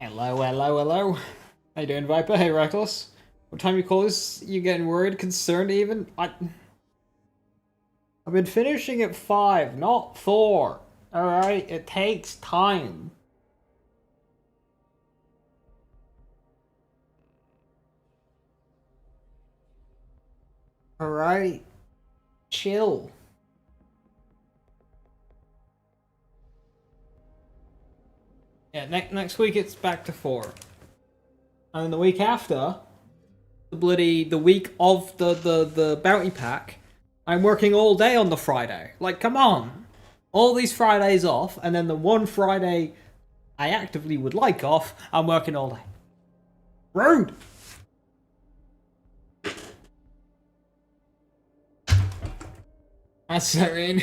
Hello, hello, hello. How you doing, Viper? Hey, Reckless. What time you call this? You getting worried, concerned even? I've been finishing at 5, not 4. Alright? It takes time. Alright? Chill. Yeah, next week it's back to 4. And then the week after, the week of the bounty pack, I'm working all day on the Friday. Like, come on. All these Fridays off, and then the one Friday I actively would like off, I'm working all day. Rude! That's serene.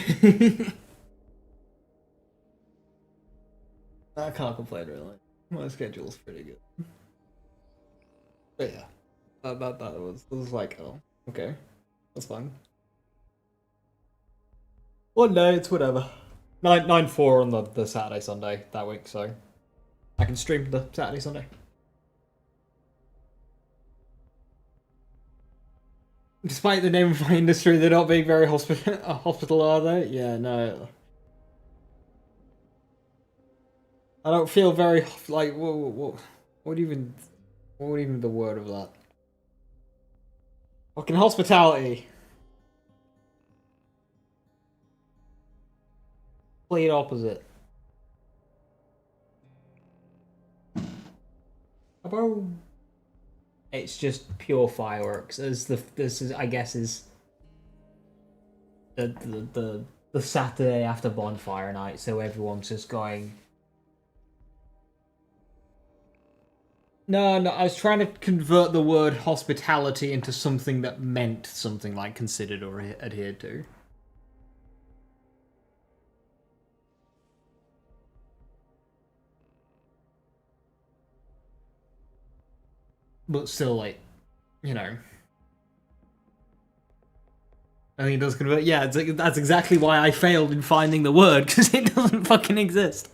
I can't complain really. My schedule's pretty good. But yeah, that was like, oh, okay, that's fine. One day, it's whatever. 9-4 on the Saturday Sunday that week, so I can stream the Saturday Sunday. Despite the name of my industry, they're not being very hospital, are they? Yeah, no. I don't feel very like what even the word of that? Fucking hospitality. Complete opposite. It's just pure fireworks. As this is, I guess, is the Saturday after bonfire night, so everyone's just going. No, I was trying to convert the word hospitality into something that meant something like considered or adhered to. But still, like, you know. I think it does convert. Yeah, that's exactly why I failed in finding the word, because it doesn't fucking exist.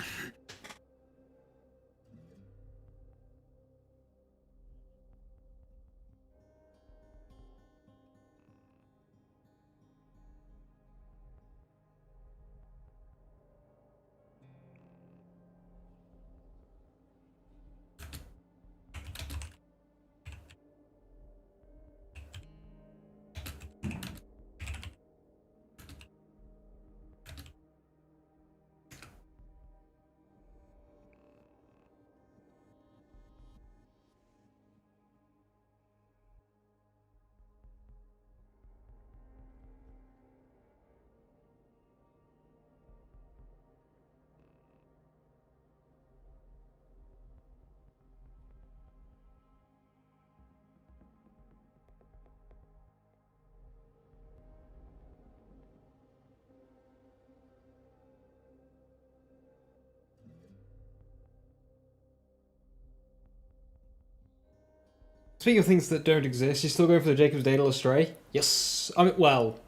Speaking of things that don't exist, you still going for the Jacob's Data Stray? Yes. I mean, well,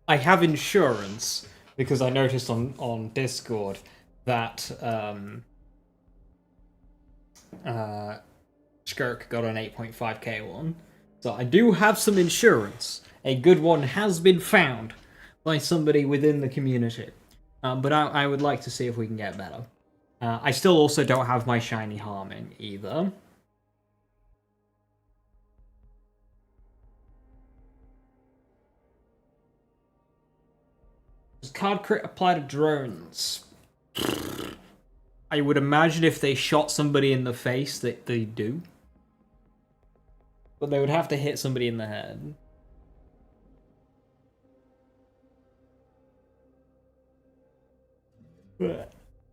I have insurance because I noticed on Discord that Skirk got an 8.5k one. So I do have some insurance. A good one has been found by somebody within the community. But I would like to see if we can get better. I still also don't have my shiny Harmon either. Does card crit apply to drones? I would imagine if they shot somebody in the face that they do. But they would have to hit somebody in the head.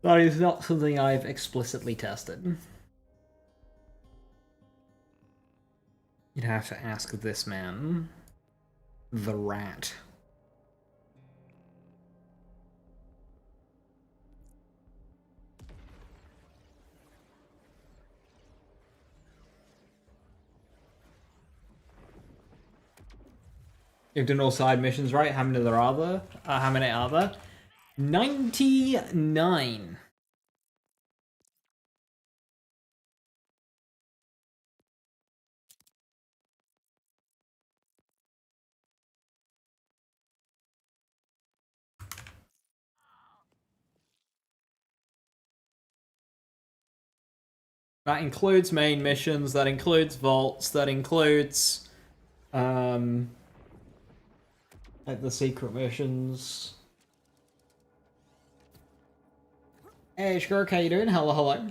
That is not something I've explicitly tested. You'd have to ask this man. The rat. You've done all side missions, right? How many there are there? How many are there? 99. That includes main missions, that includes vaults, that includes like the secret missions. Hey Shkurk, how you doing? Hello, hello.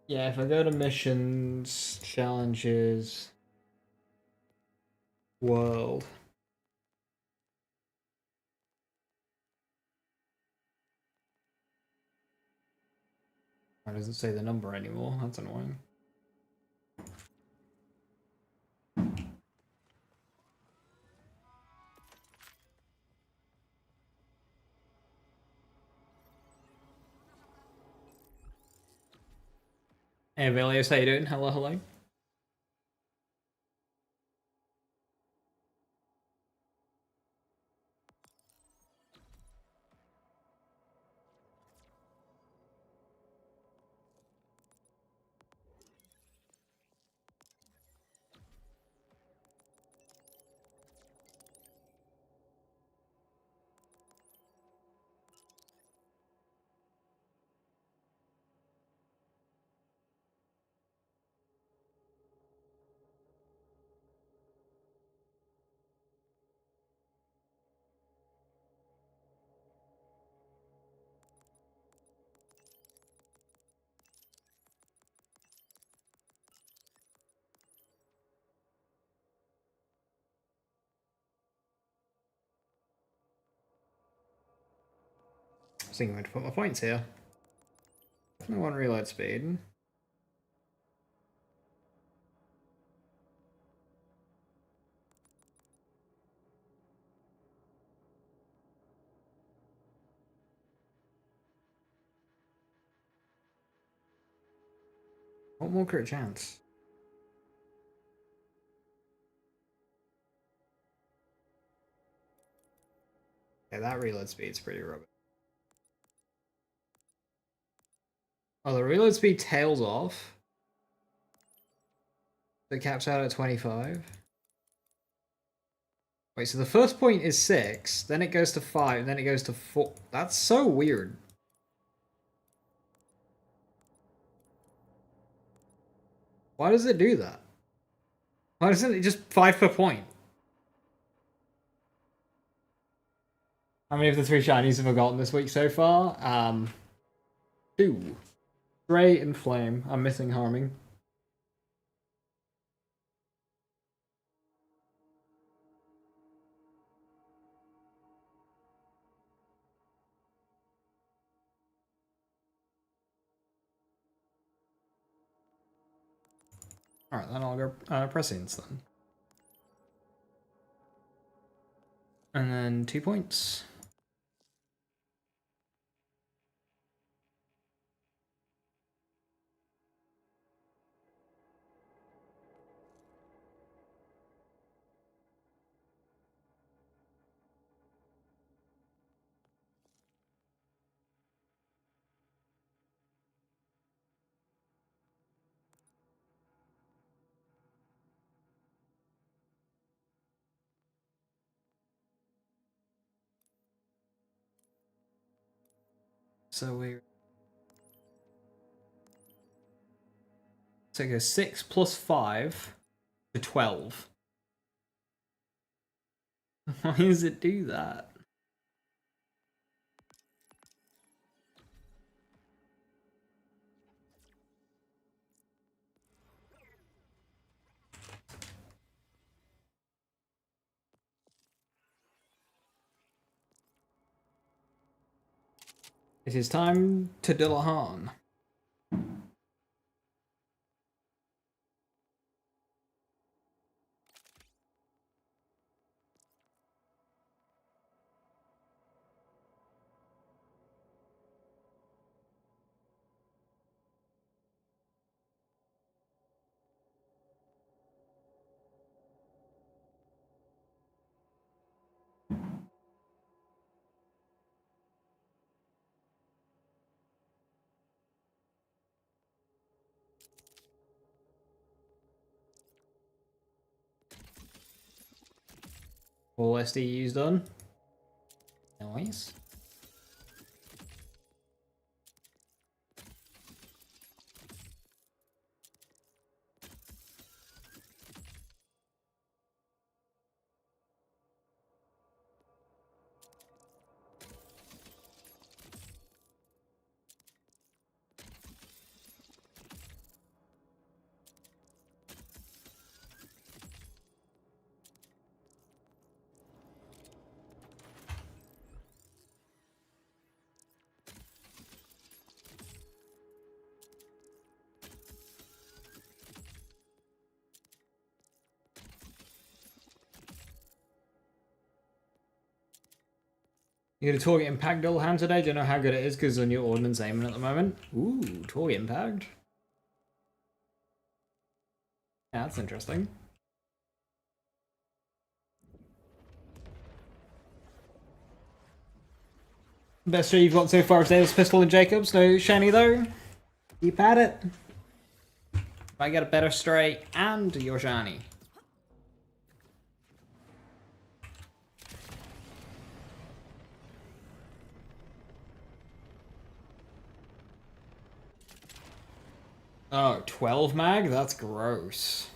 Yeah, if I go to missions, challenges, world. Why does it say the number anymore? That's annoying. Hey Velios, how you doing? Hello, hello. I was thinking where to put my points here. I want reload speed. What more crit chance? Yeah, that reload speed's pretty rubbish. Oh, the reload speed tails off. It caps out at 25. Wait, so the first point is 6, then it goes to 5, then it goes to 4. That's so weird. Why does it do that? Why doesn't it just 5 per point? How many of the 3 shinies have I gotten this week so far? 2. Stray and Flame. I'm missing Harming. Alright, then I'll go Prescience then. And then 2 points. So we... So it goes 6 plus 5 to 12. Why does it do that? It is time to Dillahan. All SDU's done. Nice. You got a target impact double hand today? Don't know how good it is because on your ordnance aiming at the moment. Ooh, target impact. Yeah, that's interesting. Best show you've got so far is Davis Pistol and Jacobs. No shiny though. Keep at it. If I get a better stray and your shiny. Oh, 12 mag? That's gross.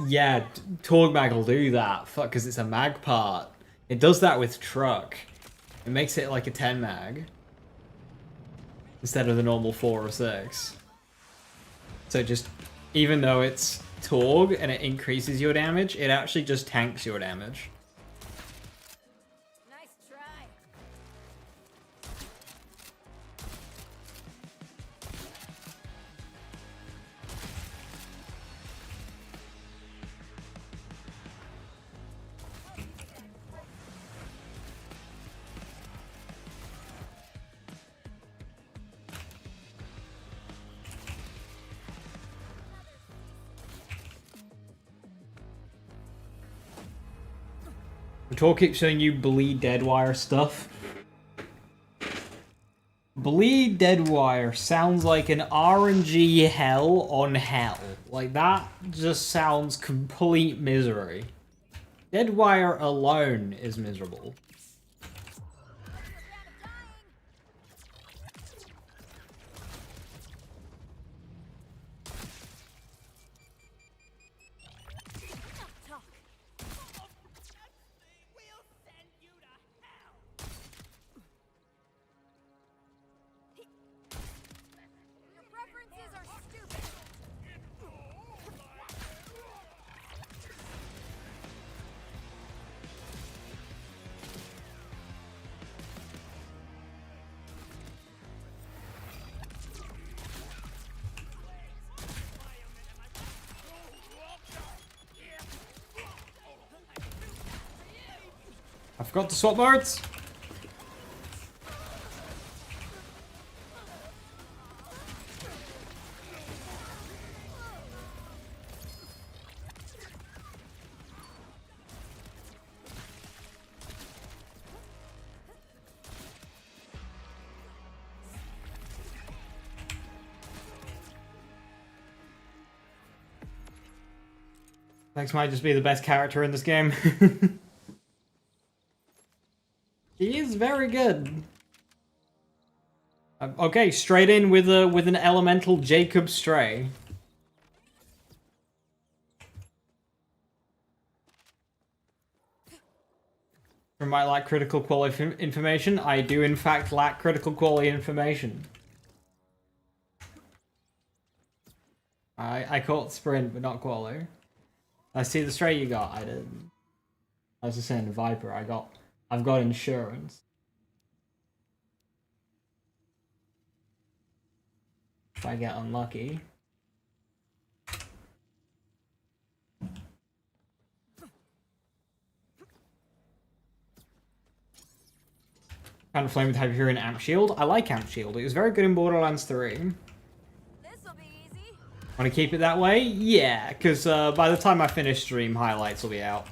Yeah, Torg mag will do that. Fuck, because it's a mag part. It does that with truck. It makes it like a 10 mag. Instead of the normal 4 or 6. So just, even though it's Torg and it increases your damage, it actually just tanks your damage. The tour keeps showing you Bleed Deadwire stuff. Bleed Deadwire sounds like an RNG hell on hell. Like, that just sounds complete misery. Deadwire alone is miserable. I forgot to swap modes. Lex might just be the best character in this game. He is very good. Okay, straight in with an elemental Jacob Stray. From my lack critical quality information, I do in fact lack critical quality information. I caught sprint, but not quality. I see the stray you got. I didn't. I was just saying Viper. I've got insurance. If I get unlucky. Kind of flame with Hyperion Amp Shield. I like Amp Shield. It was very good in Borderlands 3. This'll be easy. Want to keep it that way? Yeah, because by the time I finish stream, highlights will be out.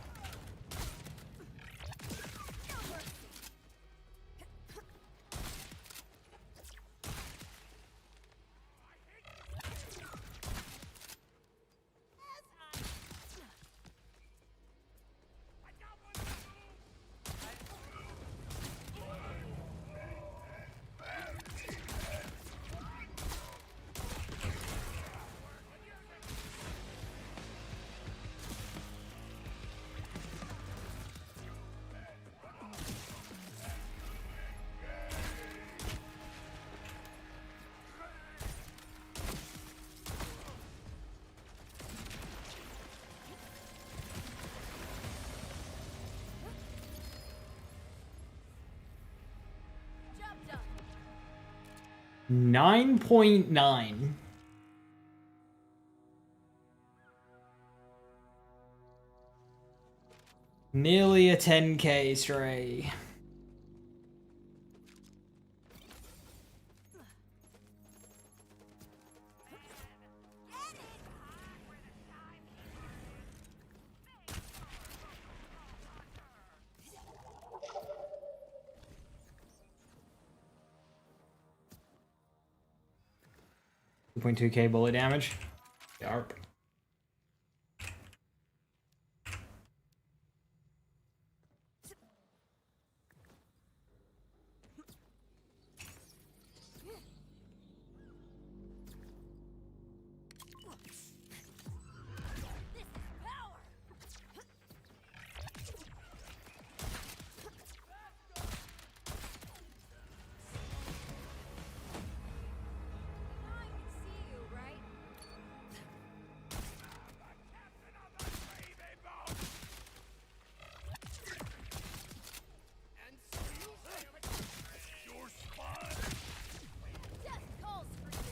9.9. Nearly a 10k stray. Two point two k bullet damage. Yarp. I can see you, right? Death calls for you.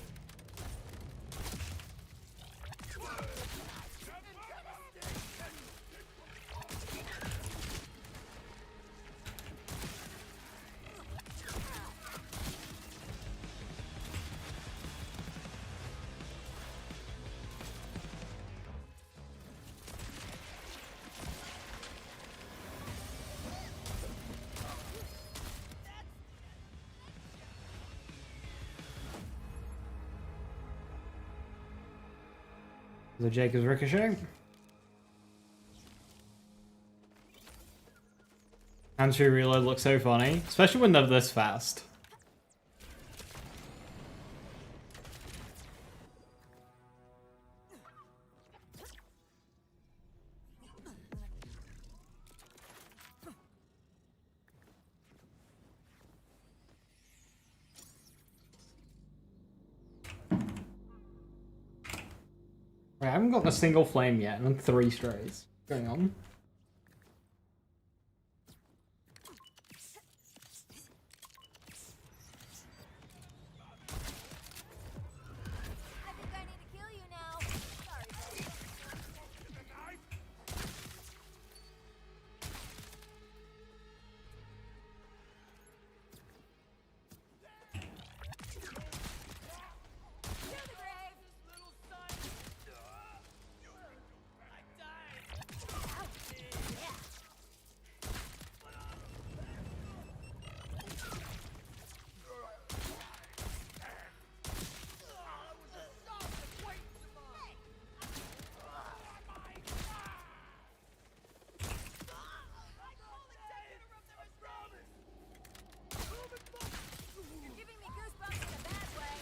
The Jacob's Ricochet. Hands-free reload looks so funny, especially when they're this fast. Wait, I haven't gotten a single flame yet, and I'm 3 strays. What's going on? I think I need to kill you now. Sorry, buddy. To the grave. Yeah. You're giving me goosebumps in a bad way.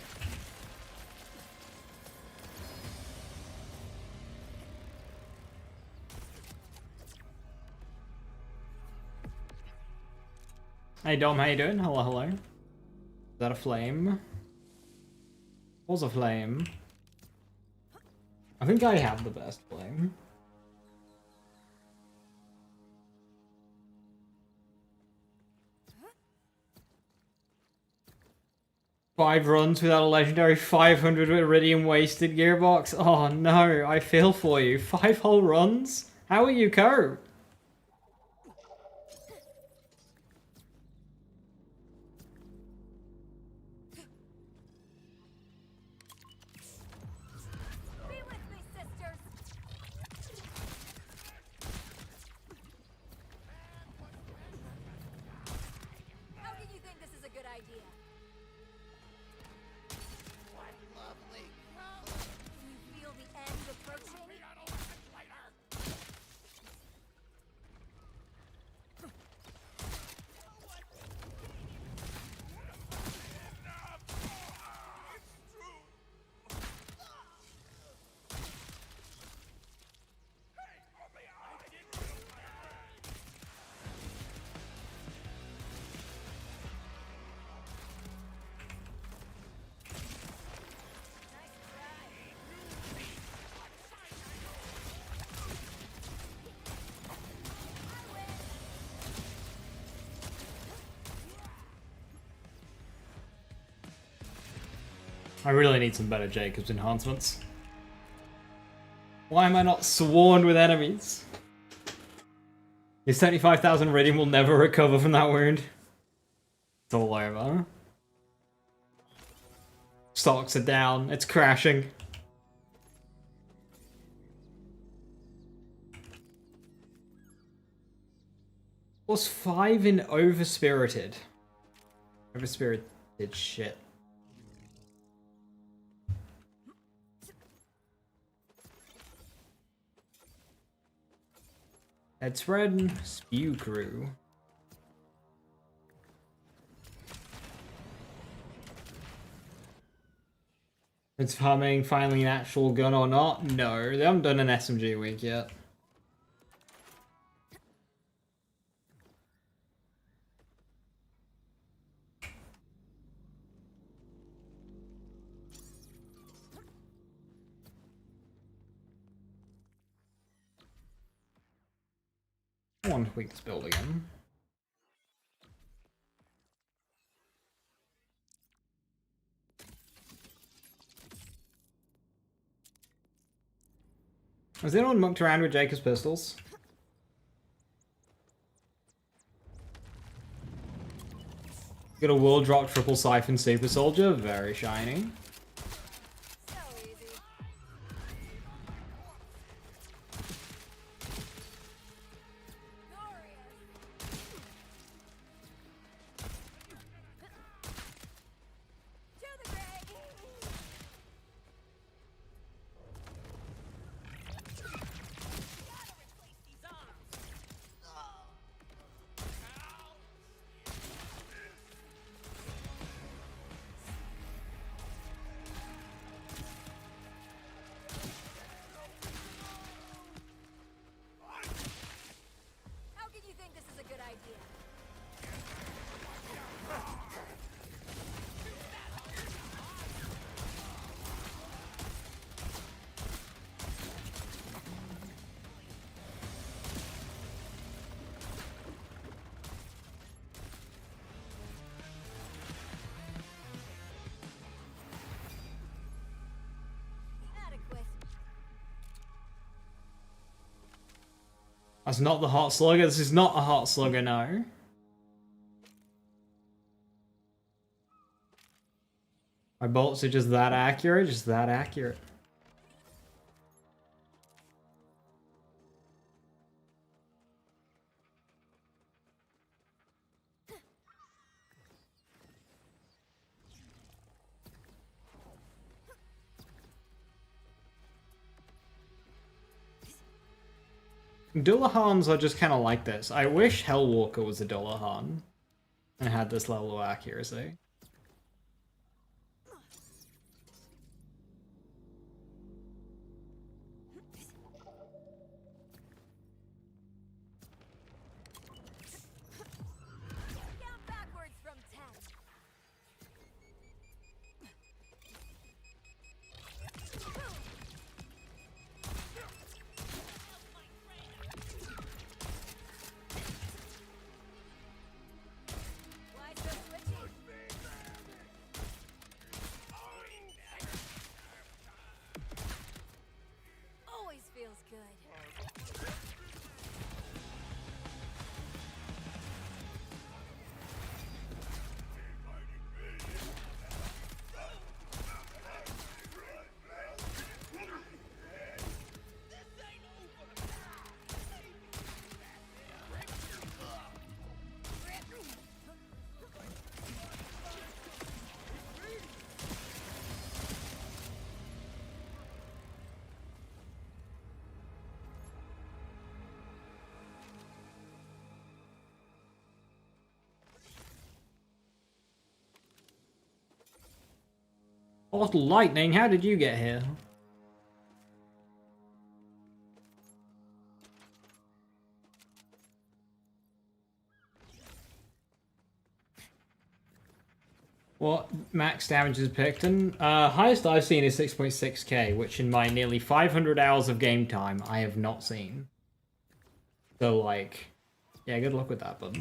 Hey Dom, how you doing? Hello, hello. Is that a flame? Was a flame. I think I have the best flame. Five runs without a legendary, 500 Iridium wasted gearbox. Oh no, I feel for you. 5 whole runs? How will you cope? Be with me, sisters. How can you think this is a good idea? Do you feel the end approaching? I really need some better Jacobs enhancements. Why am I not swarmed with enemies? His 75,000 rating will never recover from that wound. It's all over. Stocks are down. It's crashing. Plus 5 in Overspirited. Overspirited shit. Head spread, Spew Crew. It's farming finally an actual gun or not? No, they haven't done an SMG week yet. I want to tweak this build again. Has anyone mucked around with Jacob's pistols? Got a world drop triple siphon super soldier, very shiny. So easy. To the grave. How can you think this is a good idea? Adequate. That's not the hot slugger. This is not a hot slugger, no. My bolts are just that accurate, just that accurate. Dullahans are just kind of like this. I wish Hellwalker was a Dullahan and had this level of accuracy. Count backwards from 10. Why so switchy? Always feels good. Portal Lightning, how did you get here? What max damage is Picton? Highest I've seen is 6.6k, which in my nearly 500 hours of game time, I have not seen. So, like, yeah, good luck with that, bud.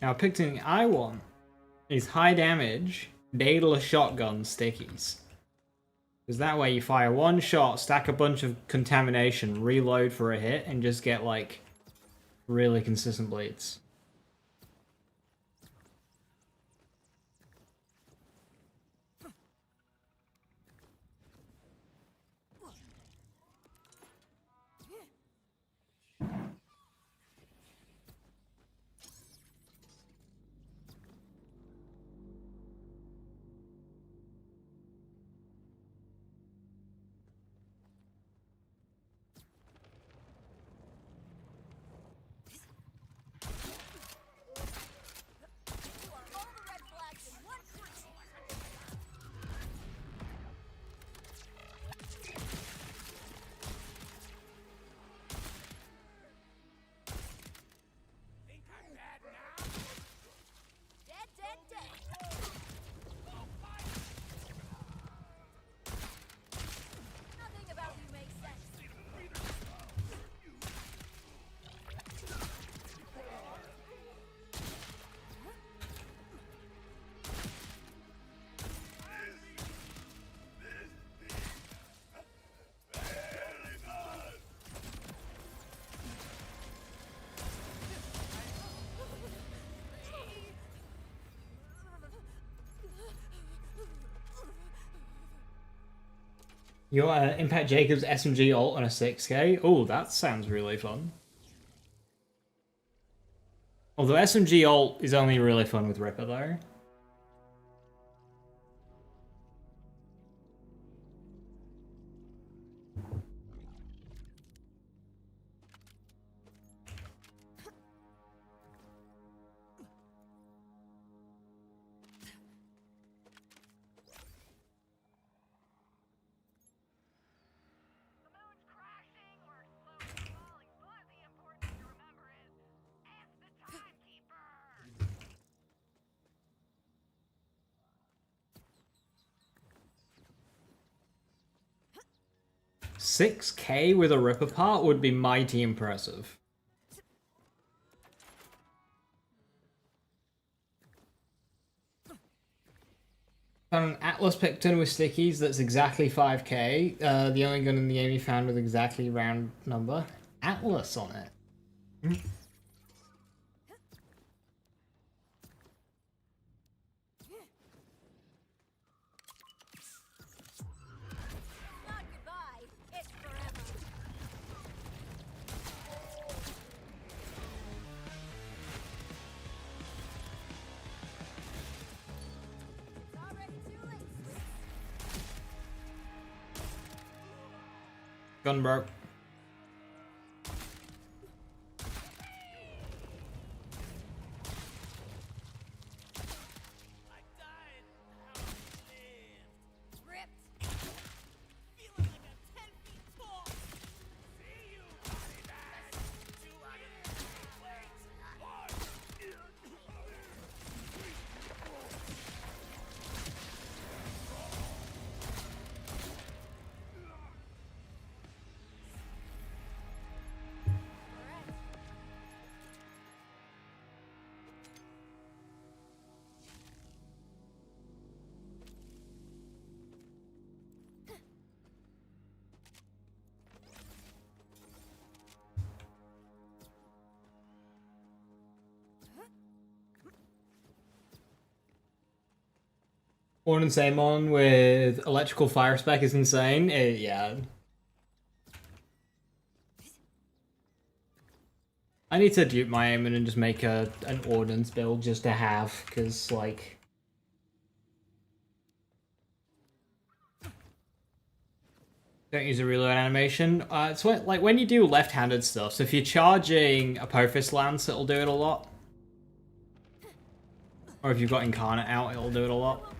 Now, a pick thing I want is high damage, Daedalus shotgun stickies. Because that way you fire one shot, stack a bunch of contamination, reload for a hit, and just get, like, really consistent bleeds. You are all the red flags in one creature. Dead, dead, dead. Nothing about you makes sense. Your Impact Jacobs SMG ult on a 6k? Oh, that sounds really fun. Although SMG ult is only really fun with Ripper, though. The moon's crashing or slowly falling, but the important thing to remember is it's the timekeeper. 6k with a Ripper part would be mighty impressive. Found an Atlas Picton with stickies that's exactly 5k. The only gun in the game you found with exactly round number. Atlas on it. Not goodbye. It's forever. It's already too late, sweet. Gun broke. Ripped. Feeling like I'm 10 feet tall. See you, body bag. 200 wait. Correct. Ordnance Amon with electrical fire spec is insane. Yeah. I need to dupe my Amon and just make an ordnance build just to have, because, like... Don't use a reload animation. It's when you do left-handed stuff, so if you're charging Apophis Lance, it'll do it a lot. Or if you've got Incarnate out, it'll do it a lot.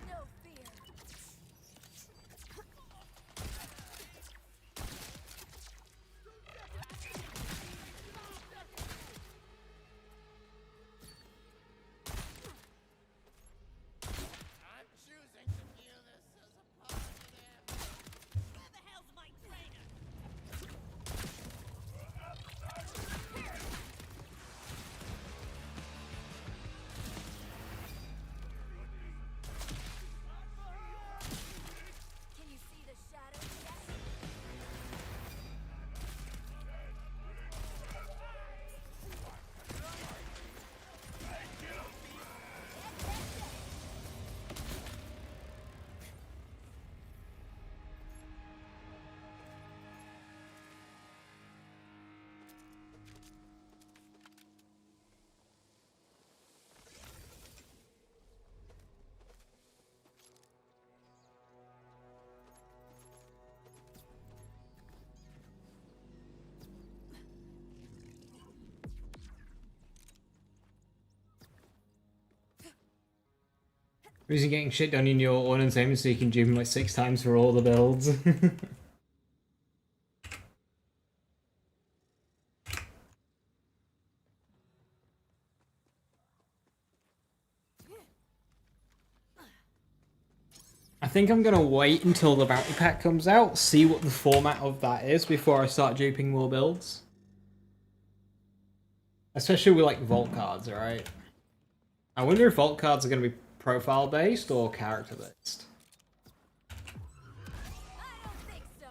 Will no fear. I'm choosing to view this as a positive. Where the hell's my trainer? Reason getting shit done in your unentertainment so you can do like 6 times for all the builds. I think I'm gonna wait until the bounty pack comes out, see what the format of that is before I start duping more builds. Especially with like vault cards, right? I wonder if vault cards are gonna be profile based or character based. I don't think so.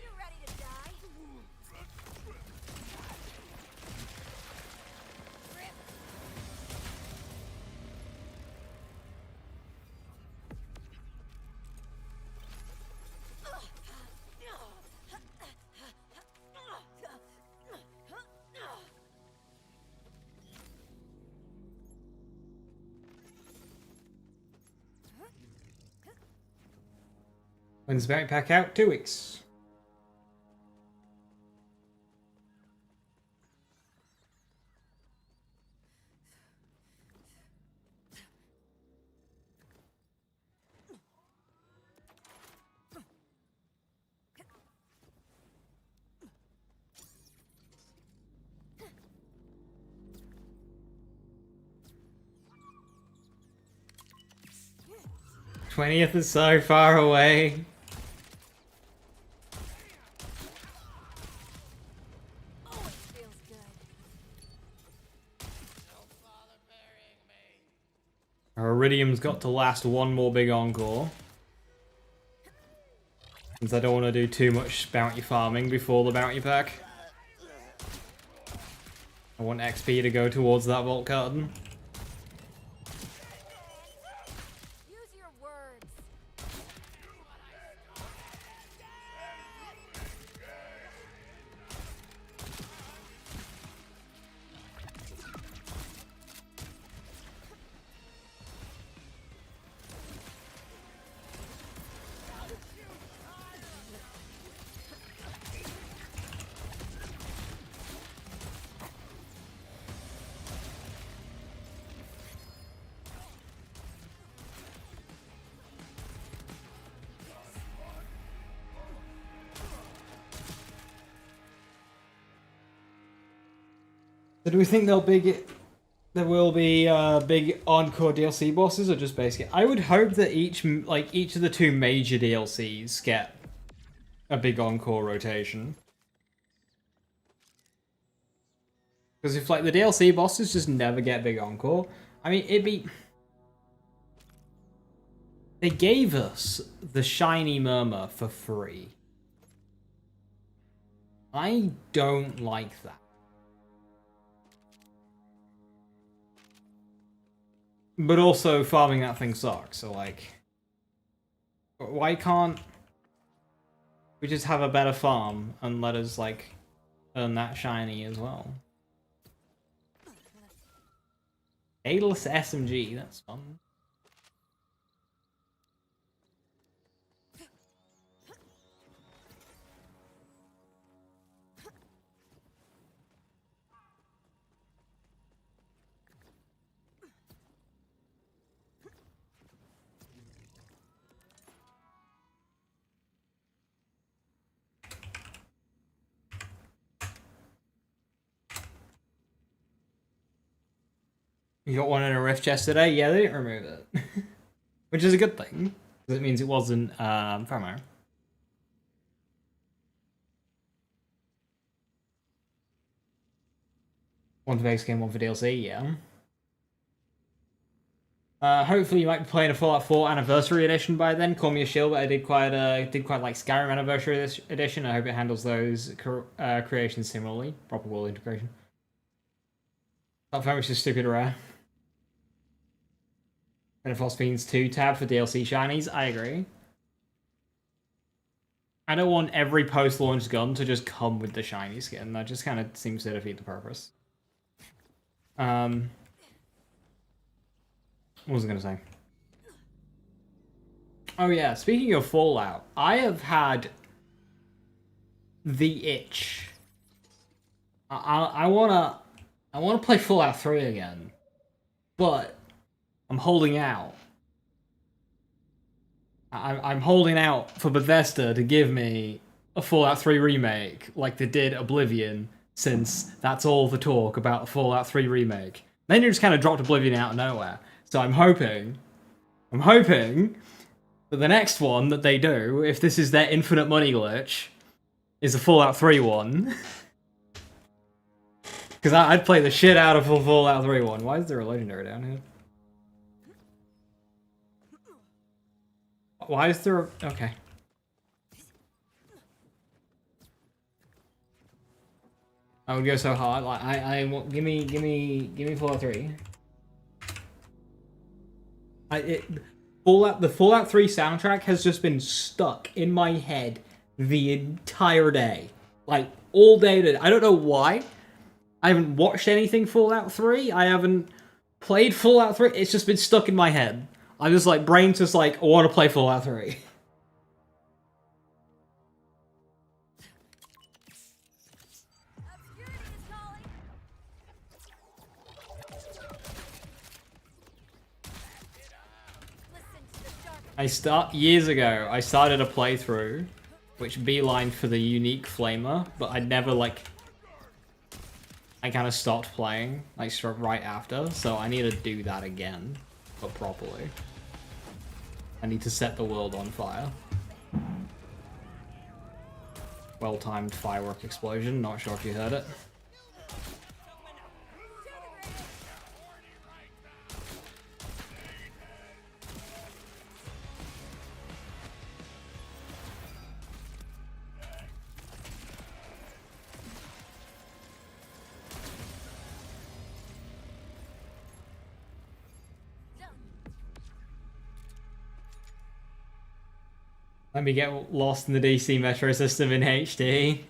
You ready to die? Rip. When's the bounty pack out? 2 weeks. '20th is so far away. Always feels good. Our Iridium's got to last one more big encore. Since I don't want to do too much bounty farming before the bounty pack. I want XP to go towards that vault card. Use your words. So do we think there will be big encore DLC bosses or just basic? I would hope that each of the 2 major DLCs get a big encore rotation. Because if like the DLC bosses just never get big encore, I mean it'd be. They gave us the Shiny Murmur for free. I don't like that. But also, farming that thing sucks, so like... Why can't we just have a better farm and let us, like, earn that shiny as well? Ageless SMG, that's fun. You got one in a rift chest today? Yeah, they didn't remove it. Which is a good thing. Because it means it wasn't promo. One for base game, one for DLC, yeah. Hopefully you might be playing a Fallout 4 Anniversary Edition by then. Call me a shill, but I did quite like Skyrim Anniversary Edition. I hope it handles those creations similarly. Proper world integration. Not very much is stupid rare. And if Fiends 2 tab for DLC shinies, I agree. I don't want every post-launch gun to just come with the shiny skin. That just kind of seems to defeat the purpose. What was I going to say? Oh yeah, speaking of Fallout, I have had the itch. I wanna play Fallout 3 again, but I'm holding out. I'm holding out for Bethesda to give me a Fallout 3 remake like they did Oblivion, since that's all the talk about a Fallout 3 remake. Then you just kind of dropped Oblivion out of nowhere. So I'm hoping that the next one that they do, if this is their infinite money glitch, is a Fallout 3 one. Because I'd play the shit out of a Fallout 3 one. Why is there a legendary down here? Why is there a... Okay. I would go so hard. Like I want... Give me Fallout 3. The Fallout 3 soundtrack has just been stuck in my head the entire day. Like, all day today. I don't know why. I haven't watched anything Fallout 3. I haven't played Fallout 3. It's just been stuck in my head. I'm just like, brain's just like, I want to play Fallout 3. Obscurity is calling. Listen to the dark. Years ago, I started a playthrough, which beelined for the unique flamer, but I never, like, I kind of stopped playing, like, right after, so I need to do that again, but properly. I need to set the world on fire. Well-timed firework explosion, not sure if you heard it. Let me get lost in the DC Metro system in HD.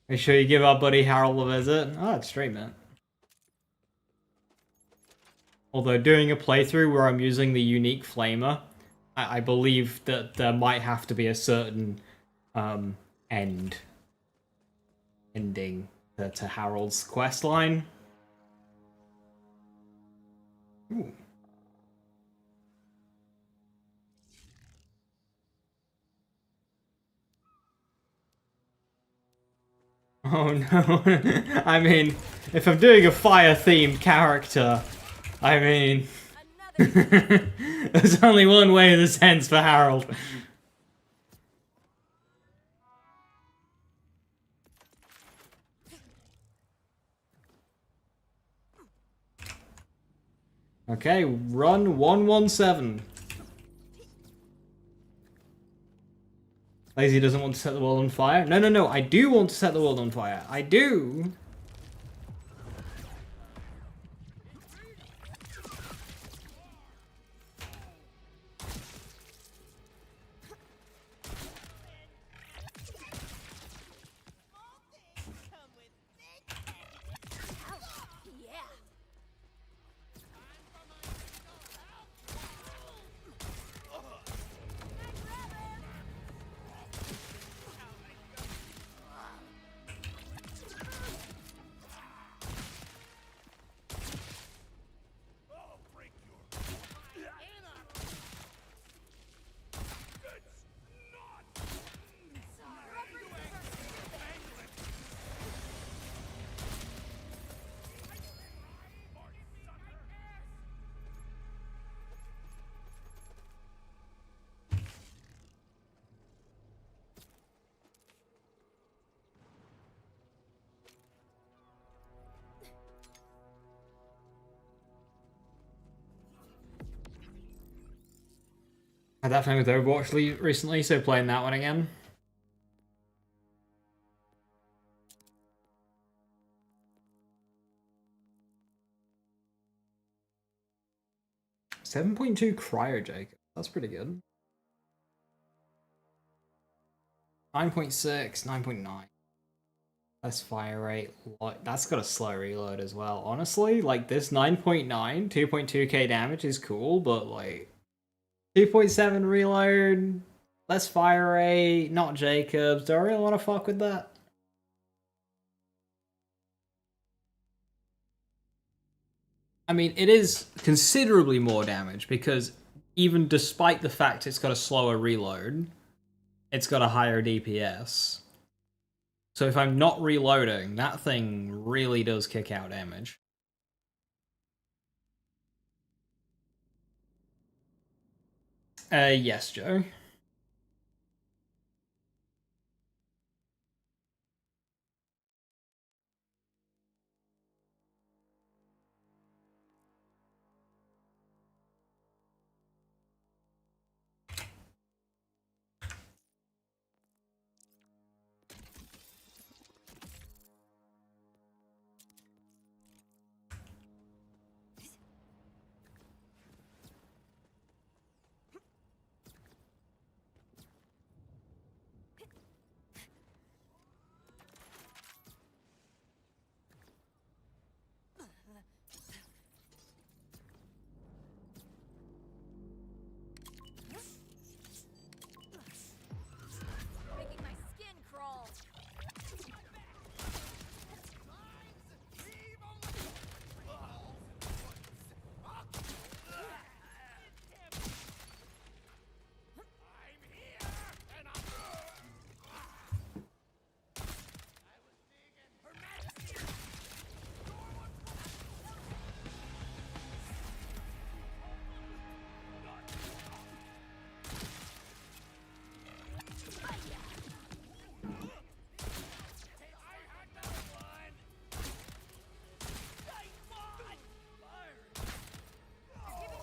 Make sure you give our buddy Harold a visit. Oh, it's straight, man. Although doing a playthrough where I'm using the unique flamer, I believe that there might have to be a certain ending to Harold's quest line. Ooh. Oh no. I mean, if I'm doing a fire-themed character, I mean... Another. There's only one way this ends for Harold. Okay, run 117. Lazy doesn't want to set the world on fire. No, I do want to set the world on fire. I do. Yeah. Had that thing with Overwatch recently, so playing that one again. .7.2 Cryo Jacob. That's pretty good. 9.6, 9.9. Less fire rate. That's got a slow reload as well. Honestly, like this 9.9, 2.2k damage is cool, but like 2.7 reload, less fire rate, not Jacobs. Do I really want to fuck with that? I mean, it is considerably more damage because even despite the fact it's got a slower reload, it's got a higher DPS. So if I'm not reloading, that thing really does kick out damage. Yes, Joe. Making my skin crawl. Giving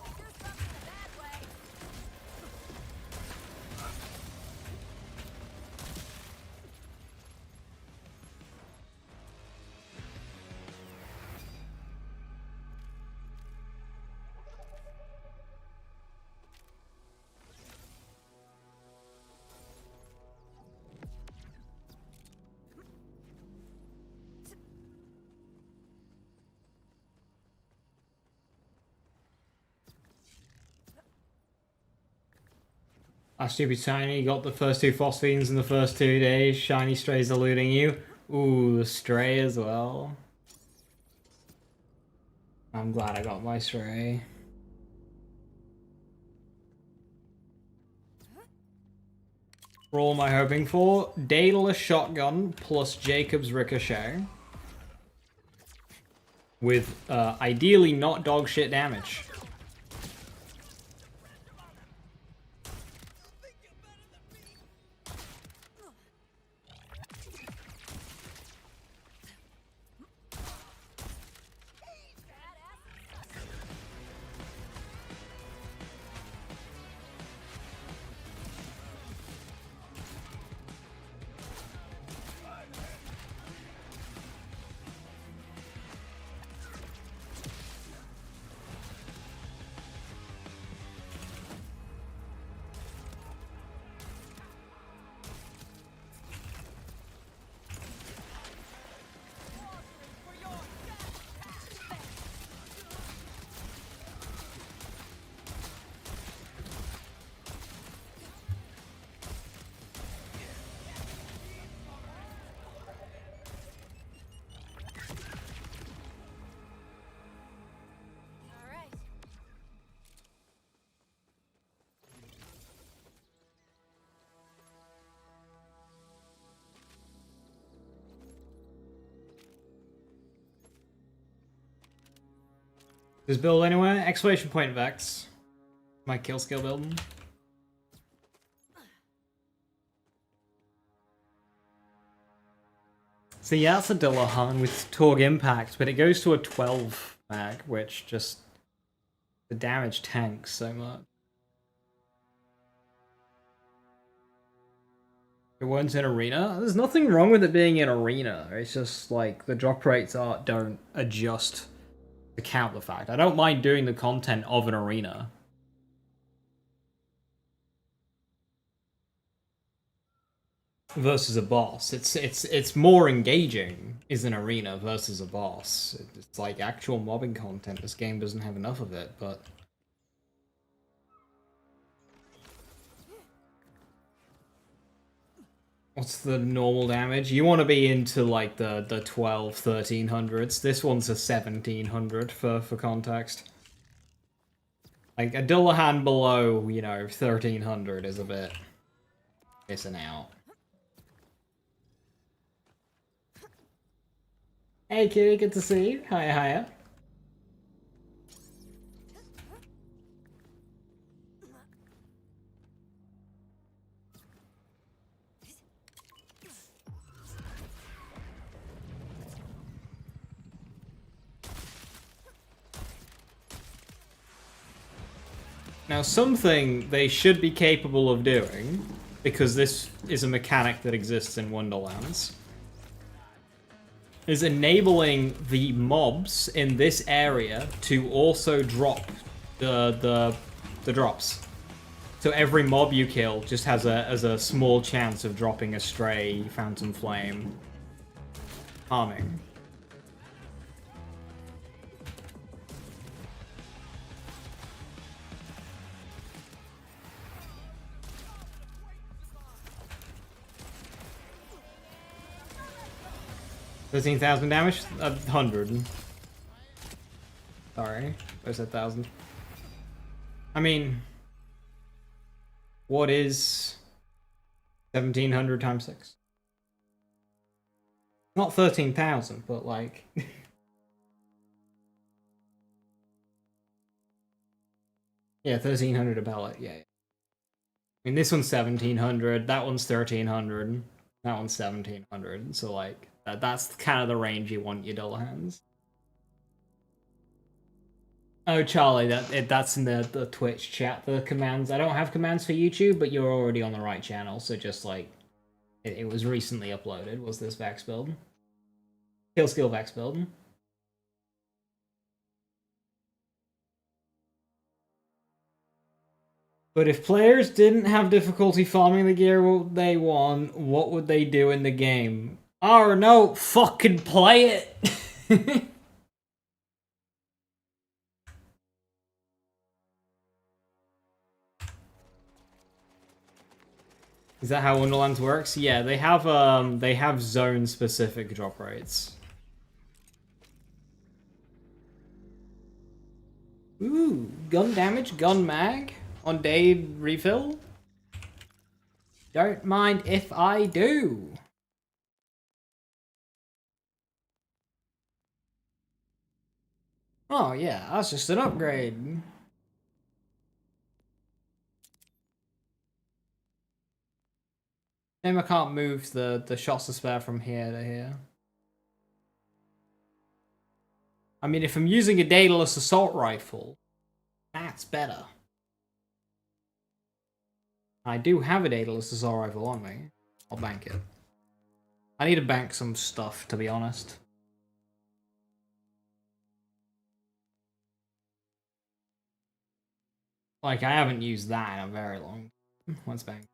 me goosebumps in a bad way. Ah, stupid Shiny, got the first 2 Phosphenes in the first 2 days. Shiny Stray's eluding you. Ooh, the Stray as well. I'm glad I got my Stray. For all am I hoping for? Daedalus Shotgun plus Jacob's Ricochet. With ideally not dog shit damage. All right. Does build anywhere? Exclamation point Vex. My kill skill building. So yeah, that's a Dillahan with Torg Impact, but it goes to a 12 mag, which just... the damage tanks so much. It weren't in arena. There's nothing wrong with it being in arena. It's just like the drop rates don't adjust to count the fact. I don't mind doing the content of an arena. Versus a boss. It's more engaging is an arena versus a boss. It's like actual mobbing content. This game doesn't have enough of it, but what's the normal damage? You want to be into like the 12, 1300s. This one's a 1700 for context. Like a Dullahan below, you know, 1300 is a bit missing out. Hey kitty, good to see you. Hiya, hiya. Now, something they should be capable of doing, because this is a mechanic that exists in Wonderlands, is enabling the mobs in this area to also drop the drops. So every mob you kill just has a small chance of dropping a stray phantom flame harming. $13,000 damage? 100. Sorry, I said 1,000. I mean, what is 1,700 times 6? Not 13,000, but like... yeah, 1,300 a pellet, yeah. I mean, this one's 1,700, that one's 1,300, that one's 1,700, so like... That's kind of the range you want your Dullahans. Oh, Charlie, that's in the Twitch chat, the commands. I don't have commands for YouTube, but you're already on the right channel, so just like... It was recently uploaded, was this Vex build. Kill skill Vex build. But if players didn't have difficulty farming the gear they want, what would they do in the game? Oh no, fucking play it! Is that how Wonderlands works? Yeah, they have zone specific drop rates. Ooh, gun damage, gun mag on day refill. Don't mind if I do. Oh yeah, that's just an upgrade. Shame I can't move the shots to spare from here to here. I mean, if I'm using a Daedalus assault rifle, that's better. I do have a Daedalus assault rifle on me. I'll bank it. I need to bank some stuff, to be honest. Like, I haven't used that in a very long time. Let's bank.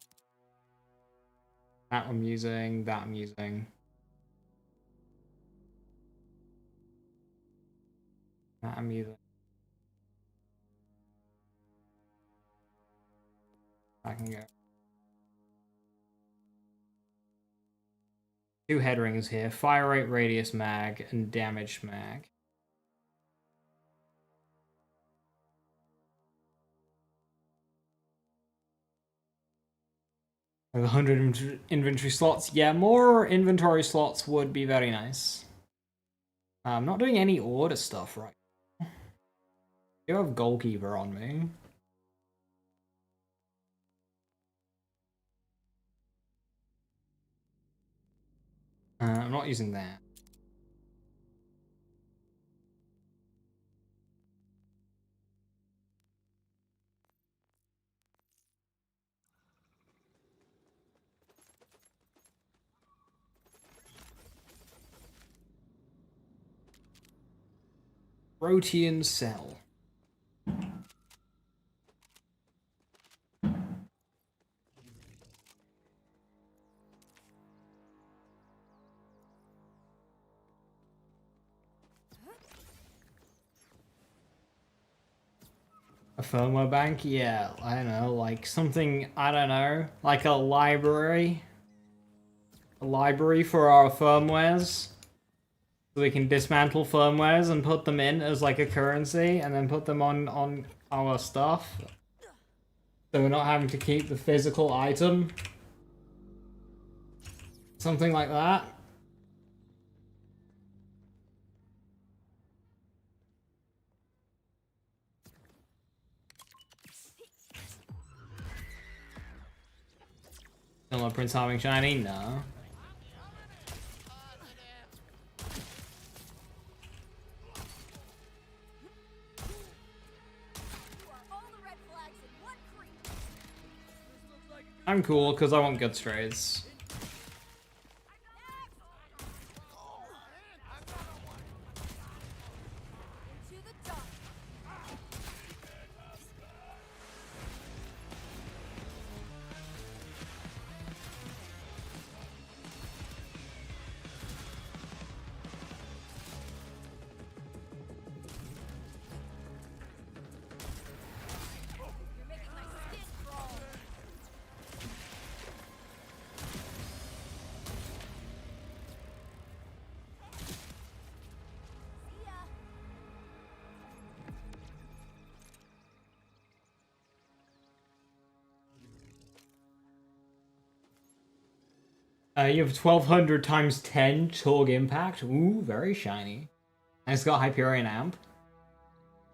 That I'm using, that I'm using. That I'm using. I can go. 2 head rings here. Fire rate, radius mag, and damage mag. I have 100 inventory slots. Yeah, more inventory slots would be very nice. I'm not doing any order stuff right now. I do have Goalkeeper on me. I'm not using that. Protean cell. A firmware bank? Yeah, I don't know, like something, I don't know, like a library. A library for our firmwares. So we can dismantle firmwares and put them in as like a currency and then put them on our stuff. So we're not having to keep the physical item. Something like that. Don't let Prince Harving shiny? No. All the red flags in one creep. I'm cool because I want good strays. Into the dark. You're making my skin crawl. See ya. You have 1200 times 10 Torg impact. Ooh, very shiny. And it's got Hyperion Amp.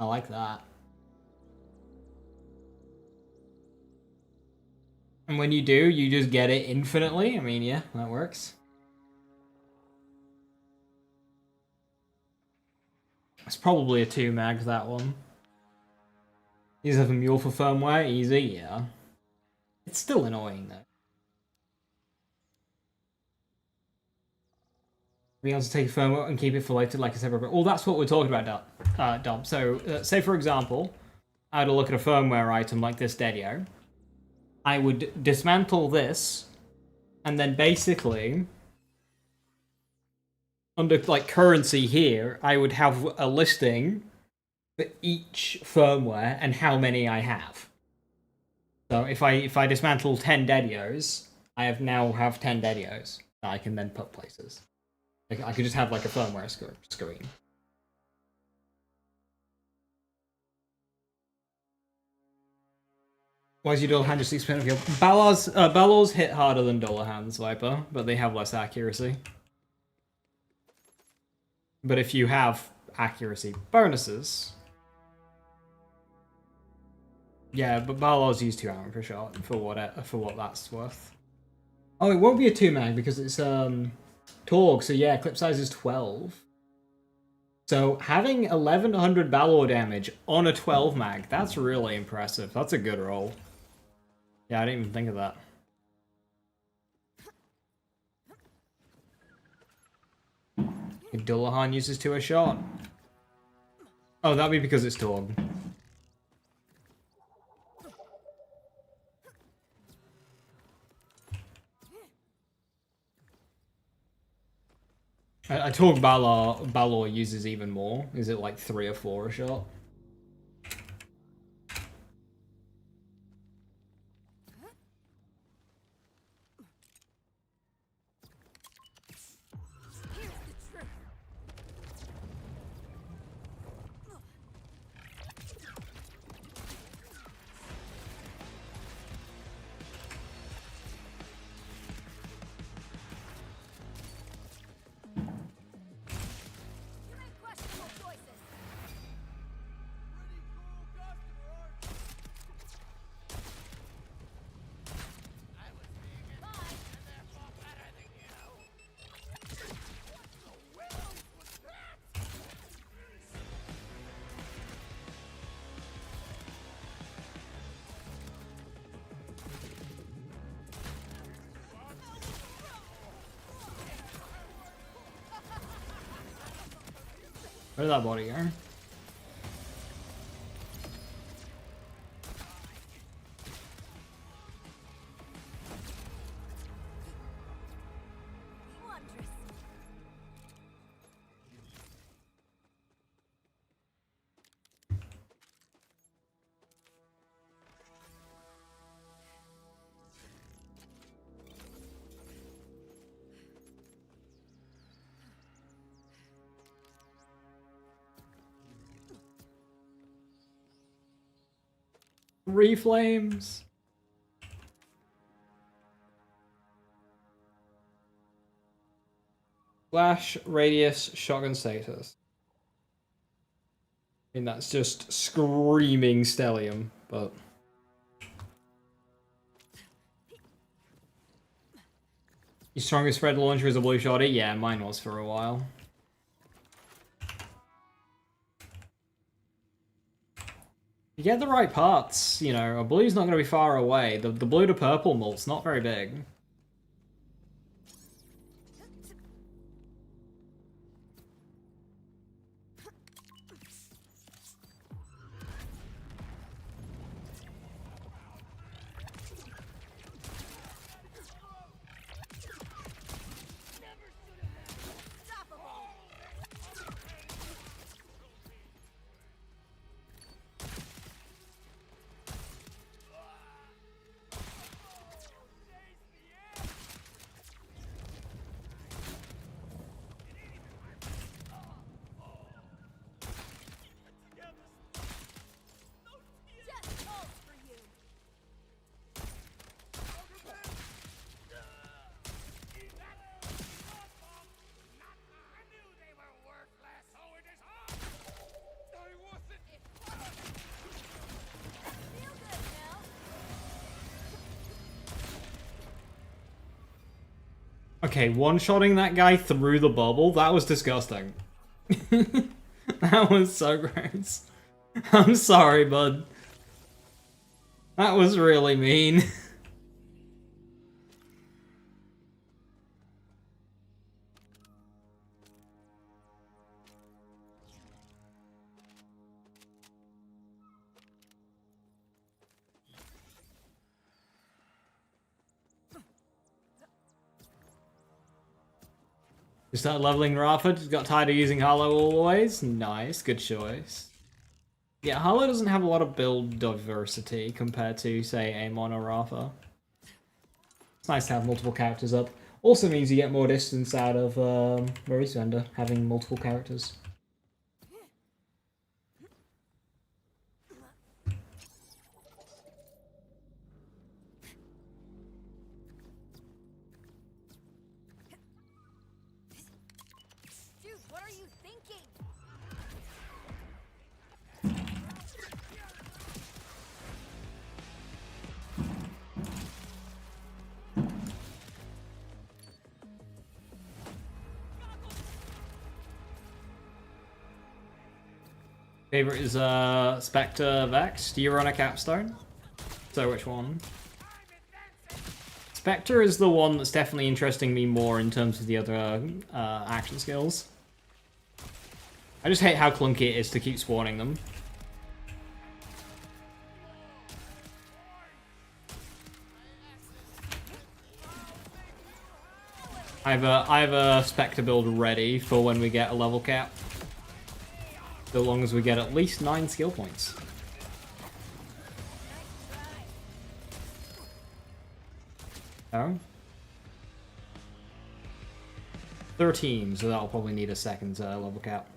I like that. And when you do, you just get it infinitely. I mean, yeah, that works. It's probably a 2 mag, that one. These have a mule for firmware, easy, yeah. It's still annoying, though. Being able to take a firmware and keep it for later, like a separate. Well, that's what we're talking about, Dom. So, say for example, I had a look at a firmware item like this Dedio. I would dismantle this, and then basically, under like currency here, I would have a listing for each firmware and how many I have. So if I dismantle 10 Dedios, I now have 10 Dedios that I can then put places. Like, I could just have like a firmware screen. Why is your dual hand just expand of your Balors hit harder than dual hands, Viper, but they have less accuracy. But if you have accuracy bonuses, yeah, but Balors use 2 armor per shot for what that's worth. Oh, it won't be a 2 mag because it's Torg, so yeah, clip size is 12. So having 1100 Balor damage on a 12 mag, that's really impressive. That's a good roll. Yeah, I didn't even think of that. If Dullahan uses 2 a shot. Oh, that'd be because it's Torg. I Torg Balor uses even more. Is it like 3 or 4 a shot? Here's the truth. You make questionable choices. Where did that body go? 3 flames. Flash, radius, shotgun status. I mean, that's just screaming Stellium, but... Your strongest spread launcher is a blue shotty? Yeah, mine was for a while. You get the right parts, you know, a blue's not going to be far away. The blue to purple mult's not very big. Just calls for you. I knew they were worthless, so it is hard. I wasn't. Feel good now. Okay, one-shotting that guy through the bubble, that was disgusting. That was so gross. I'm sorry, bud. That was really mean. You start leveling Rafa, just got tired of using Harlow always? Nice, good choice. Yeah, Harlow doesn't have a lot of build diversity compared to, say, Amon or Rafa. It's nice to have multiple characters up. Also means you get more distance out of Maurice Vendor, having multiple characters. Dude, what are you thinking? Favorite is Spectre Vex. Do you run a capstone? So which one? Spectre is the one that's definitely interesting me more in terms of the other action skills. I just hate how clunky it is to keep spawning them. I have a Spectre build ready for when we get a level cap. So long as we get at least 9 skill points. Oh? 13, so that'll probably need a second level cap.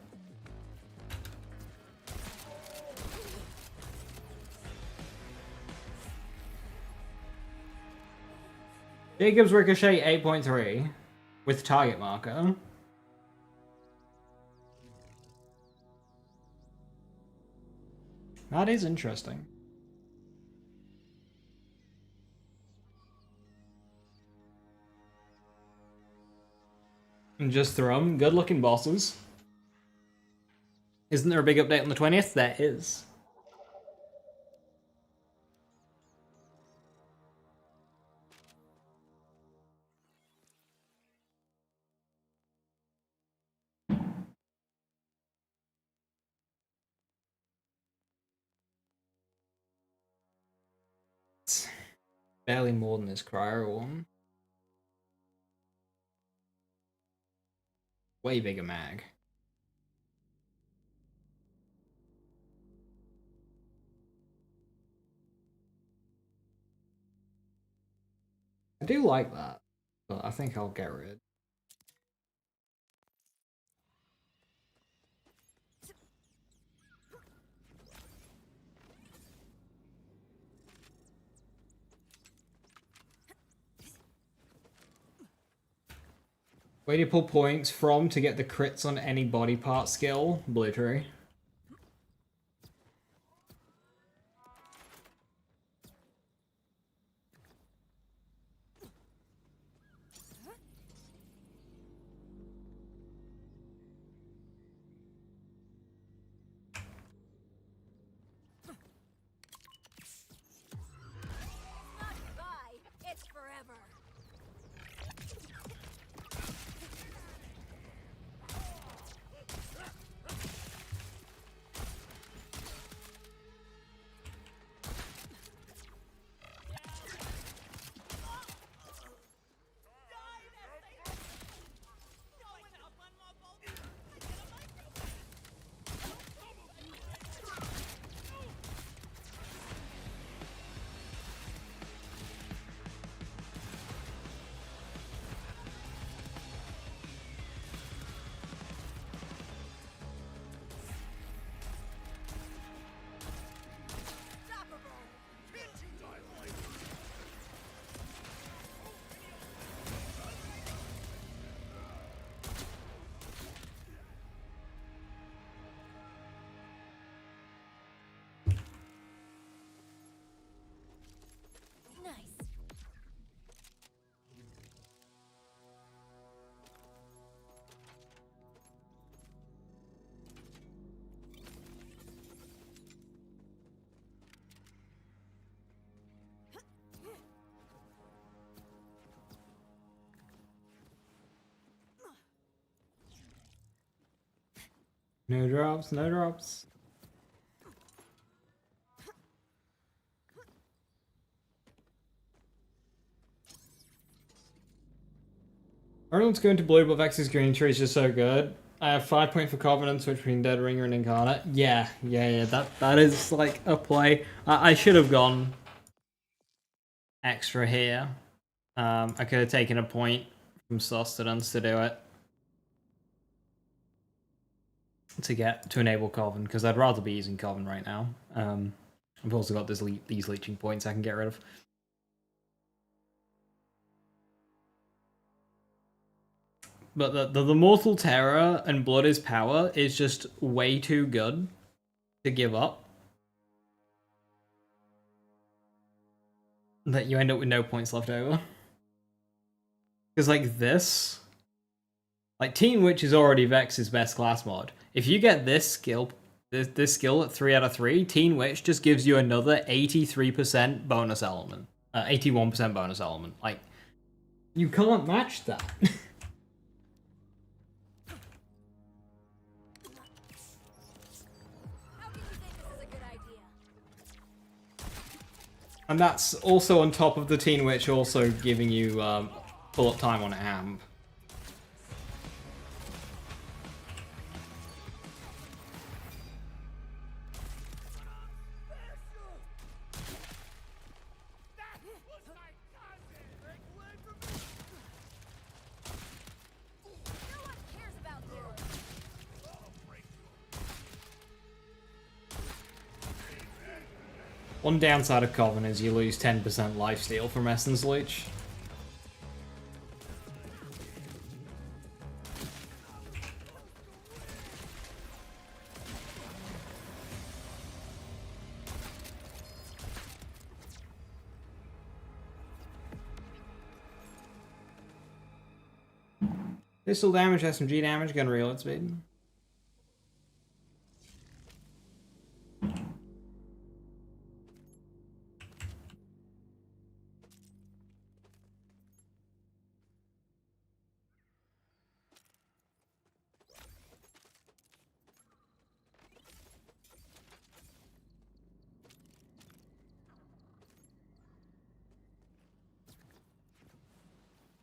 Jacob's Ricochet 8.3 with target marker. That is interesting. And just throw them. Good looking bosses. Isn't there a big update on the 20th? There is. Barely more than this cryo one. Way bigger mag. I do like that, but I think I'll get rid. Where do you pull points from to get the crits on any body part skill? Blue Tree. Not goodbye, it's forever. Nice. No drops, no drops. Everyone's going to blue, but Vex's green tree is just so good. I have 5 points for Covenant, switch between Dead Ringer and Incarnate. Yeah. That is like a play. I should have gone extra here. I could have taken a point from Sustenance to do it. To enable Coven, because I'd rather be using Coven right now. I've also got these leeching points I can get rid of. But the Mortal Terror and Blood is Power is just way too good to give up. That you end up with no points left over. Because like this... Like Teen Witch is already Vex's best class mod. If you get this skill at 3 out of 3, Teen Witch just gives you another 83% bonus element. 81% bonus element. Like, you can't match that. How can you think this is a good idea? And that's also on top of the Teen Witch also giving you pull-up time on Amp. No one cares about you. One downside of Coven is you lose 10% lifesteal from Essence Leech. Pistol damage, SMG damage, gun reload speed.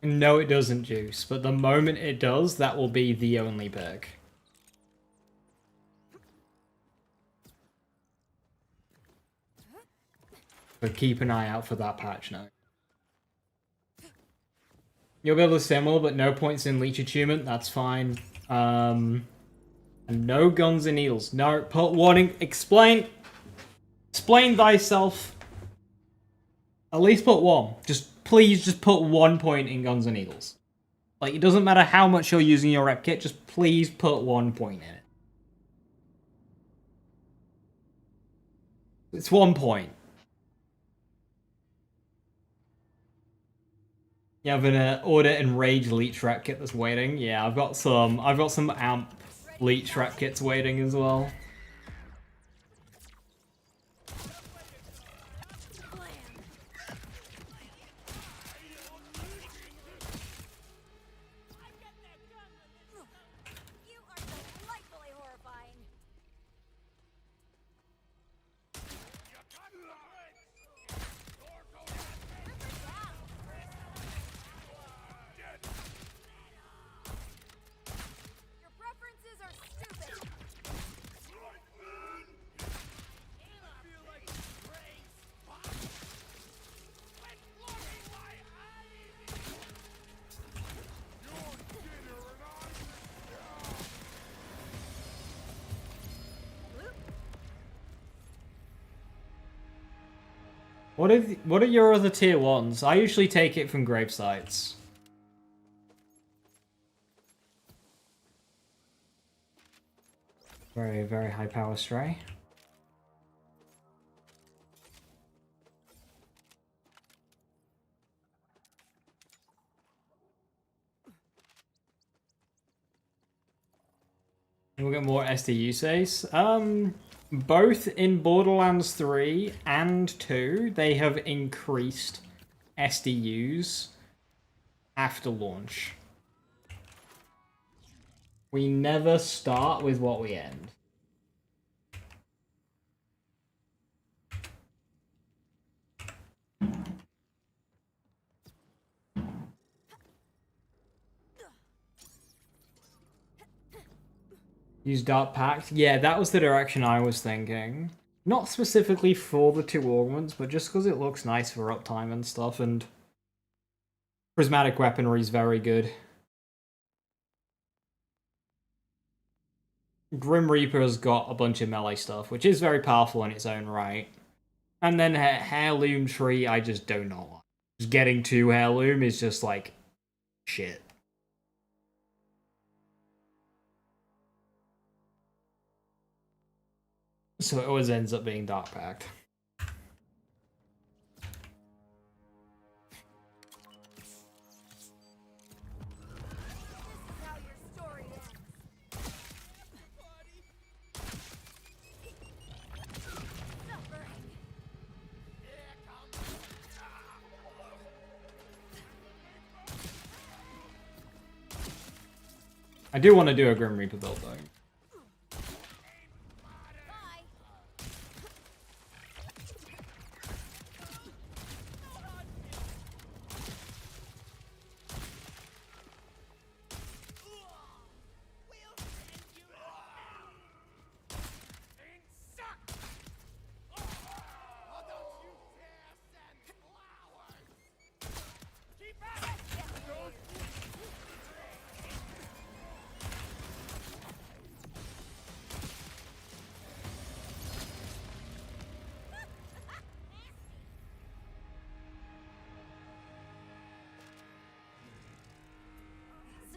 No, it doesn't, Juice, but the moment it does, that will be the only pick. So keep an eye out for that patch note. You'll be able to similar, but no points in Leech Attunement, that's fine. And no guns and needles. No, put warning, explain thyself. At least put one. Please just put 1 point in guns and needles. Like, it doesn't matter how much you're using your rep kit, just please put 1 point in it. It's 1 point. You have an Audit and Rage Leech rep kit that's waiting. Yeah, I've got some Amp Leech rep kits waiting as well. You are delightfully horrifying. Your preferences are stupid. What are your other tier 1s? I usually take it from grave sites. Very, very high power stray. We'll get more SDU saves. Both in Borderlands 3 and 2, they have increased SDUs after launch. We never start with what we end. Use Dark Pact? Yeah, that was the direction I was thinking. Not specifically for the 2 augments, but just because it looks nice for uptime and stuff, and prismatic weaponry is very good. Grim Reaper's got a bunch of melee stuff, which is very powerful in its own right. And then Heirloom Tree, I just do not like. Just getting to Heirloom is just like shit. So it always ends up being Dark Pact. This is how your story ends. Suffering. I do want to do a Grim Reaper build though. Bye.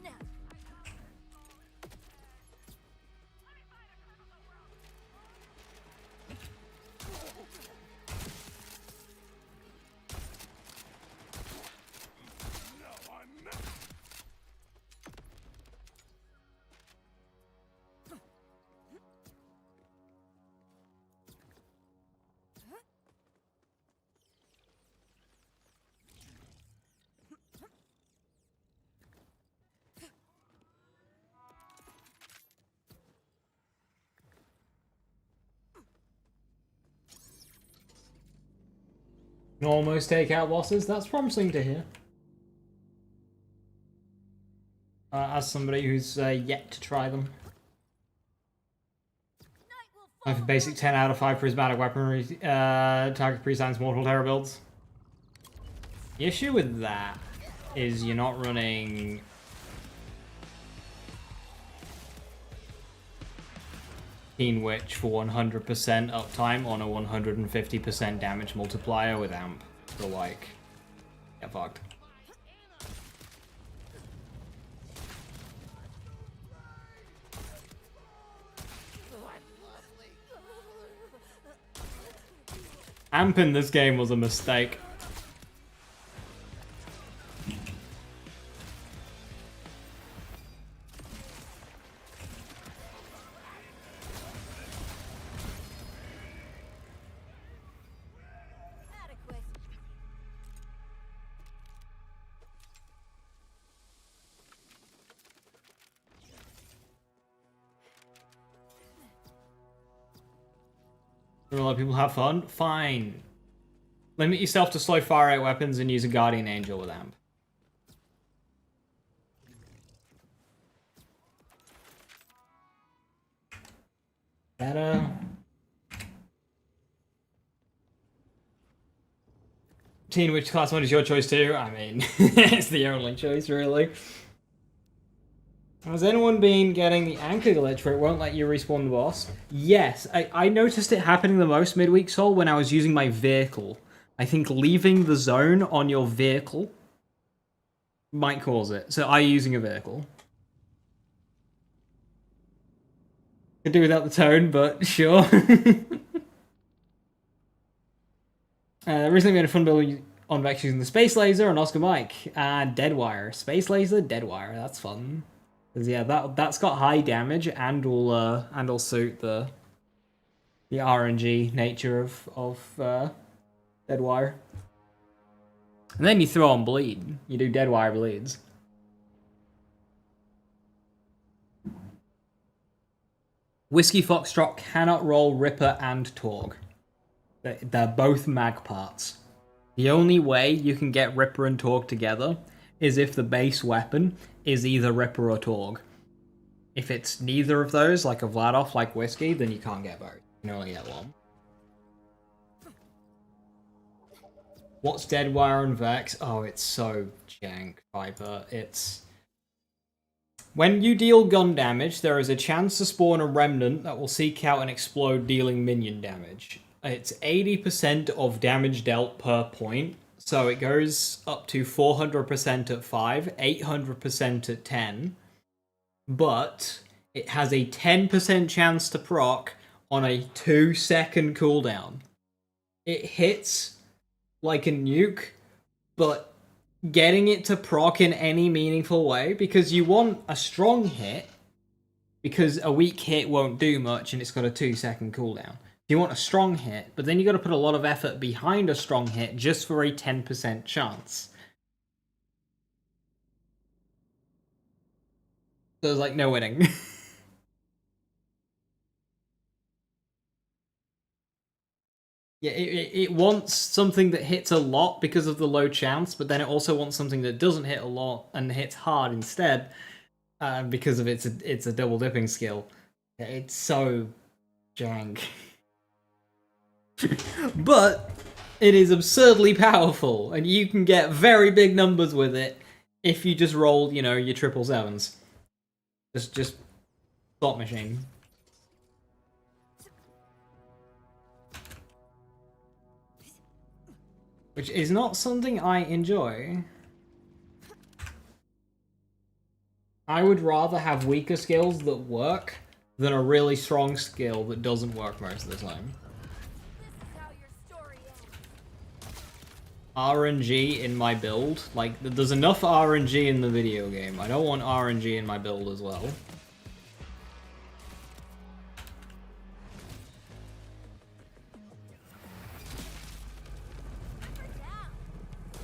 Snap. Can almost take out bosses. That's promising to hear. As somebody who's yet to try them. Night will I have a fall basic upon 10 out of 5 prismatic weaponry target pre-science mortal terror builds. The issue with that is you're not running Teen Witch for 100% uptime on a 150% damage multiplier with Amp. So like, get fucked. Amp in this game was a mistake. Adequate. A lot of people have fun. Fine. Limit yourself to slow fire out weapons and use a Guardian Angel with Amp. Better. Teen, which class one is your choice too? I mean, it's the only choice, really. Has anyone been getting the anchor glitch where it won't let you respawn the boss? Yes, I noticed it happening the most midweek, Sol, when I was using my vehicle. I think leaving the zone on your vehicle might cause it. So are you using a vehicle? Could do without the tone, but sure. Recently made a fun build on Vex using the Space Laser and Oscar Mike. Deadwire. Space Laser, Deadwire. That's fun. Because yeah, that's got high damage and will suit the RNG nature of Deadwire. And then you throw on Bleed. You do Deadwire bleeds. Whiskey Foxtrot cannot roll Ripper and Torg. They're both mag parts. The only way you can get Ripper and Torg together is if the base weapon is either Ripper or Torg. If it's neither of those, like a Vladoff, like Whiskey, then you can't get both. You can only get one. What's Deadwire and Vex? Oh, it's so jank, Viper. It's... When you deal gun damage, there is a chance to spawn a remnant that will seek out and explode, dealing minion damage. It's 80% of damage dealt per point, so it goes up to 400% at 5, 800% at 10, but it has a 10% chance to proc on a 2-second cooldown. It hits like a nuke, but getting it to proc in any meaningful way, because you want a strong hit, because a weak hit won't do much and it's got a 2-second cooldown. You want a strong hit, but then you got to put a lot of effort behind a strong hit just for a 10% chance. So there's like no winning. Yeah, it wants something that hits a lot because of the low chance, but then it also wants something that doesn't hit a lot and hits hard instead, because of it's a double dipping skill. It's so jank. But it is absurdly powerful, and you can get very big numbers with it if you just roll, you know, your 777s. Just slot machine. Which is not something I enjoy. I would rather have weaker skills that work than a really strong skill that doesn't work most of the time. This is how your story ends. RNG in my build. Like, there's enough RNG in the video game. I don't want RNG in my build as well.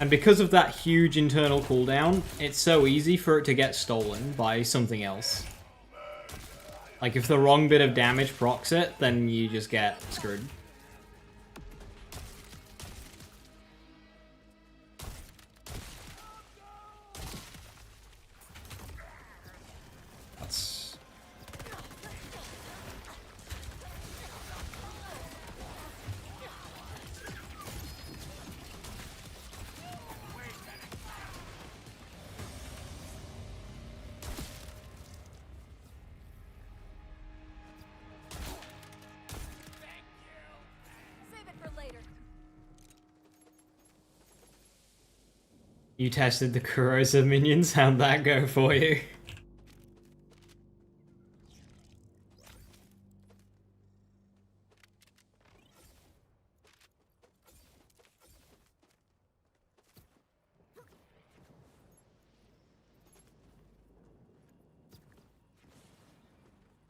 And because of that huge internal cooldown, it's so easy for it to get stolen by something else. Like, if the wrong bit of damage procs it, then you just get screwed. That's... Save it for later. You tested the corrosive minions, how'd that go for you?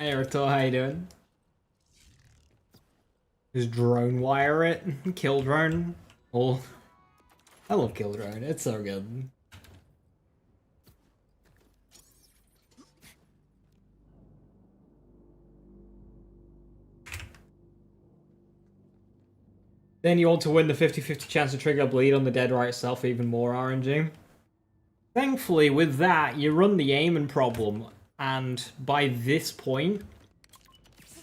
Hey, Rito, how you doing? Just drone wire it. Kill drone. Oh, I love kill drone. It's so good. Then you want to win the 50-50 chance to trigger bleed on the Deadwire itself, even more RNG. Thankfully, with that, you run the aiming problem, and by this point,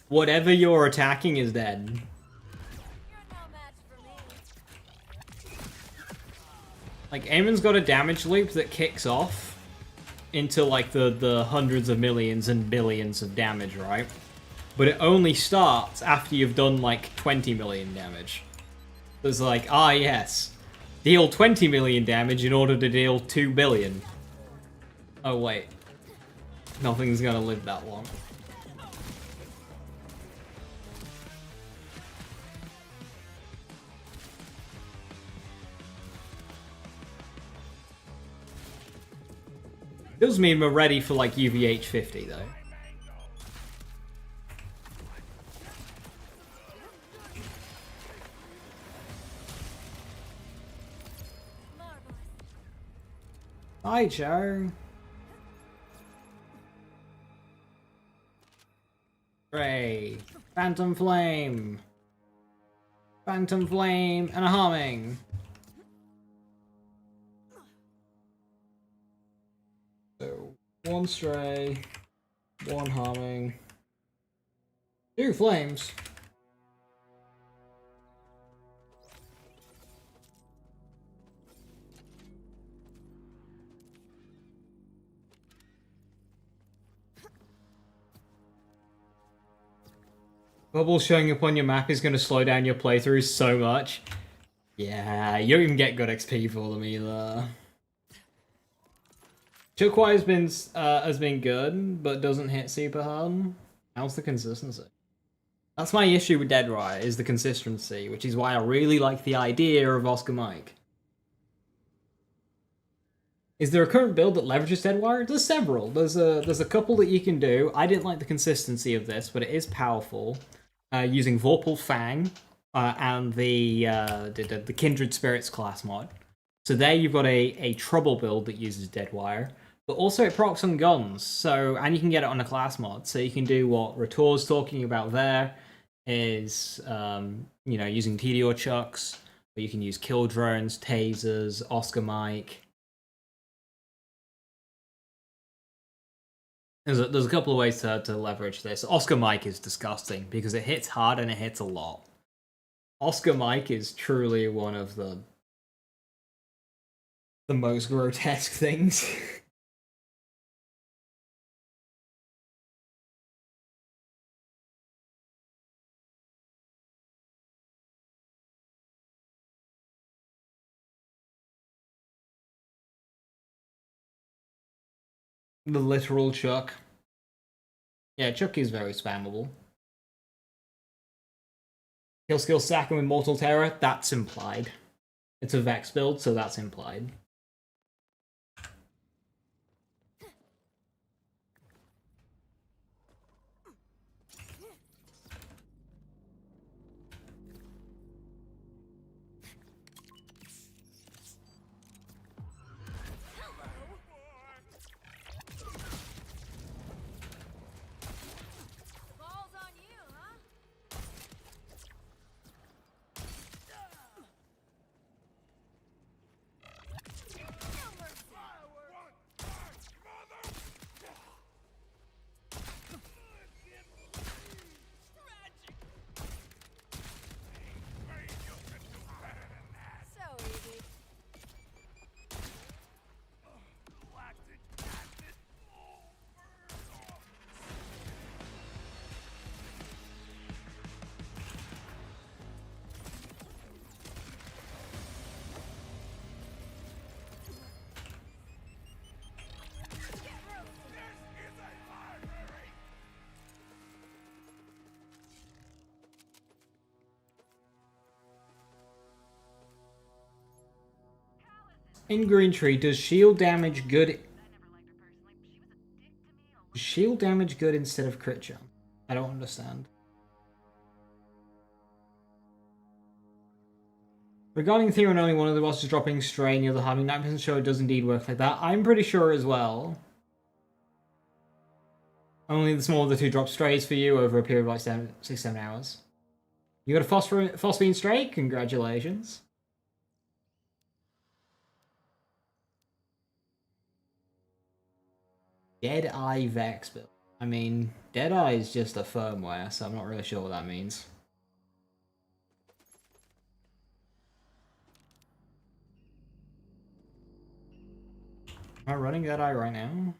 whatever you're attacking is dead. You're no match for me. Like, Eamon's got a damage loop that kicks off into, like, the hundreds of millions and billions of damage, right? But it only starts after you've done, like, 20 million damage. It's like, ah, yes. Deal 20 million damage in order to deal 2 billion. Oh, wait. Nothing's gonna live that long. Does mean we're ready for, like, UVH 50, though. Marvelous. Hi, Joe. Ray. Phantom Flame. Phantom Flame and a humming. So, one stray, one humming, 2 flames. Bubbles showing up on your map is going to slow down your playthrough so much. Yeah, you don't even get good XP for them either. Chukwai has been good, but doesn't hit super hard. How's the consistency? That's my issue with Deadwire, is the consistency, which is why I really like the idea of Oscar Mike. Is there a current build that leverages Deadwire? There's several. There's a couple that you can do. I didn't like the consistency of this, but it is powerful. Using Vorpal Fang and the Kindred Spirits class mod. So there you've got a Trouble build that uses Deadwire, but also it procs on guns. So, and you can get it on a class mod. So you can do what Rator's talking about there, is you know, using Tediore Chucks, but you can use kill drones, tasers, Oscar Mike. There's a couple of ways to leverage this. Oscar Mike is disgusting because it hits hard and it hits a lot. Oscar Mike is truly one of the most grotesque things. The literal Chuck. Yeah, Chuck is very spammable. Kill skill stacking with Mortal Terror, that's implied. It's a Vex build, so that's implied. The ball's on you, huh? No mercy. So easy. Get roasted. In Green Tree, does shield damage good? Shield damage good instead of crit chance? I don't understand. Regarding the theory on only one of the bosses dropping Stray and the other having 9% sure it does indeed work like that, I'm pretty sure as well. Only the smaller of the two drop Strays for you over a period of like 6-7 hours. You got a Phosphine Stray? Congratulations. Deadeye Vex build. I mean, Deadeye is just a firmware, so I'm not really sure what that means. Am I running Deadeye right now?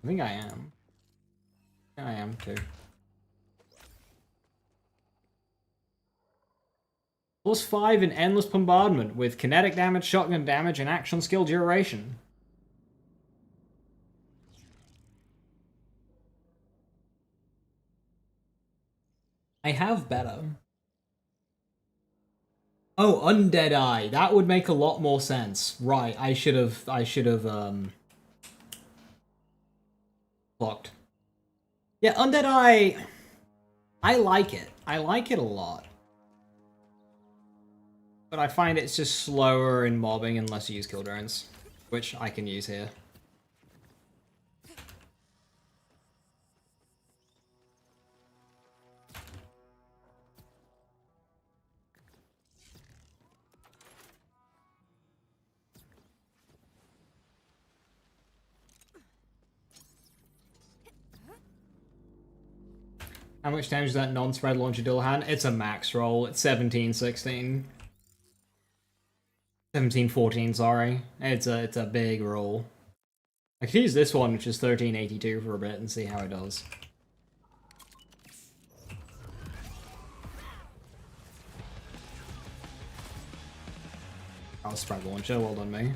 I think I am. I am too. +5 in Endless Bombardment with kinetic damage, shotgun damage, and action skill duration. I have better. Oh, Undead Eye. That would make a lot more sense. Right, I should have blocked. Yeah, Undead Eye, I like it. I like it a lot. But I find it's just slower in mobbing unless you use kill drones, which I can use here. How much damage is that non-spread launcher Dullahan? It's a max roll. It's 17-16. 17-14, sorry. It's a big roll. I could use this one, which is 1382 for a bit, and see how it does. Oh, spread launcher, well done me.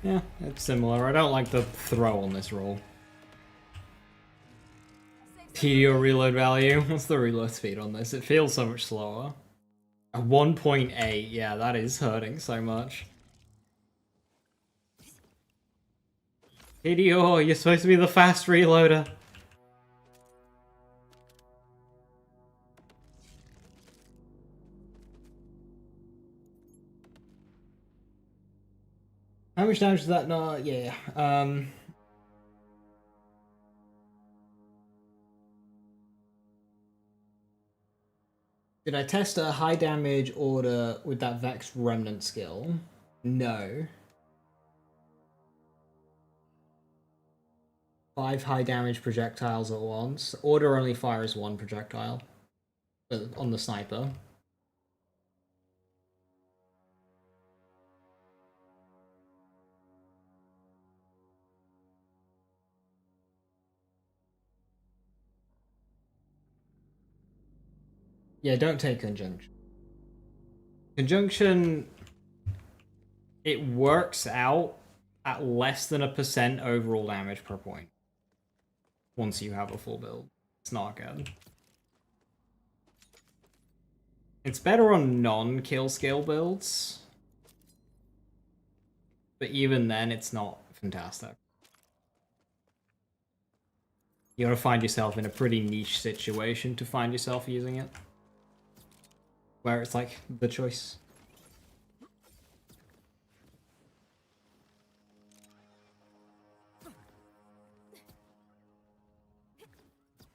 Yeah, it's similar. I don't like the throw on this roll. TDO reload value. What's the reload speed on this? It feels so much slower. A 1.8. Yeah, that is hurting so much. TDO, you're supposed to be the fast reloader. How much damage is that? No, yeah. Did I test a high damage order with that Vex Remnant skill? No. 5 high damage projectiles at once. Order only fires 1 projectile on the sniper. Yeah, don't take Conjunction. Conjunction, it works out at less than 1% overall damage per point. Once you have a full build. It's not good. It's better on non-kill scale builds. But even then, it's not fantastic. You gotta find yourself in a pretty niche situation to find yourself using it. Where it's like the choice.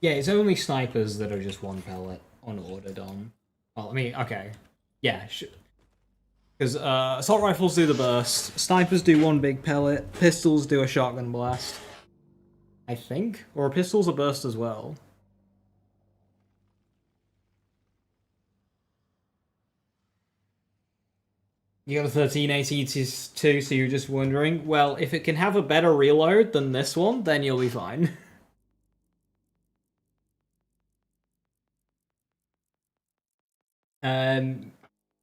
Yeah, it's only snipers that are just 1 pellet on order, Dom. Well, I mean, okay. Yeah, because assault rifles do the burst, snipers do one big pellet, pistols do a shotgun blast. I think, or a pistol's a burst as well. You got a 1382, so you're just wondering, well, if it can have a better reload than this one, then you'll be fine.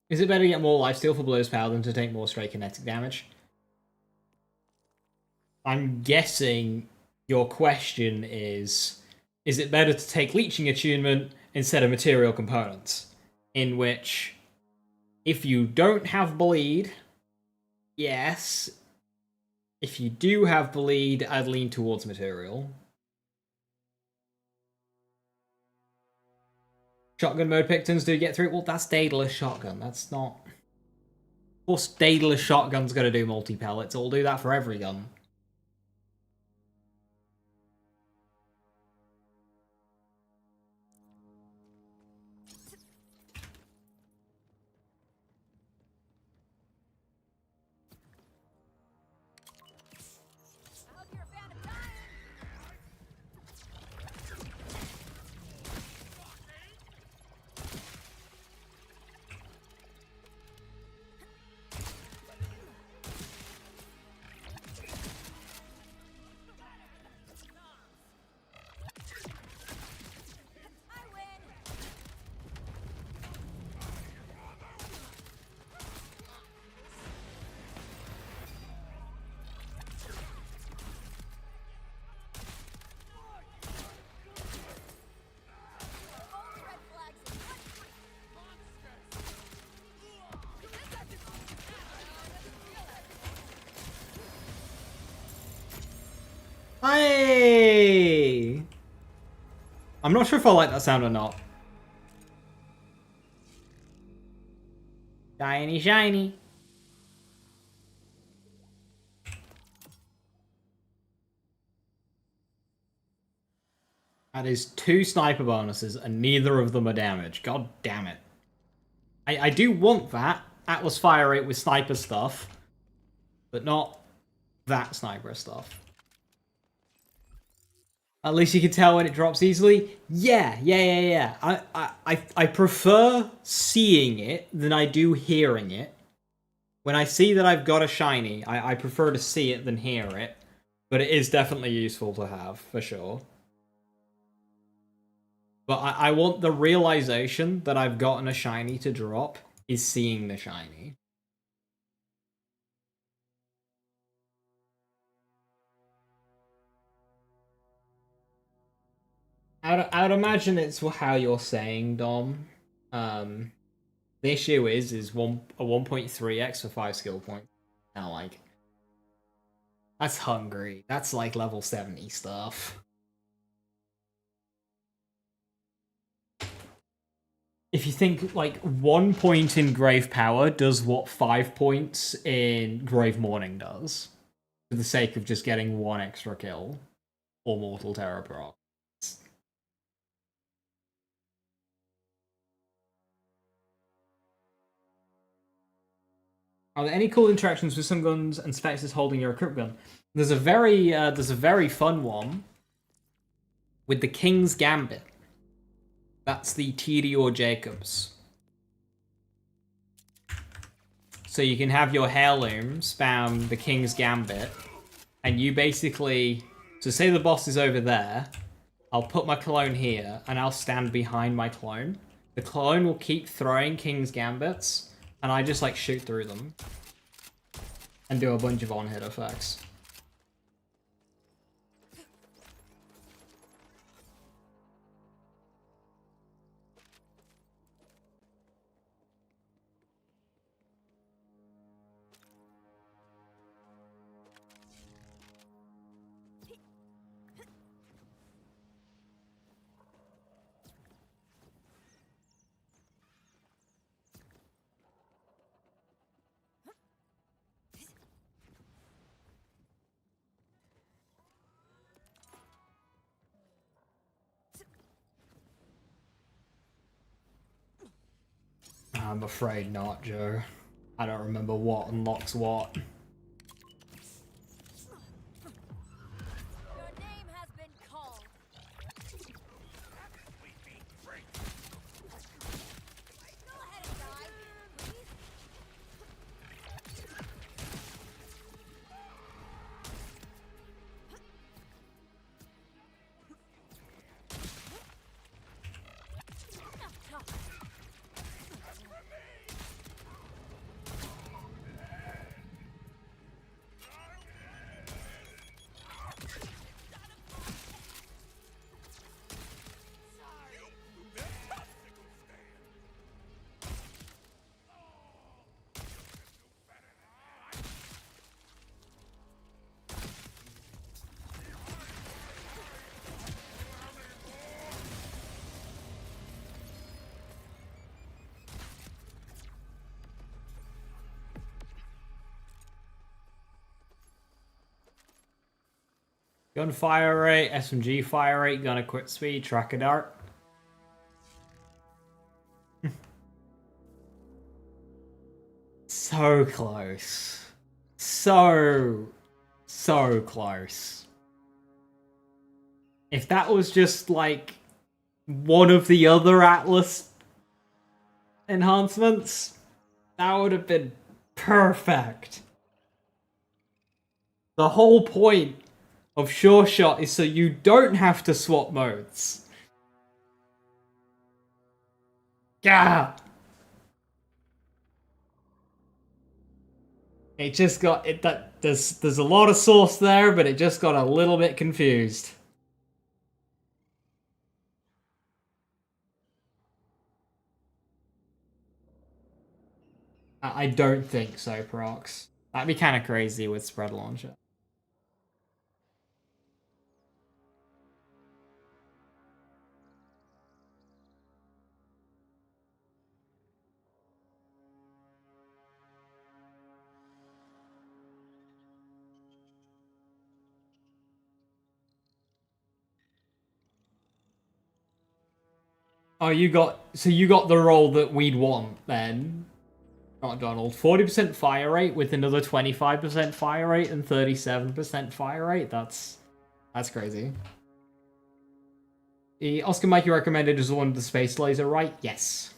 Is it better to get more lifesteal for Blow's Power than to take more straight kinetic damage? I'm guessing your question is it better to take Leeching Attunement instead of Material Components? In which, if you don't have Bleed, yes. If you do have Bleed, I'd lean towards Material. Shotgun mode Pictons do get through. Well, that's Daedalus Shotgun. That's not... Of course, Daedalus Shotgun's gonna do multi-pellets. It'll do that for every gun. I hope you're a fan of dying. I win. All the red flags in one tree. Hey! I'm not sure if I like that sound or not. Shiny, shiny. That is 2 sniper bonuses, and neither of them are damage. God damn it. I do want that Atlas Fire Rate with sniper stuff, but not that sniper stuff. At least you can tell when it drops easily. Yeah. I prefer seeing it than I do hearing it. When I see that I've got a shiny, I prefer to see it than hear it. But it is definitely useful to have, for sure. But I want the realization that I've gotten a shiny to drop is seeing the shiny. I'd imagine it's how you're saying, Dom. The issue is a 1.3x for 5 skill points. Now, like, that's hungry. That's like level 70 stuff. If you think, like, 1 point in Grave Power does what 5 points in Grave Morning does, for the sake of just getting 1 extra kill, or Mortal Terror proc. Are there any cool interactions with some guns and specters holding your equip gun? There's a very fun one with the King's Gambit. That's the Tyrior Jacobs. So you can have your heirloom spam the King's Gambit, and you basically... So say the boss is over there, I'll put my clone here, and I'll stand behind my clone. The clone will keep throwing King's Gambits, and I just, like, shoot through them. And do a bunch of on-hit effects. I'm afraid not, Joe. I don't remember what unlocks what. Your name has been called. Go ahead and die, please. Gunfire rate, SMG fire rate, gun equip speed, tracker dart. So close. So close. If that was just like one of the other Atlas enhancements, that would have been perfect. The whole point of Sure Shot is so you don't have to swap modes. Yeah. It just got it that there's a lot of sauce there, but it just got a little bit confused. I don't think so, Prox. That'd be kind of crazy with Spread Launcher. Oh, you got the role that we'd want then, not Donald. 40% fire rate with another 25% fire rate and 37% fire rate. That's crazy. The Oscar Mikey recommended is the one with the space laser, right? Yes.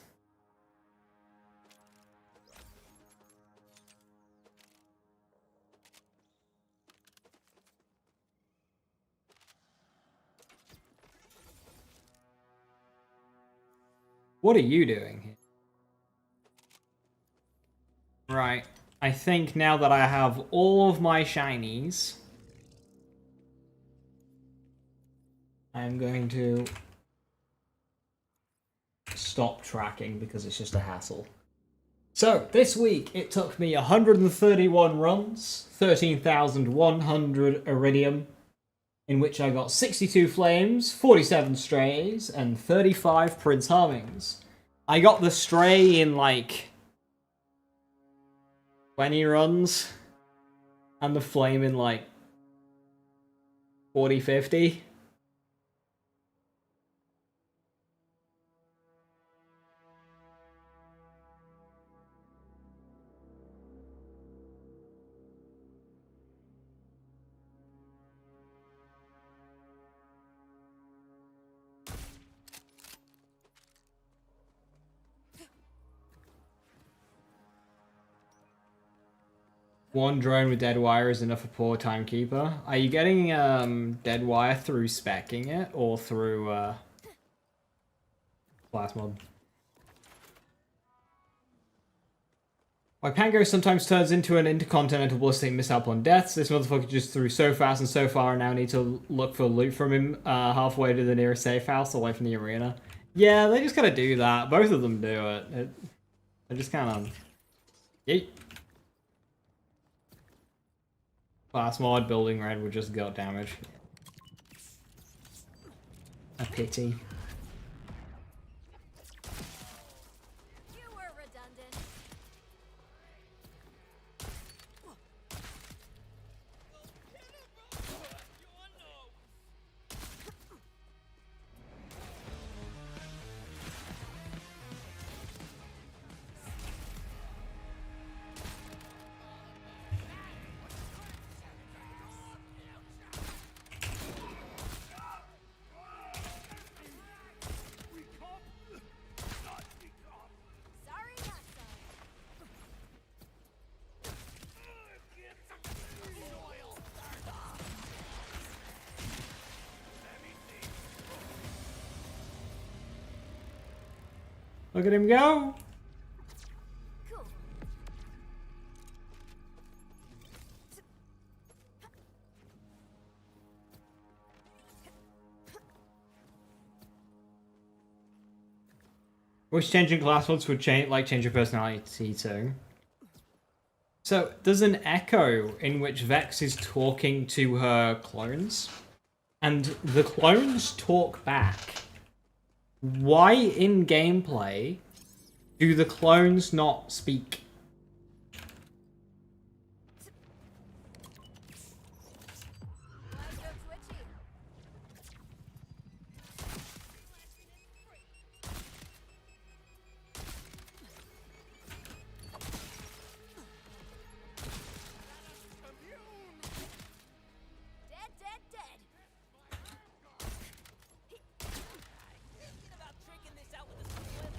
What are you doing here? Right. I think now that I have all of my shinies, I'm going to stop tracking because it's just a hassle. So, this week it took me 131 runs, 13,100 iridium, in which I got 62 flames, 47 strays, and 35 Prince Harmings. I got the stray in like 20 runs, and the flame in like 40, 50. One drone with dead wire is enough for poor timekeeper. Are you getting dead wire through speccing it or through class mod? My Pango sometimes turns into an intercontinental ballistic missile upon deaths. This motherfucker just threw so fast and so far, and now I need to look for loot from him halfway to the nearest safe house away from the arena. Yeah, they just gotta do that. Both of them do it. They just kind of... Yeet. Class mod, building red would just got damage. A pity. You were redundant. Look at him go. Cool. Wish changing class mods would change your personality too. So there's an echo in which Vex is talking to her clones, and the clones talk back. Why in gameplay do the clones not speak? Why so twitchy? Dead, dead, dead. Thinking about tricking this out with a splinter.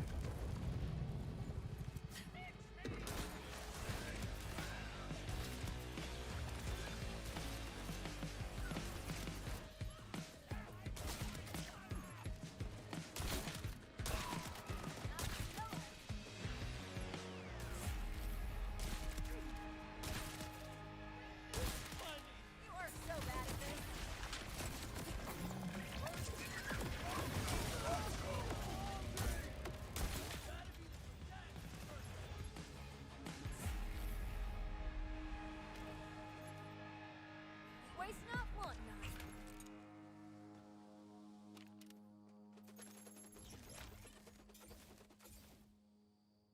You are so bad at this. Waste not, want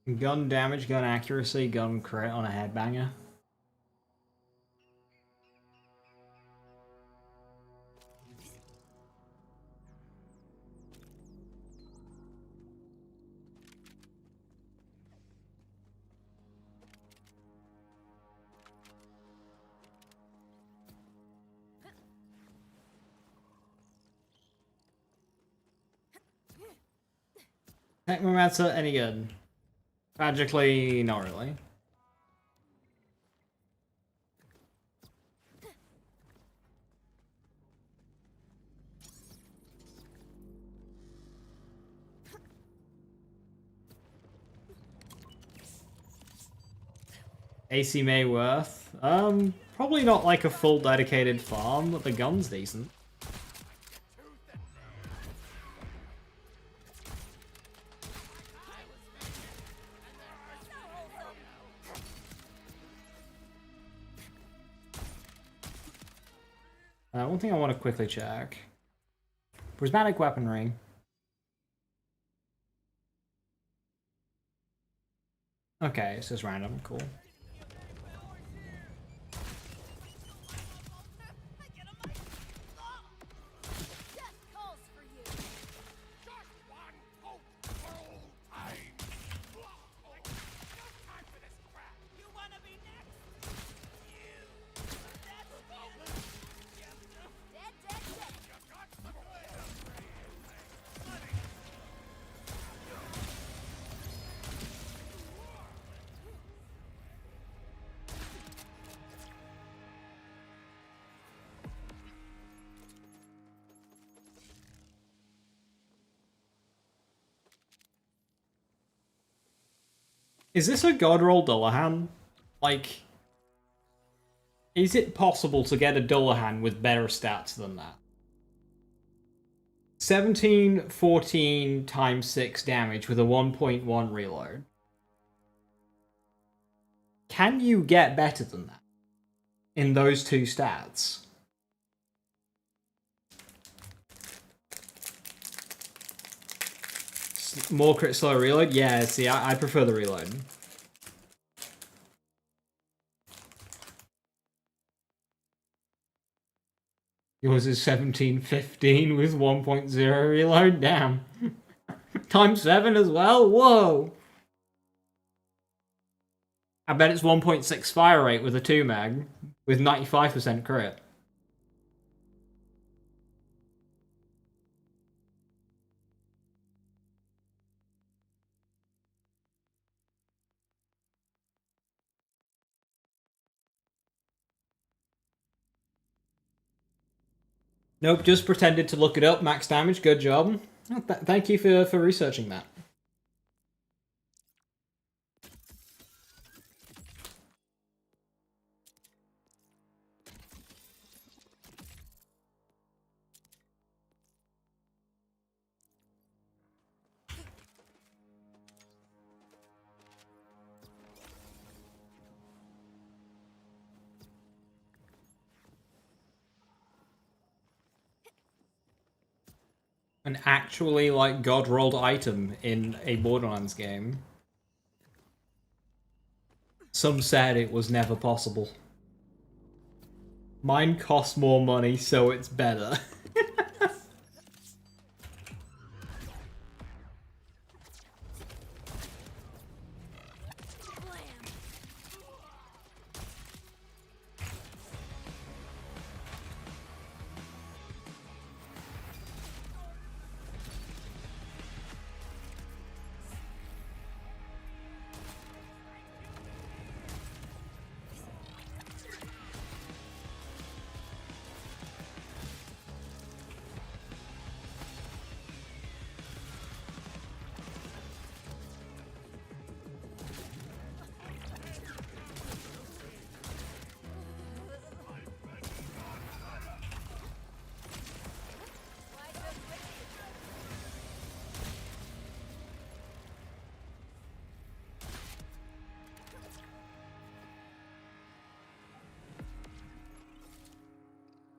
not. Gun damage, gun accuracy, gun crit on a headbanger. Technomancer, any good? Tragically, not really. AC Mayworth. Probably not like a full dedicated farm, but the gun's decent. One thing I want to quickly check. Prismatic weaponry. Okay, it's just random, cool. Death calls for you. Just one hope for old times. No time for this crap. You wanna be next? You. That's Dead, dead, dead. Is this a god roll Dullahan? Like, is it possible to get a Dullahan with better stats than that? 17, 14 times 6 damage with a 1.1 reload. Can you get better than that in those two stats? More crit slow reload? Yeah, see, I prefer the reload. Yours is 1715 with 1.0 reload? Damn. Times 7 as well? Whoa! I bet it's 1.6 fire rate with a 2 mag, with 95% crit. Nope, just pretended to look it up. Max damage, good job. Oh, thank you for researching that. an actually like god rolled item in a Borderlands game. Some said it was never possible. Mine costs more money, so it's better.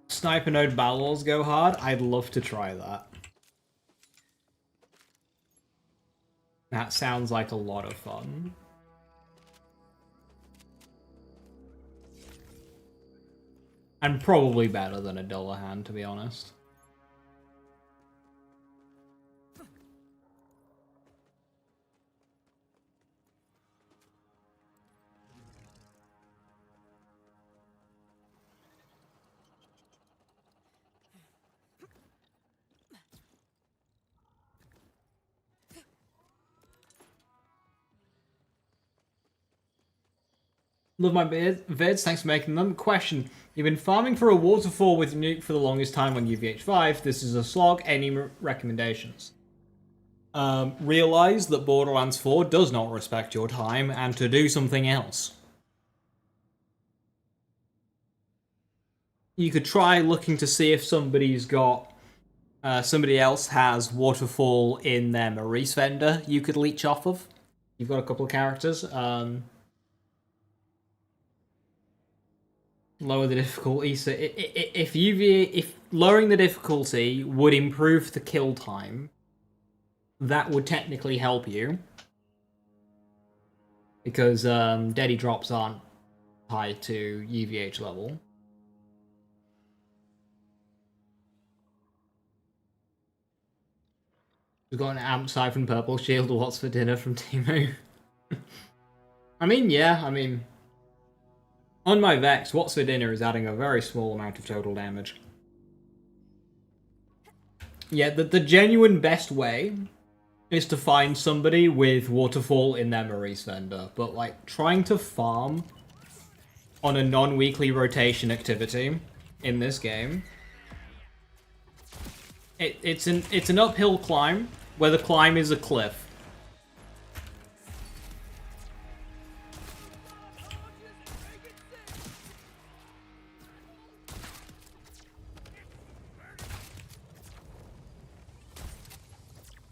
Sniper node battles go hard. I'd love to try that. That sounds like a lot of fun. And probably better than a Dullahan, to be honest. Love my vids, thanks for making them. Question, you've been farming for a waterfall with Nuke for the longest time on UVH5. This is a slog. Any recommendations? Realize that Borderlands 4 does not respect your time and to do something else. You could try looking to see if somebody's got... somebody else has waterfall in their Maurice vendor you could leech off of. You've got a couple of characters. Lower the difficulty. So if lowering the difficulty would improve the kill time, that would technically help you, because deadly drops aren't tied to UVH level. We've got an Amp Siphon Purple Shield. What's for dinner from Timo? I mean, on my Vex, what's for dinner is adding a very small amount of total damage. Yeah, the genuine best way is to find somebody with Waterfall in their Maurice vendor, but like trying to farm on a non-weekly rotation activity in this game, it's an uphill climb where the climb is a cliff.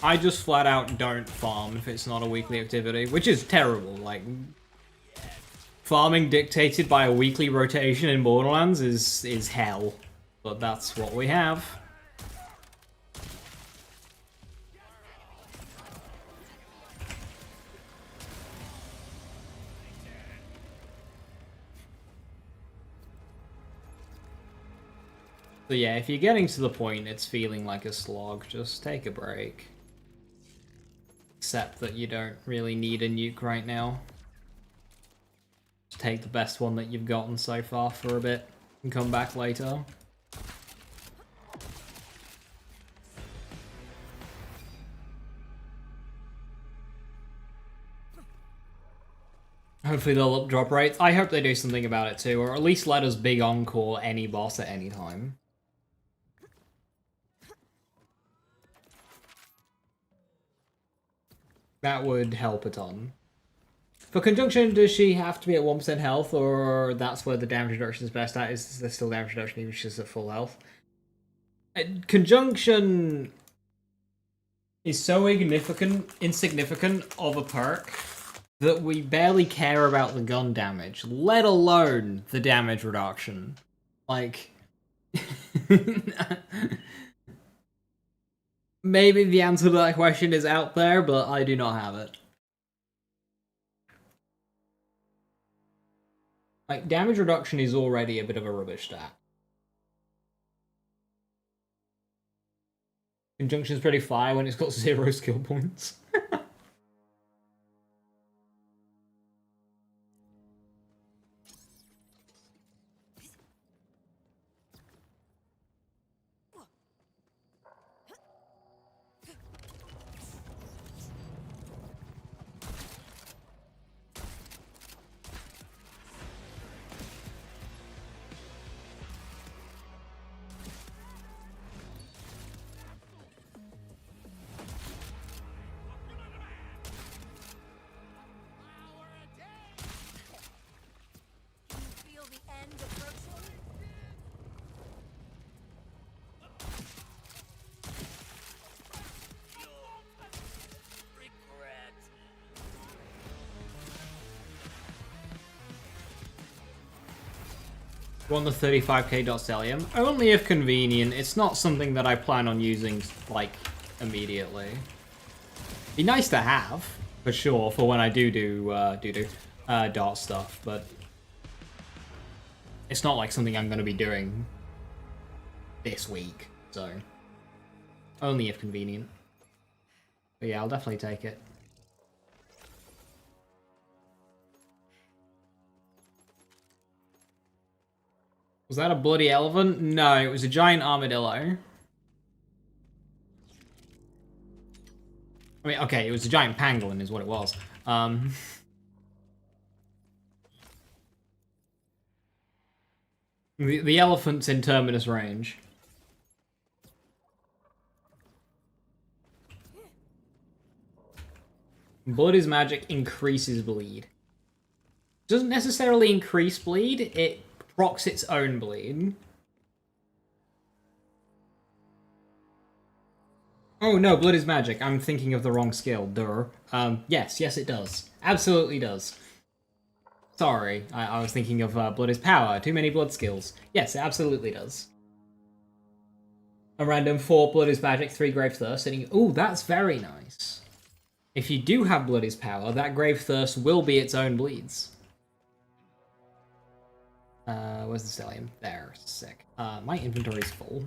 I just flat out don't farm if it's not a weekly activity, which is terrible. Like, farming dictated by a weekly rotation in Borderlands is hell, but that's what we have. So yeah, if you're getting to the point it's feeling like a slog, just take a break. Accept that you don't really need a nuke right now. Just take the best one that you've gotten so far for a bit and come back later. Hopefully they'll up drop rates. I hope they do something about it too, or at least let us big encore any boss at any time. That would help a ton. For Conjunction, does she have to be at 1% health, or that's where the damage reduction is best at? Is there still damage reduction even if she's at full health? Conjunction is so insignificant of a perk that we barely care about the gun damage, let alone the damage reduction. Like... Maybe the answer to that question is out there, but I do not have it. Like, damage reduction is already a bit of a rubbish stat. Conjunction's pretty fire when it's got 0 skill points. You feel the end approaching? Regret. Want the 35k Doxelium? Only if convenient. It's not something that I plan on using, like, immediately. Be nice to have, for sure, for when I do dart stuff, but it's not like something I'm going to be doing this week, so only if convenient. But yeah, I'll definitely take it. Was that a bloody elephant? No, it was a giant armadillo. I mean, okay, it was a giant pangolin is what it was. The elephant's in Terminus range. Blood is magic increases bleed. Doesn't necessarily increase bleed, it procs its own bleed. Oh no, blood is magic. I'm thinking of the wrong skill. Duh. Yes, it does. Absolutely does. Sorry, I was thinking of blood is power. Too many blood skills. Yes, it absolutely does. A random 4 blood is magic, 3 grave thirst. Ooh, that's very nice. If you do have blood is power, that grave thirst will be its own bleeds. Where's the stellium? There, sick. My inventory's full.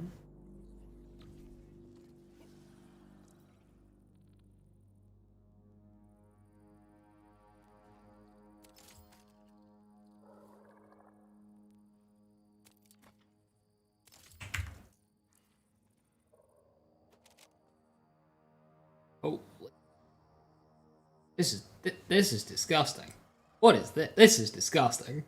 Oh, this is disgusting. What is this? This is disgusting.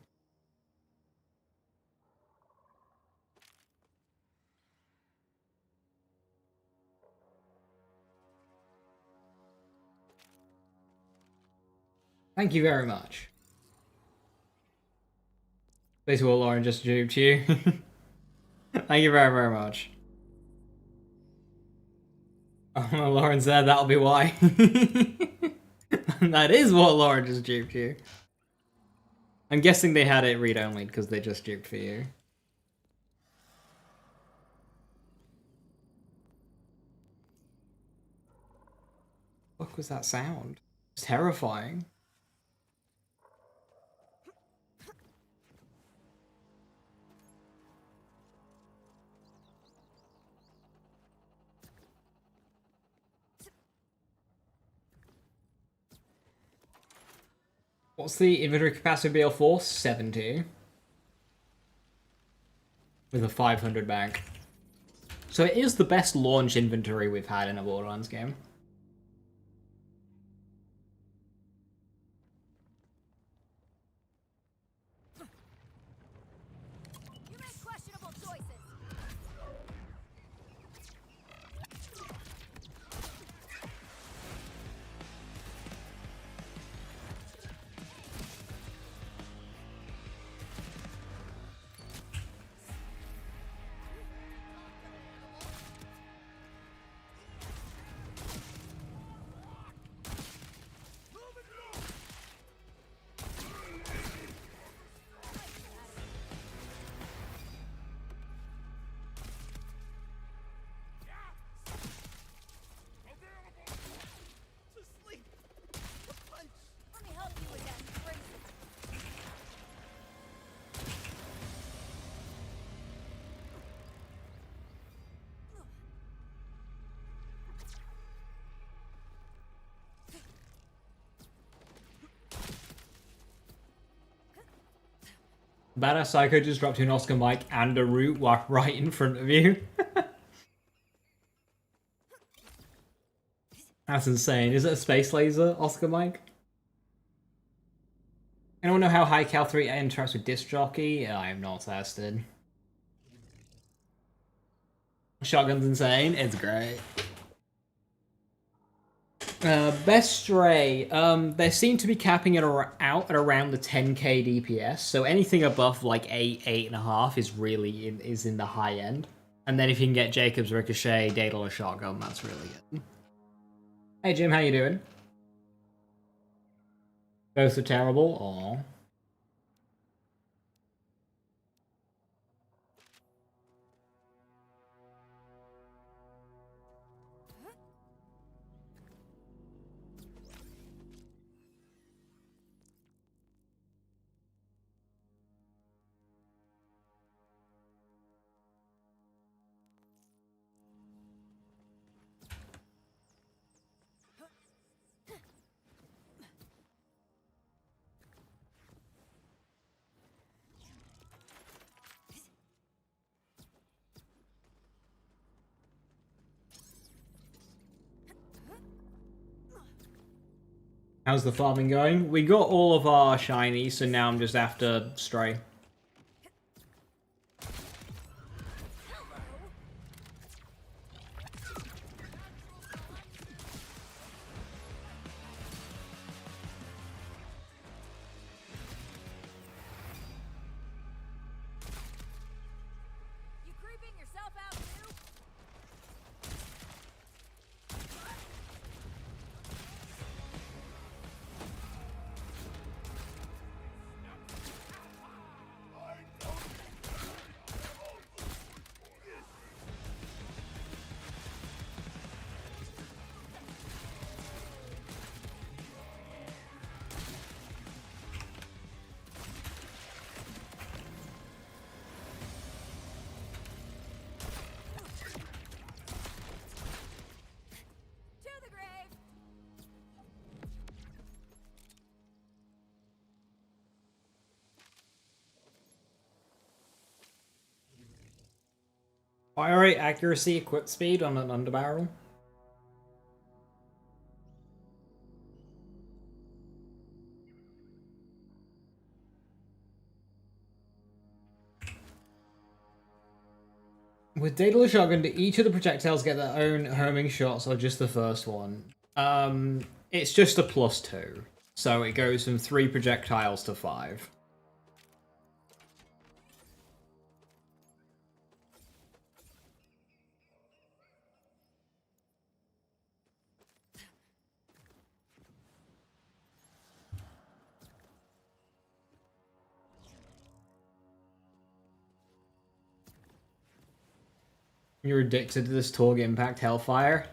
Thank you very much. Basically, what Lauren just duped you. Thank you very, very much. Oh, Lauren said that'll be why. That is what Lauren just duped you. I'm guessing they had it read-only because they just duped for you. What was that sound? It's terrifying. What's the inventory capacity of BL4? 70. With a 500 bank. So it is the best launch inventory we've had in a Borderlands game. You make questionable choices. Badass Psycho just dropped you an Oscar mic and a root right in front of you. That's insane. Is it a space laser, Oscar mic? Anyone know how High Cal 3 interacts with Disc Jockey? I am not tested. Shotgun's insane. It's great. Best Stray. They seem to be capping it out at around the 10k DPS. So anything above like 8, 8.5 is really in the high end. And then if you can get Jacob's Ricochet, Daedalus Shotgun, that's really good. Hey Jim, how you doing? Both are terrible. Aww. How's the farming going? We got all of our shinies, so now I'm just after Stray. You creeping yourself out too? To the grave. Fire rate, accuracy, equip speed on an underbarrel. With Daedalus Shotgun, do each of the projectiles get their own homing shots or just the first one? It's just a +2. So it goes from 3 projectiles to 5. You're addicted to this Torg Impact Hellfire?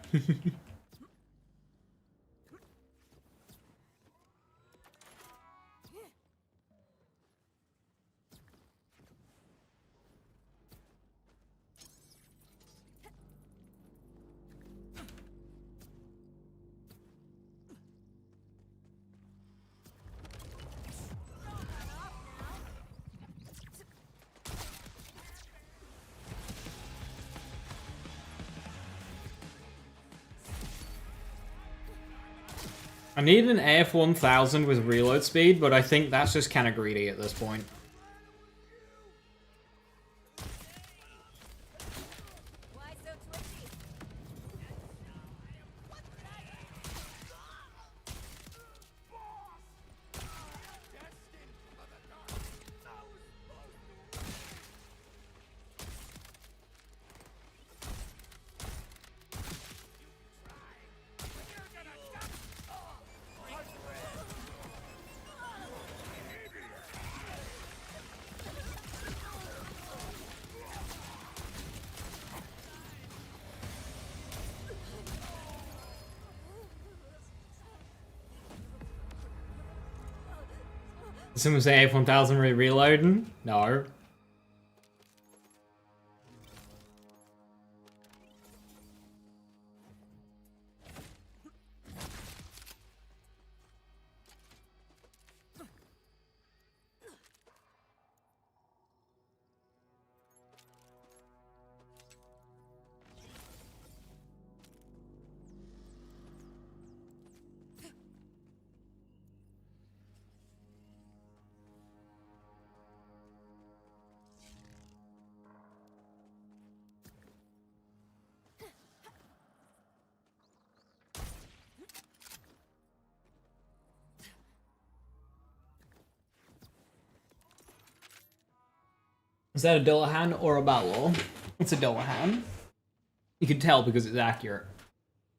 I need an AF1000 with reload speed, but I think that's just kind of greedy at this point. Why so twitchy? Someone say AF1000 reloading? No. Is that a Dullahan or a Balor? It's a Dullahan. You can tell because it's accurate.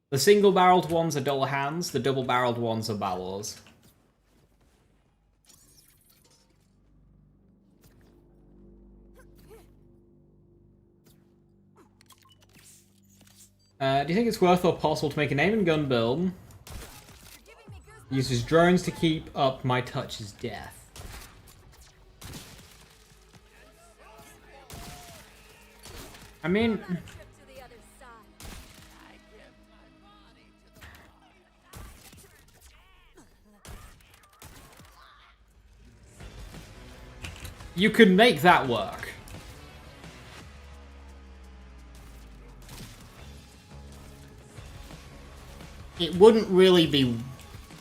The single-barreled ones are Dullahans, the double-barreled ones are Balors. Do you think it's worth or possible to make a name and gun build? You're giving me goosebumps. Uses drones to keep up my touch's death. I mean, Trip to the other side. you could make that work. It wouldn't really be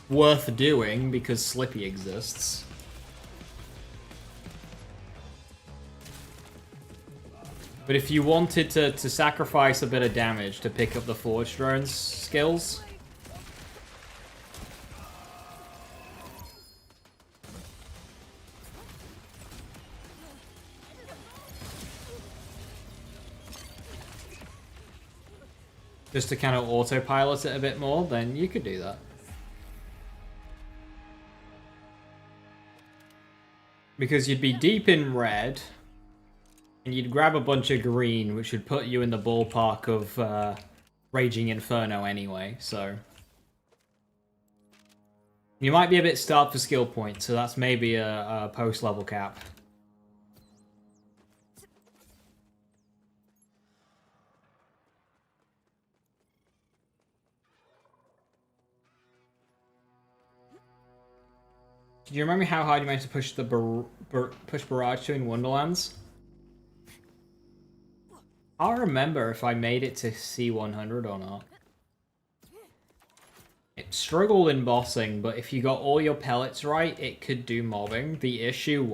worth doing because Slippy exists. But if you wanted to sacrifice a bit of damage to pick up the Forge Drone's skills... just to kind of autopilot it a bit more, then you could do that. Because you'd be deep in red, and you'd grab a bunch of green, which would put you in the ballpark of Raging Inferno anyway, so... You might be a bit starved for skill points, so that's maybe a post-level cap. Do you remember how hard you managed to push the push Barrage 2 in Wonderlands? I don't remember if I made it to C100 or not. It struggled in bossing, but if you got all your pellets right, it could do mobbing. The issue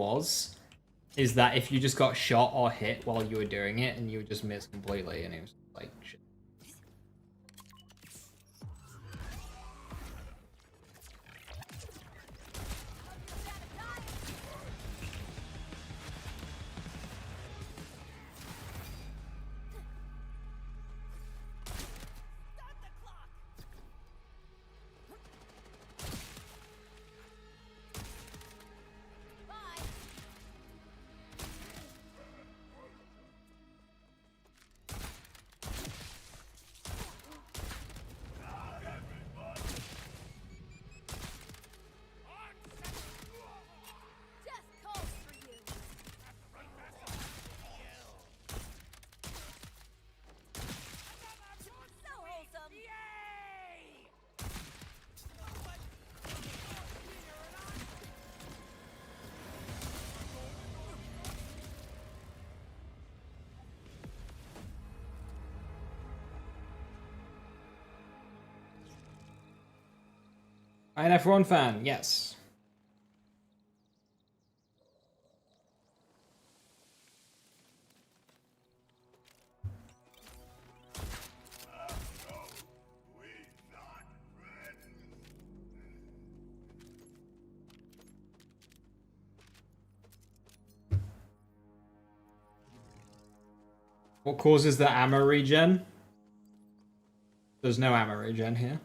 is that if you just got shot or hit while you were doing it, and you would just miss completely, and it was like, shit. Death calls for you. So wholesome. An F1 fan, yes. What causes the ammo regen? There's no ammo regen here.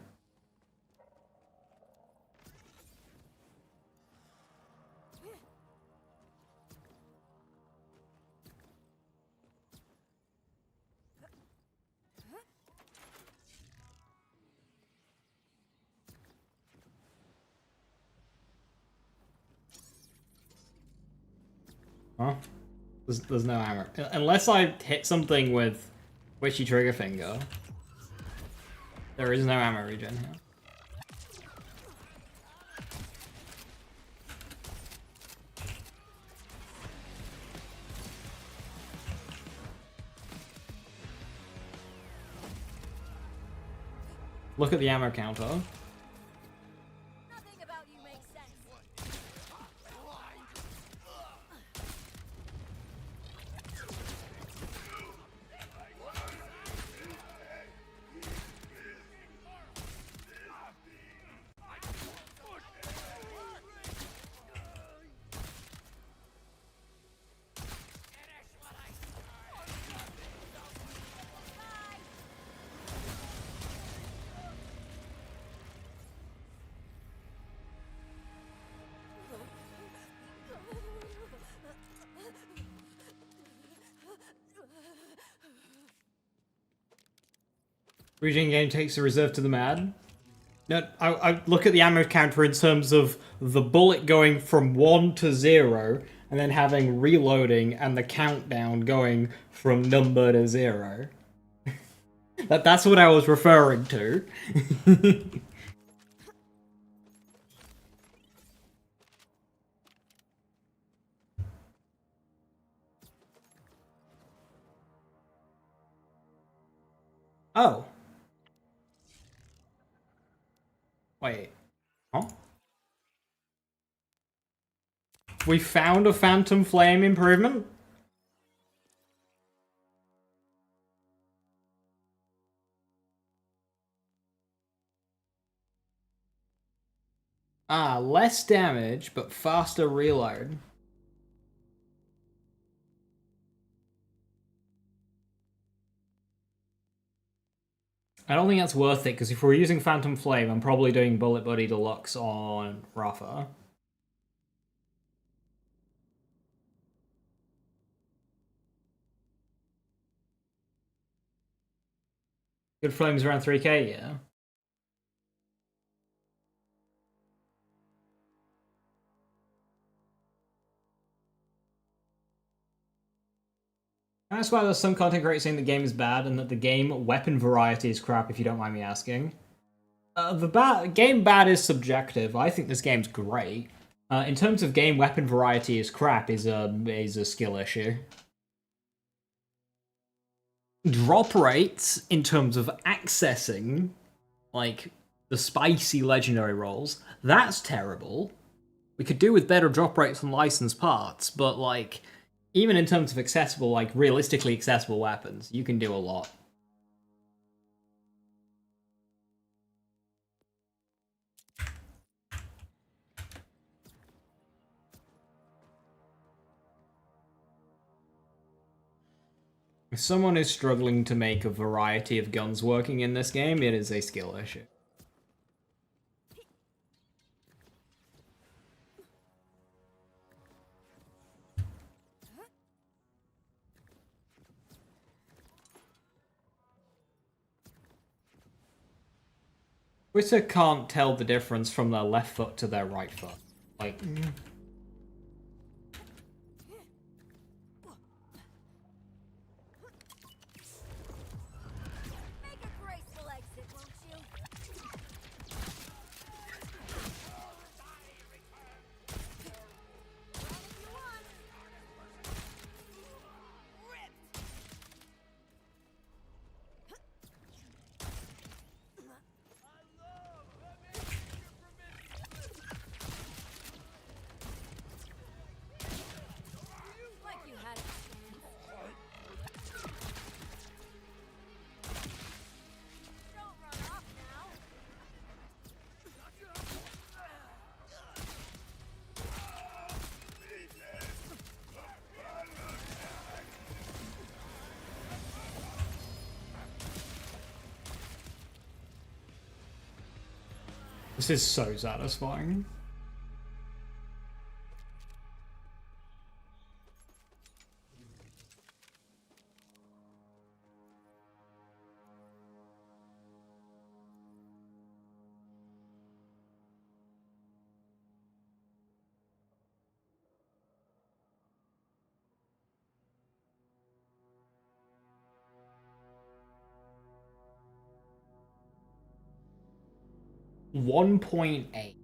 Huh? There's no ammo. Unless I hit something with Witchy Trigger Finger, there is no ammo regen here. Look at the ammo counter. Nothing about you makes sense. Region game takes a reserve to the mad. No, I look at the ammo counter in terms of the bullet going from 1 to 0, and then having reloading and the countdown going from number to 0. That's what I was referring to. Oh. Wait. Huh? We found a Phantom Flame improvement? Ah, less damage, but faster reload. I don't think that's worth it, because if we're using Phantom Flame, I'm probably doing Bullet Buddy Deluxe on Rafa. Good Flame's around 3k, yeah. That's why there's some content creators saying the game is bad and that the game weapon variety is crap, if you don't mind me asking. Game bad is subjective. I think this game's great. In terms of game weapon variety is crap is a skill issue. Drop rates in terms of accessing, like, the spicy legendary rolls, that's terrible. We could do with better drop rates on licensed parts, but, like, even in terms of accessible, like, realistically accessible weapons, you can do a lot. If someone is struggling to make a variety of guns working in this game, it is a skill issue. Twitter can't tell the difference from their left foot to their right foot. Like... Make a graceful exit, won't you? Run if you want. Like you had a chance. Don't run off now. This is so satisfying. $1.8.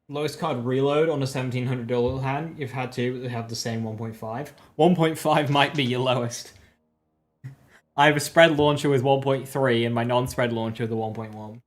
Lowest card reload on a $1,700 hand. You've had two, but they have the same 1.5. 1.5 might be your lowest. I have a spread launcher with 1.3 and my non-spread launcher with the 1.1.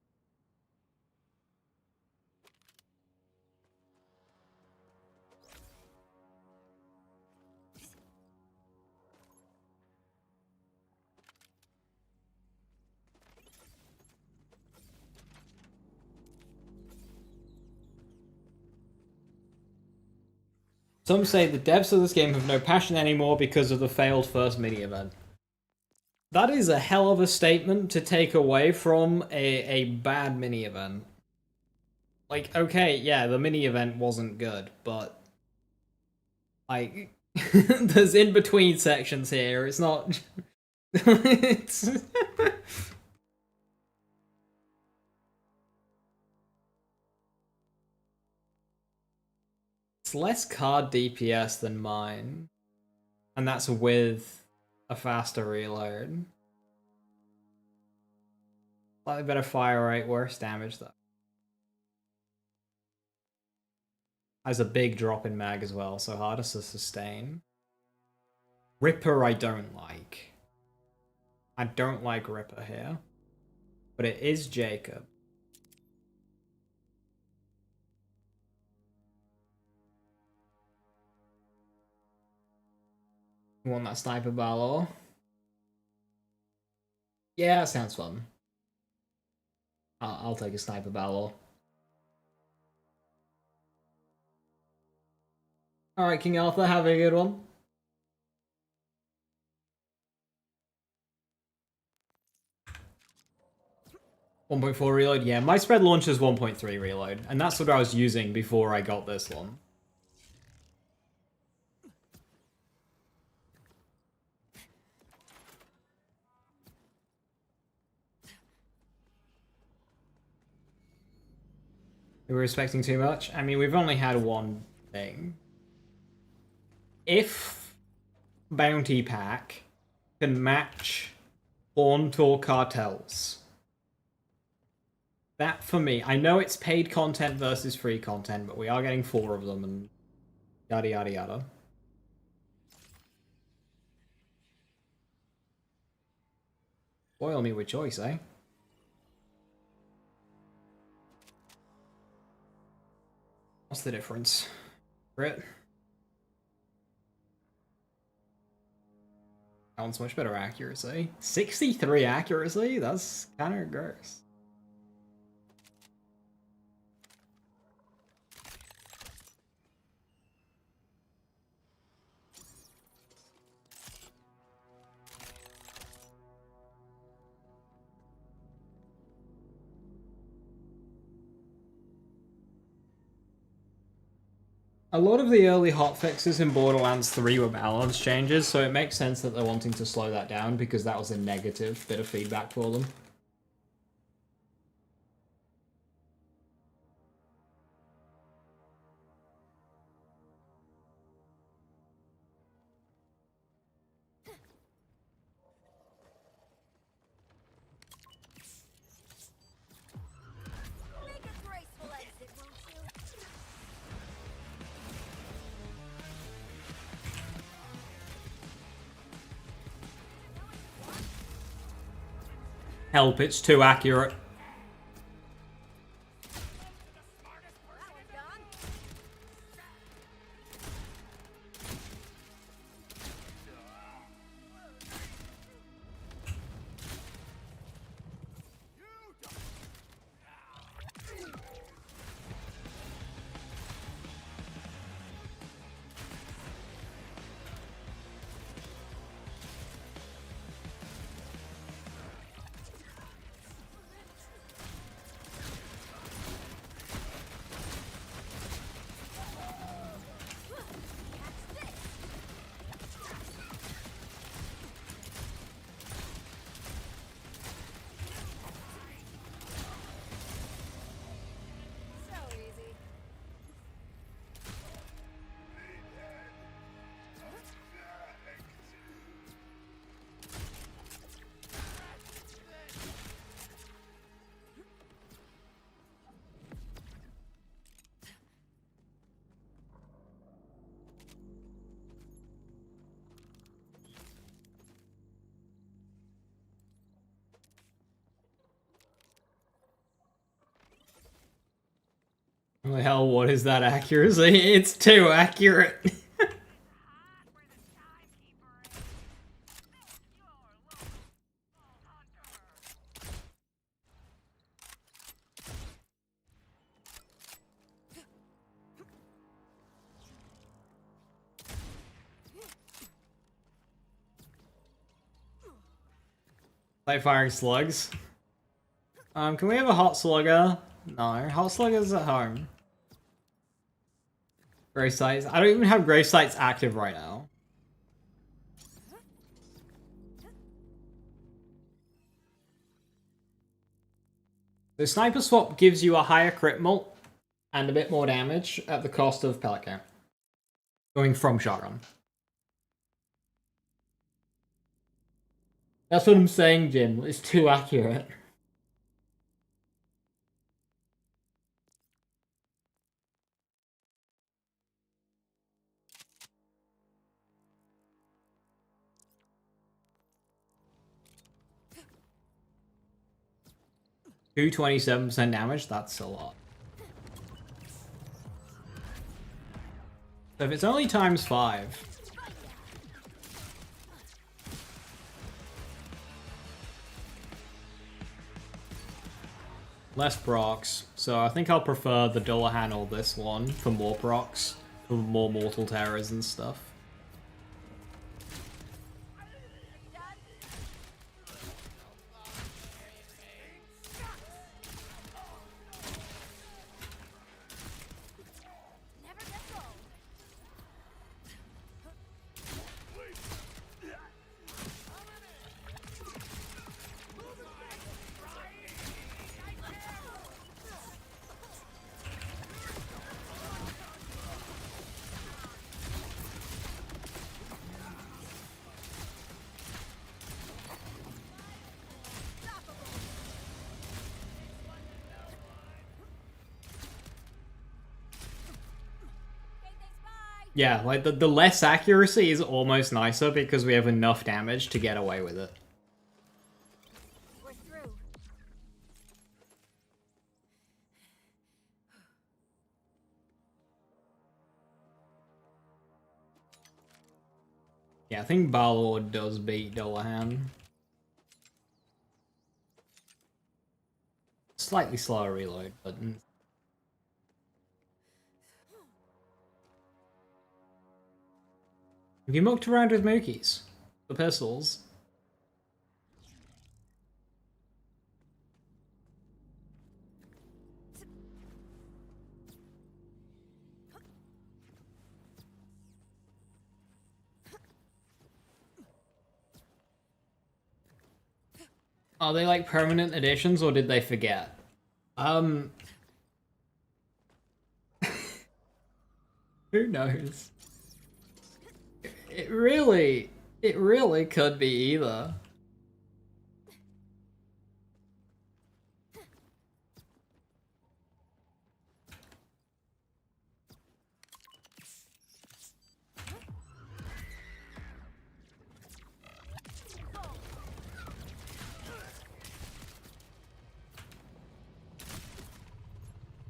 Some say the devs of this game have no passion anymore because of the failed first mini-event. That is a hell of a statement to take away from a bad mini event. Like, okay, yeah, the mini event wasn't good, but like there's in between sections here. It's not. it's. It's less card DPS than mine, and that's with a faster reload. Slightly better fire rate, worse damage though. Has a big drop in mag as well, so harder to sustain. Ripper I don't like. I don't like Ripper here. But it is Jacob. You want that Sniper Balor? Yeah, that sounds fun. I'll take a Sniper Balor. Alright, King Arthur, have a good one. .4 reload? Yeah, my spread launch is 1.3 reload, and that's what I was using before I got this one. We were expecting too much? I mean, we've only had one thing. If Bounty Pack can match Haunt or Cartels, that for me, I know it's paid content versus free content, but we are getting 4 of them and yada yada yada. Spoil me with choice, eh? What's the difference? Crit? That one's much better accuracy. 63 accuracy? That's kind of gross. A lot of the early hotfixes in Borderlands 3 were balance changes, so it makes sense that they're wanting to slow that down because that was a negative bit of feedback for them. Make a graceful exit, won't you? Help, it's too accurate. That one's gone. So easy. Oh, hell, what is that accuracy? It's too accurate. Hot where the timekeeper is. Your local Vault Hunter. Like firing slugs. Can we have a hot slugger? No, hot slugger's at home. Grave sites. I don't even have grave sites active right now. The sniper swap gives you a higher crit mult and a bit more damage at the cost of pellet count. Going from shotgun. That's what I'm saying, Jim. It's too accurate. Two 27% damage, that's a lot. So if it's only times 5. Less procs, so I think I'll prefer the Dullahan or this one for more procs, for more mortal terrors and stuff. Never gets old. Okay, thanks, bye. Yeah, like the less accuracy is almost nicer because we have enough damage to get away with it. We're through. Yeah, I think Balor does beat Dullahan. Slightly slower reload, but... Have you mucked around with Mookie's? The pistols? Are they like permanent additions or did they forget? Who knows? It really could be either.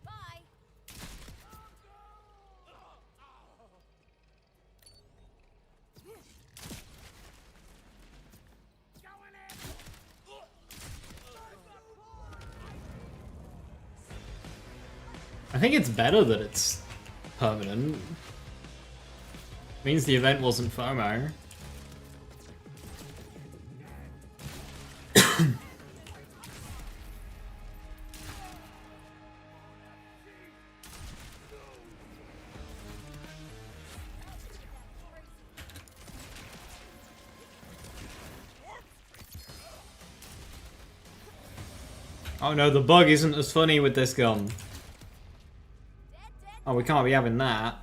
Bye. I think it's better that it's permanent. Means the event wasn't FOMO. Oh no, the bug isn't as funny with this gun. Oh, we can't be having that.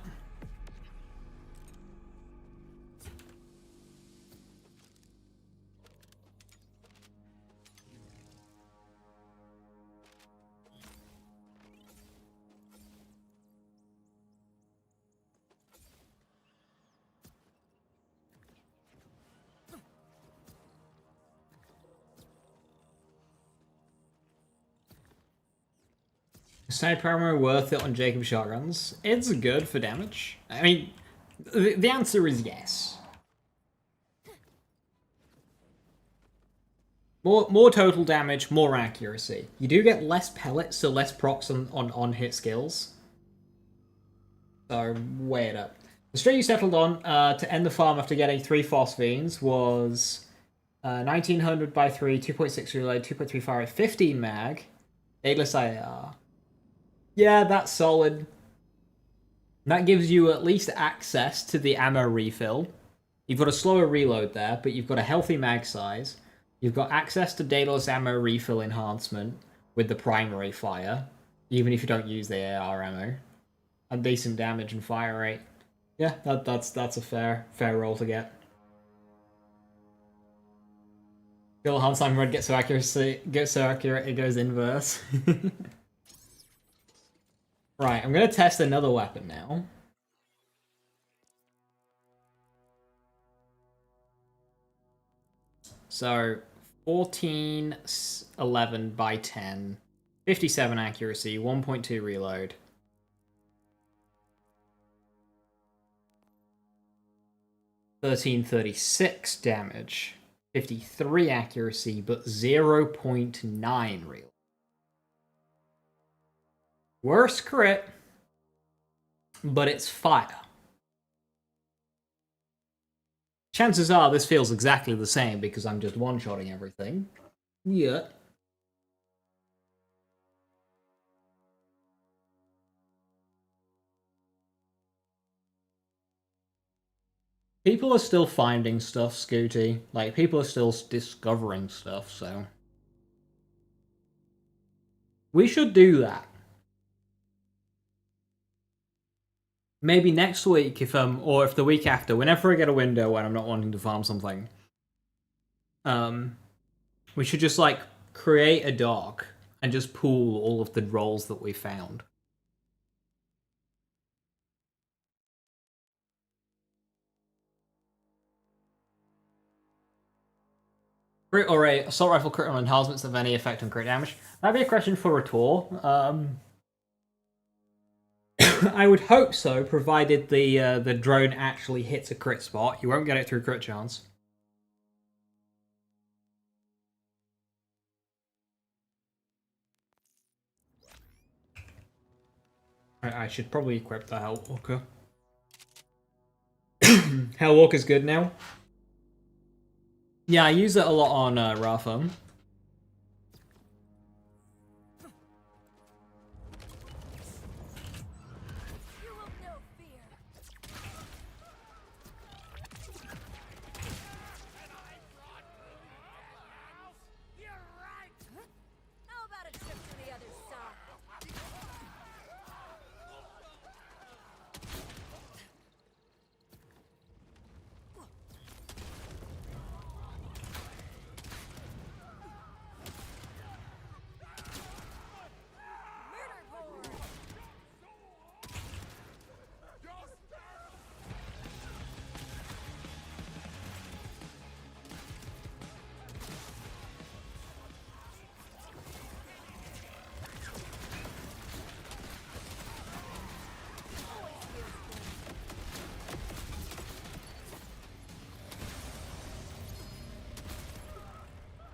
Sniper armor worth it on Jacob shotguns? It's good for damage. I mean, the answer is yes. More total damage, more accuracy. You do get less pellets, so less procs on hit skills. So weigh it up. The strat you settled on to end the farm after getting 3 Phosphenes was 1900 by 3, 2.6 reload, 2.3 fire rate, 15 mag. Daedalus IAR. Yeah, that's solid. That gives you at least access to the ammo refill. You've got a slower reload there, but you've got a healthy mag size. You've got access to Daedalus ammo refill enhancement with the primary fire, even if you don't use the AR ammo. And decent damage and fire rate. Yeah, that's a fair roll to get. Kill Hansheim Red gets so accurate it goes inverse. Right, I'm gonna test another weapon now. So 1411 by 10, 57 accuracy, 1.2 reload. $13.36 damage, 53 accuracy, but 0.9 reload. Worse crit, but it's fire. Chances are this feels exactly the same because I'm just one-shotting everything. Yeah. People are still finding stuff, Scooty. Like, people are still discovering stuff, so... we should do that. Maybe next week, or if the week after, whenever I get a window when I'm not wanting to farm something, we should just, like, create a doc and just pool all of the roles that we found. Crit or a assault rifle crit on enhancements have any effect on crit damage? That'd be a question for Ratour. I would hope so, provided the drone actually hits a crit spot. You won't get it through crit chance. I should probably equip the Hellwalker. Hellwalker's good now. Yeah, I use it a lot on Ratham. You will know fear. How about a trip to the other side? Murder horde.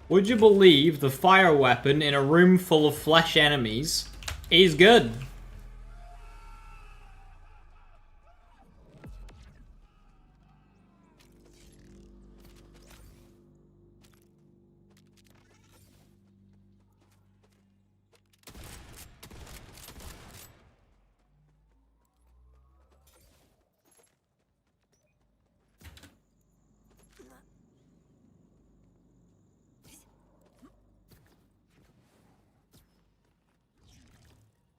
Would you believe the fire weapon in a room full of flesh enemies is good?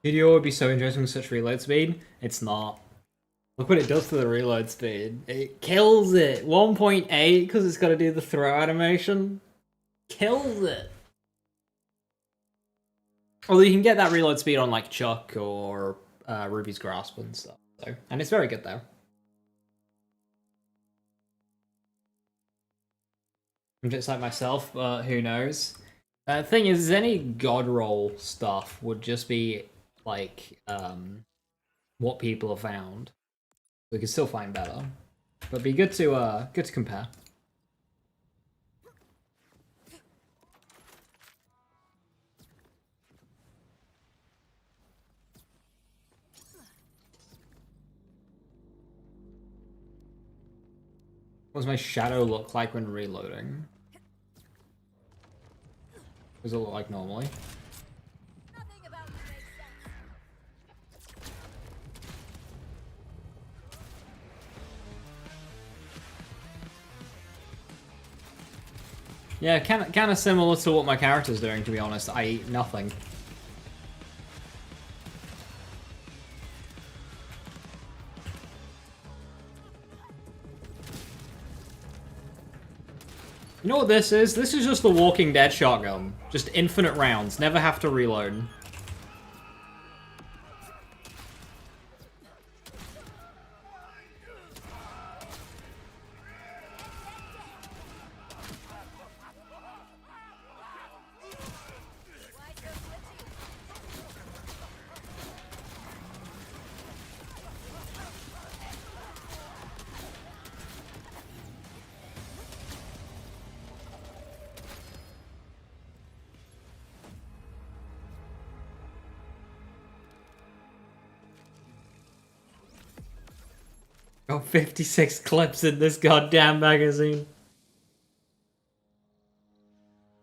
Video would be so interesting with such reload speed. It's not. Look what it does to the reload speed. It kills it. 1.8 because it's got to do the throw animation. Kills it. Although you can get that reload speed on like Chuck or Ruby's Grasp and stuff. So, and it's very good there. I'm just like myself, but who knows? The thing is, any god roll stuff would just be like what people have found. We could still find better, but it'd be good to compare. What does my shadow look like when reloading? does it look like normally? Nothing about you makes sense. Yeah, kind of similar to what my character's doing, to be honest. I eat nothing. You know what this is? This is just the Walking Dead shotgun. Just infinite rounds, never have to reload. Why so glitchy? Got 56 clips in this goddamn magazine.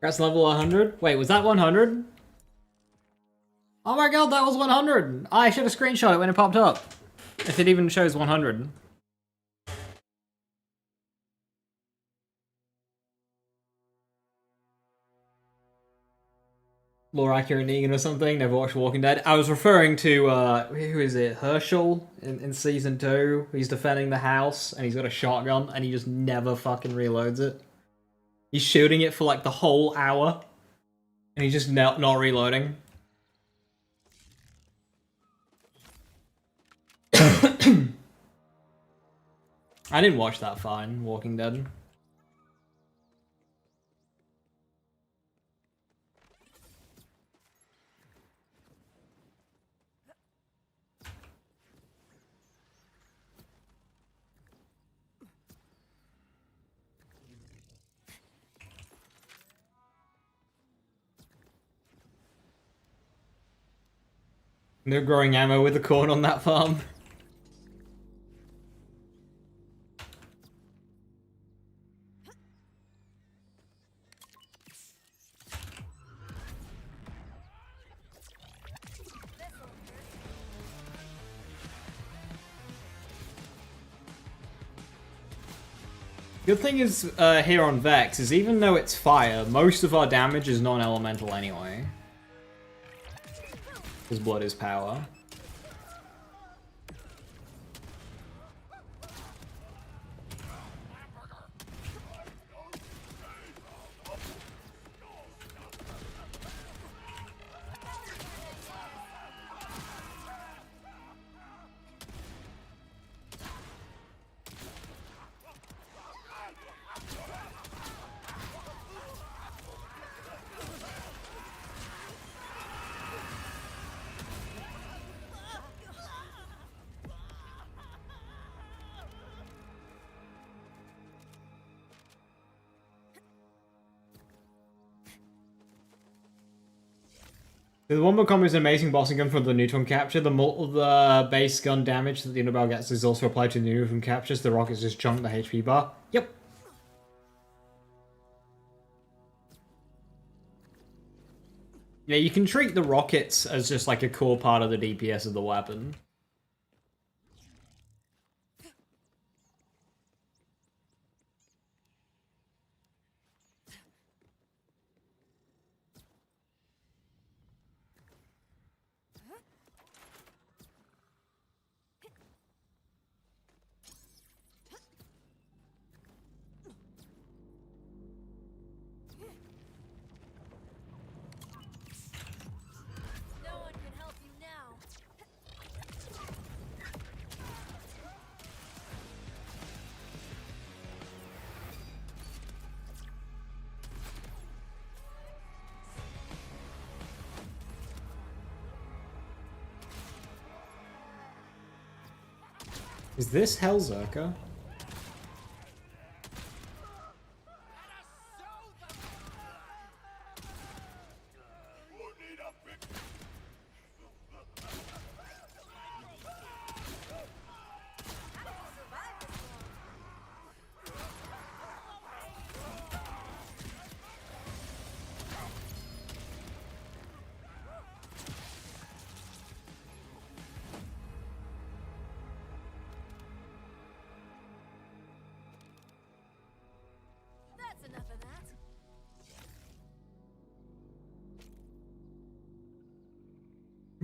That's level 100? Wait, was that 100? Oh my god, that was 100! I should have screenshot it when it popped up. If it even shows 100. Lorakia and Negan or something, never watched Walking Dead. I was referring to, who is it? Herschel in Season 2. He's defending the house, and he's got a shotgun, and he just never fucking reloads it. He's shooting it for like the whole hour, and he's just not reloading. I didn't watch that far in Walking Dead. No growing ammo with the corn on that farm. Good thing is, here on Vex, is even though it's fire, most of our damage is non-elemental anyway. Because blood is power. The Wombo combo is an amazing bossing gun for the neutron capture. The base gun damage that the Unibel gets is also applied to the neutron captures. The rockets just chunk the HP bar. Yep. Yeah, you can treat the rockets as just like a core part of the DPS of the weapon. No one can help you now. Is this Hellzerker?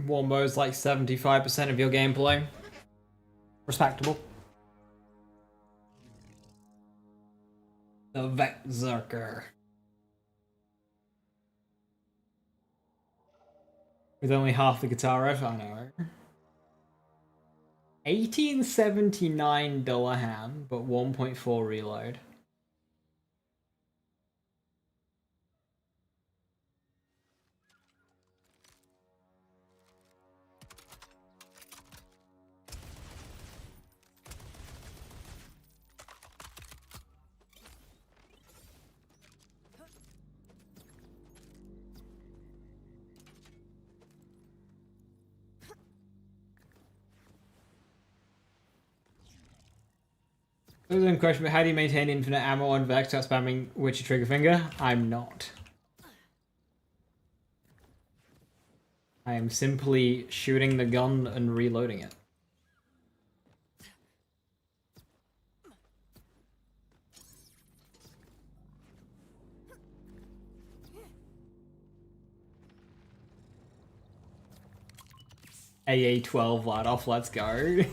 Wombo's like 75% of your gameplay. Respectable. The Vexerker. With only half the guitar riff, I know, right? 1879 Dullahan, but 1.4 reload. There's a question, but how do you maintain infinite ammo on Vex without spamming Witcher trigger finger? I'm not. I am simply shooting the gun and reloading it. AA-12 light off, let's go.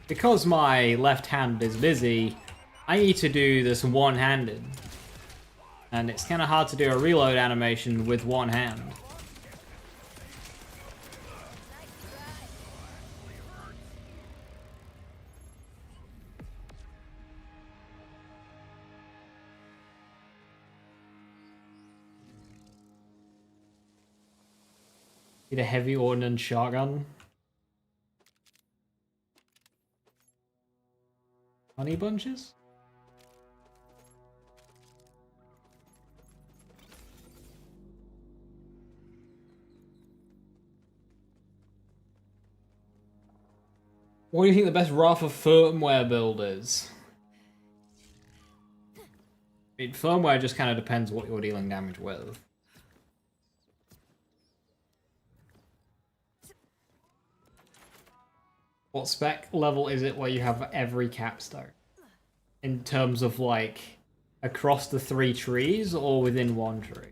Because my left hand is busy, I need to do this one-handed. And it's kind of hard to do a reload animation with one hand. Need a heavy ordnance shotgun. Honey bunches? What do you think the best Wrath of firmware build is? I mean, firmware just kind of depends what you're dealing damage with. What spec level is it where you have every capstone? In terms of, like, across the 3 trees or within 1 tree?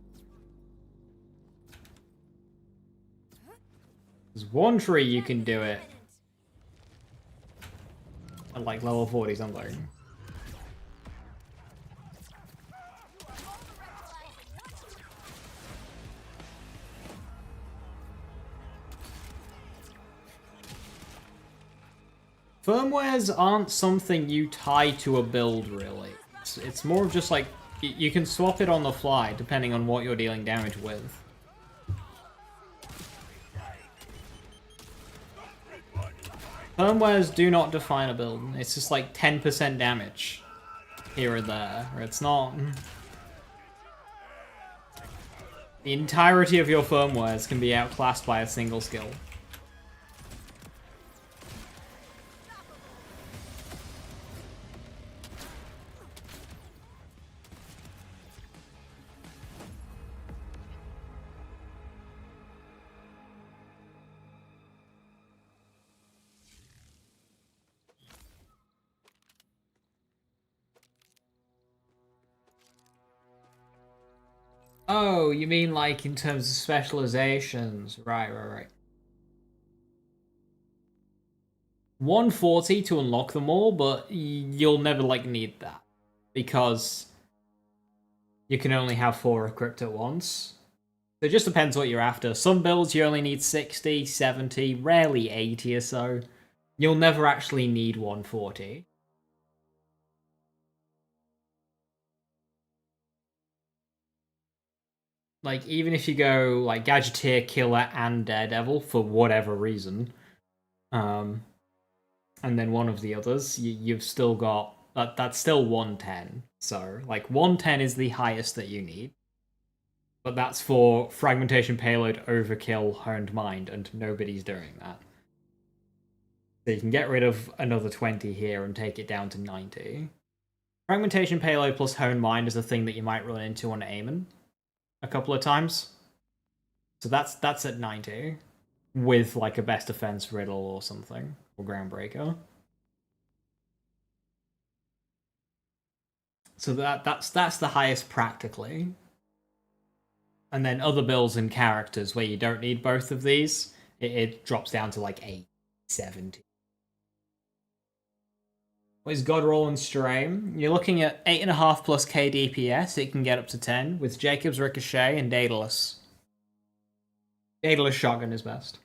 There's 1 tree you can do it at, like, level 40 something. Firmwares aren't something you tie to a build, really. It's more of just like, you can swap it on the fly, depending on what you're dealing damage with. Firmwares do not define a build. It's just like 10% damage here or there. It's not... The entirety of your firmwares can be outclassed by a single skill. Oh, you mean like in terms of specializations. Right. 140 to unlock them all, but you'll never like need that. Because you can only have 4 equipped at once. So it just depends what you're after. Some builds you only need 60, 70, rarely 80 or so. You'll never actually need 140. Like, even if you go, like, Gadgeteer, Killer, and Daredevil, for whatever reason, and then one of the others, you've still got... That's still 110. So, like, 110 is the highest that you need. But that's for fragmentation payload, overkill, honed mind, and nobody's doing that. So you can get rid of another 20 here and take it down to 90. Fragmentation payload plus honed mind is a thing that you might run into on Aemon a couple of times. So that's at 90 with like a best defense riddle or something, or groundbreaker. So that's the highest practically. And then other builds and characters where you don't need both of these, it drops down to like 8, 70. What is God Roll and Strain? You're looking at 8.5 plus K DPS. It can get up to 10 with Jacob's Ricochet and Daedalus. Daedalus shotgun is best.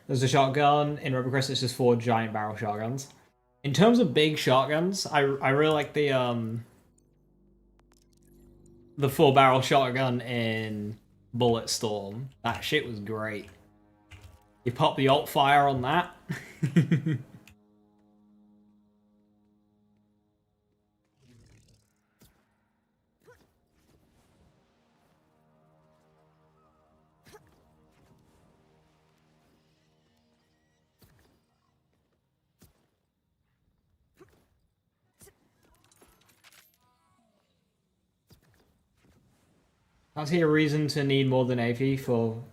There's a shotgun in Rubber Crest. It's just 4 giant barrel shotguns. In terms of big shotguns, I really like the 4-barrel shotgun in Bulletstorm. That shit was great. You pop the alt fire on that. I see a reason to need more than AV for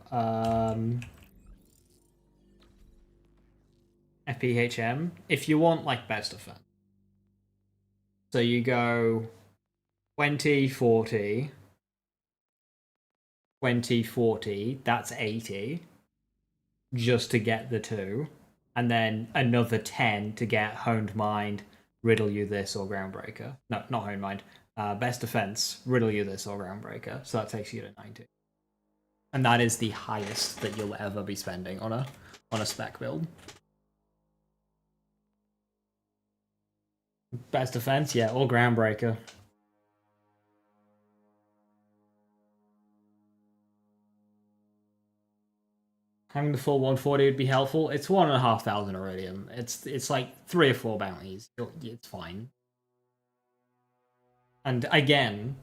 FPHM if you want like best defense. So you go 20, 40, 20, 40, that's 80 just to get the 2, and then another 10 to get honed mind, riddle you this, or groundbreaker. No, not honed mind. Best defense, riddle you this, or groundbreaker. So that takes you to 90. And that is the highest that you'll ever be spending on a spec build. Best defense, yeah, or groundbreaker. Having the full 140 would be helpful. It's 1,500 Iridium. It's like 3 or 4 bounties. It's fine. And again,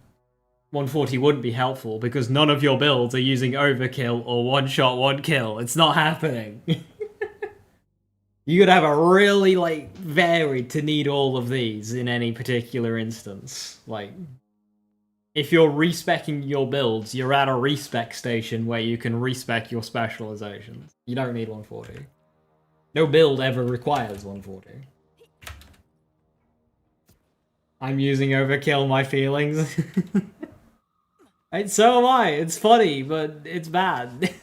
140 wouldn't be helpful because none of your builds are using overkill or one shot, one kill. It's not happening. You could have a really like varied to need all of these in any particular instance. Like, if you're respecking your builds, you're at a respec station where you can respec your specializations. You don't need 140. No build ever requires 140. I'm using overkill my feelings. And so am I. It's funny, but it's bad.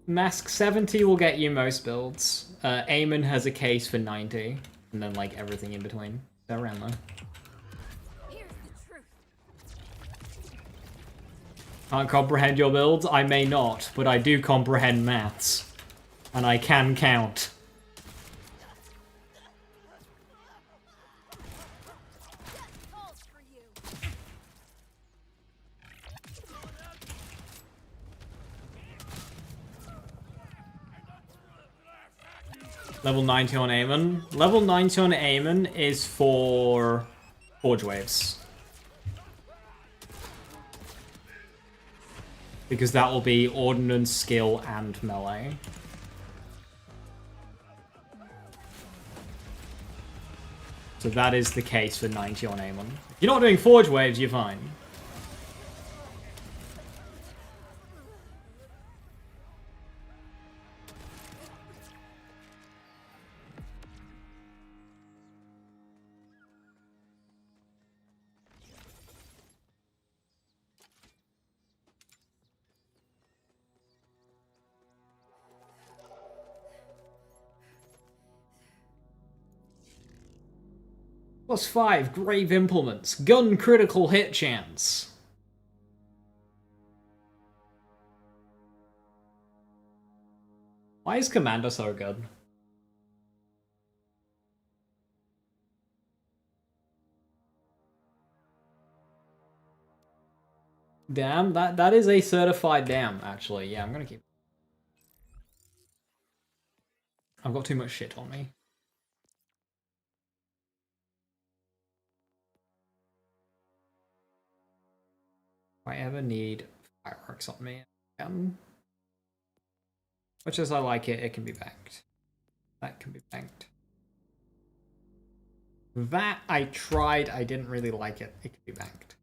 Mask 70 will get you most builds. Aemon has a case for 90, and then like everything in between. They're around there. Here's the truth. Can't comprehend your builds? I may not, but I do comprehend maths. And I can count. Calls for you. Level 90 on Aemon. Level 90 on Aemon is for Forge Waves. Because that will be Ordnance, Skill, and Melee. So that is the case for 90 on Aemon. If you're not doing Forge Waves, you're fine. +5 Grave Implements. Gun critical hit chance. Why is Commander so good? Damn, that is a certified damn, actually. Yeah, I'm gonna keep. I've got too much shit on me. If I ever need fireworks on me, much as I like it, it can be banked. That can be banked. That I tried, I didn't really like it. It can be banked.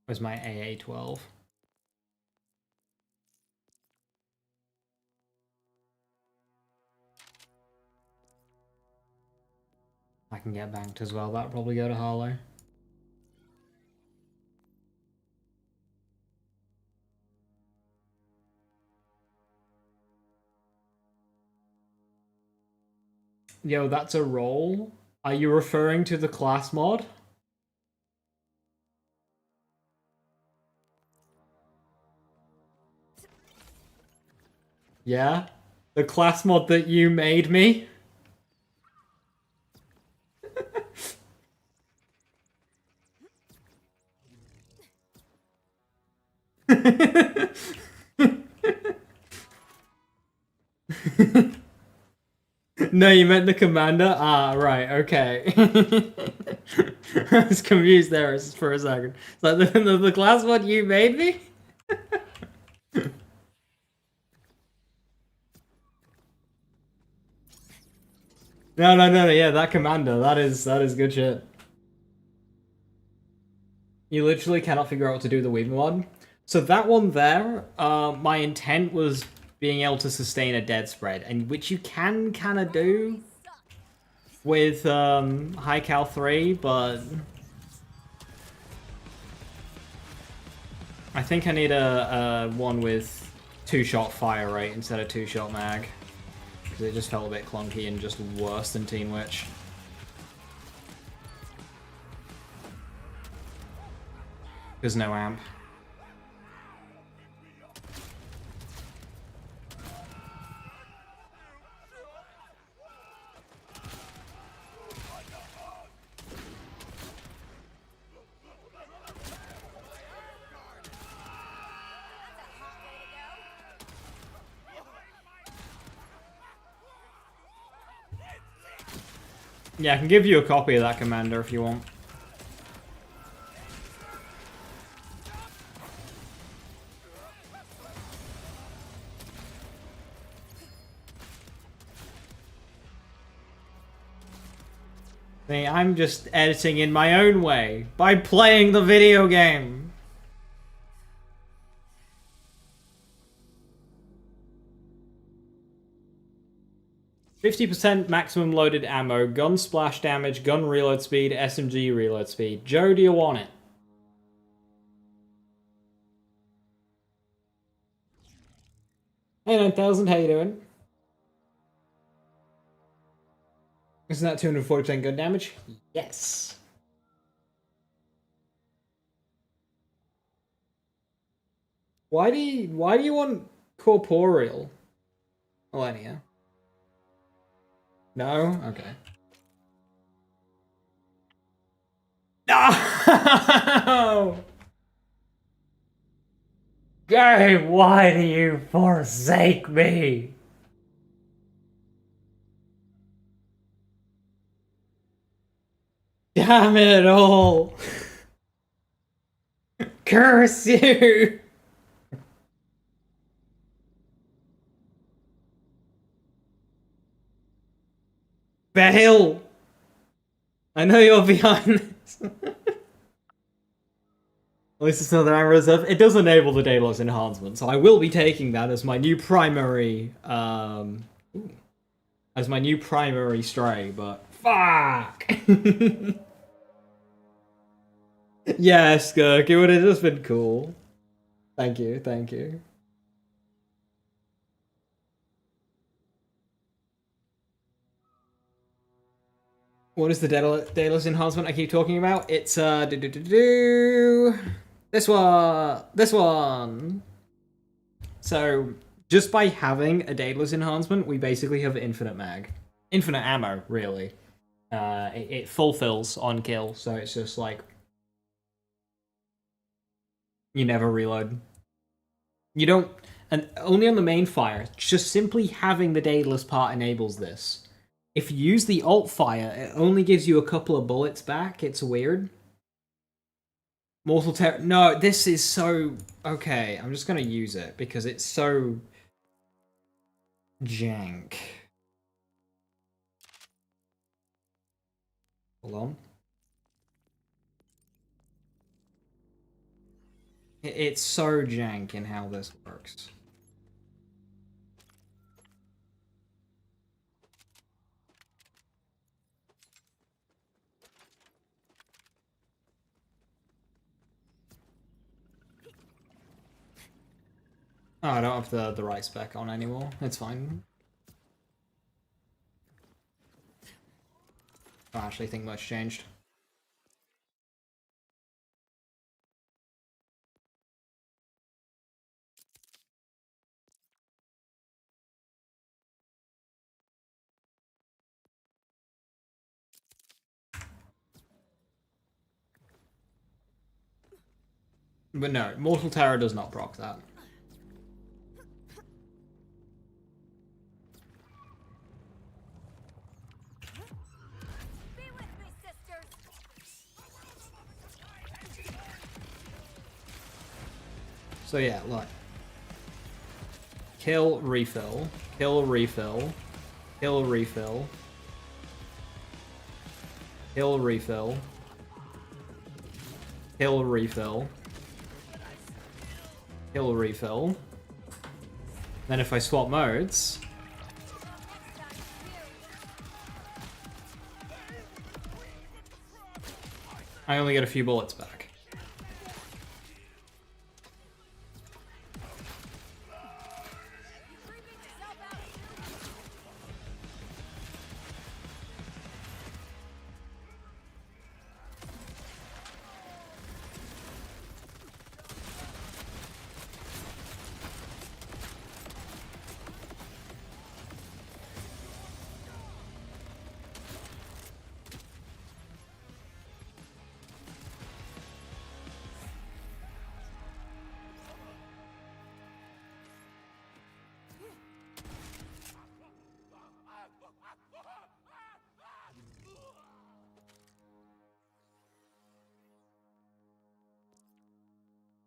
Where's my AA-12? I can get banked as well. That'll probably go to Harlow. Yo, that's a roll? Are you referring to the class mod? Yeah? The class mod that you made me? No, you meant the commander? Ah, right, okay. I was confused there for a second. It's like the class mod you made me? No, yeah, that commander, that is good shit. You literally cannot figure out what to do with the Weaver mod. So that one there, my intent was being able to sustain a dead spread, and which you can kind of do with High Cal 3, but I think I need a one with 2-shot fire rate instead of 2-shot mag, because it just felt a bit clunky and just worse than Teen Witch. There's no amp. Yeah, I can give you a copy of that commander if you want. See, I'm just editing in my own way by playing the video game. %50 maximum loaded ammo, gun splash damage, gun reload speed, SMG reload speed. Joe, do you want it? Hey 9000, how you doing? Isn't that 240% gun damage? Yes. Why do you want corporeal, Millennia? No? Okay. No! Game, why do you forsake me? Damn it all! Curse you! Bale! I know you're behind this. At least it's another ammo reserve. It does enable the Daedalus enhancement, so I will be taking that as my new primary, as my new primary stray, but fuck! Yes, Skirk, it would have just been cool. Thank you, thank you. What is the Daedalus enhancement I keep talking about? It's this one. So just by having a Daedalus enhancement, we basically have infinite ammo, really. It fulfills on kill, so it's just like you never reload. You don't, and only on the main fire. Just simply having the Daedalus part enables this. If you use the alt fire, it only gives you a couple of bullets back. It's weird. Mortal Terror. No, this is so... Okay, I'm just going to use it because it's so... jank. Hold on. It's so jank in how this works. Oh, I don't have the right spec on anymore. It's fine. I actually think much changed. But no, Mortal Terror does not proc that. Be with me, sisters. So yeah, look. Kill, refill. Kill, refill. Kill, refill. Kill, refill. Kill, refill. Kill, refill. Then if I swap modes... I only get a few bullets back.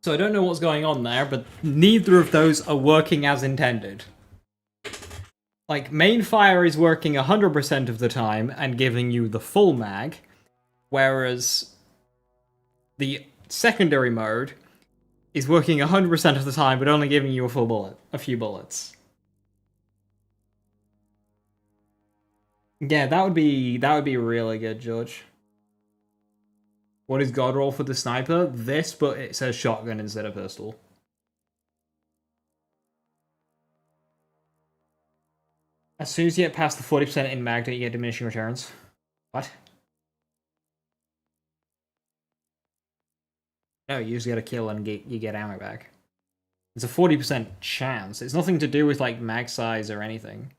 So I don't know what's going on there, but neither of those are working as intended. Like, main fire is working 100% of the time and giving you the full mag, whereas the secondary mode is working 100% of the time but only giving you a few bullets. Yeah, that would be really good, George. What is God roll for the sniper? This, but it says shotgun instead of pistol. As soon as you get past the 40% in mag, don't you get diminishing returns? What? No, you just get a kill and you get ammo back. It's a 40% chance. It's nothing to do with like mag size or anything.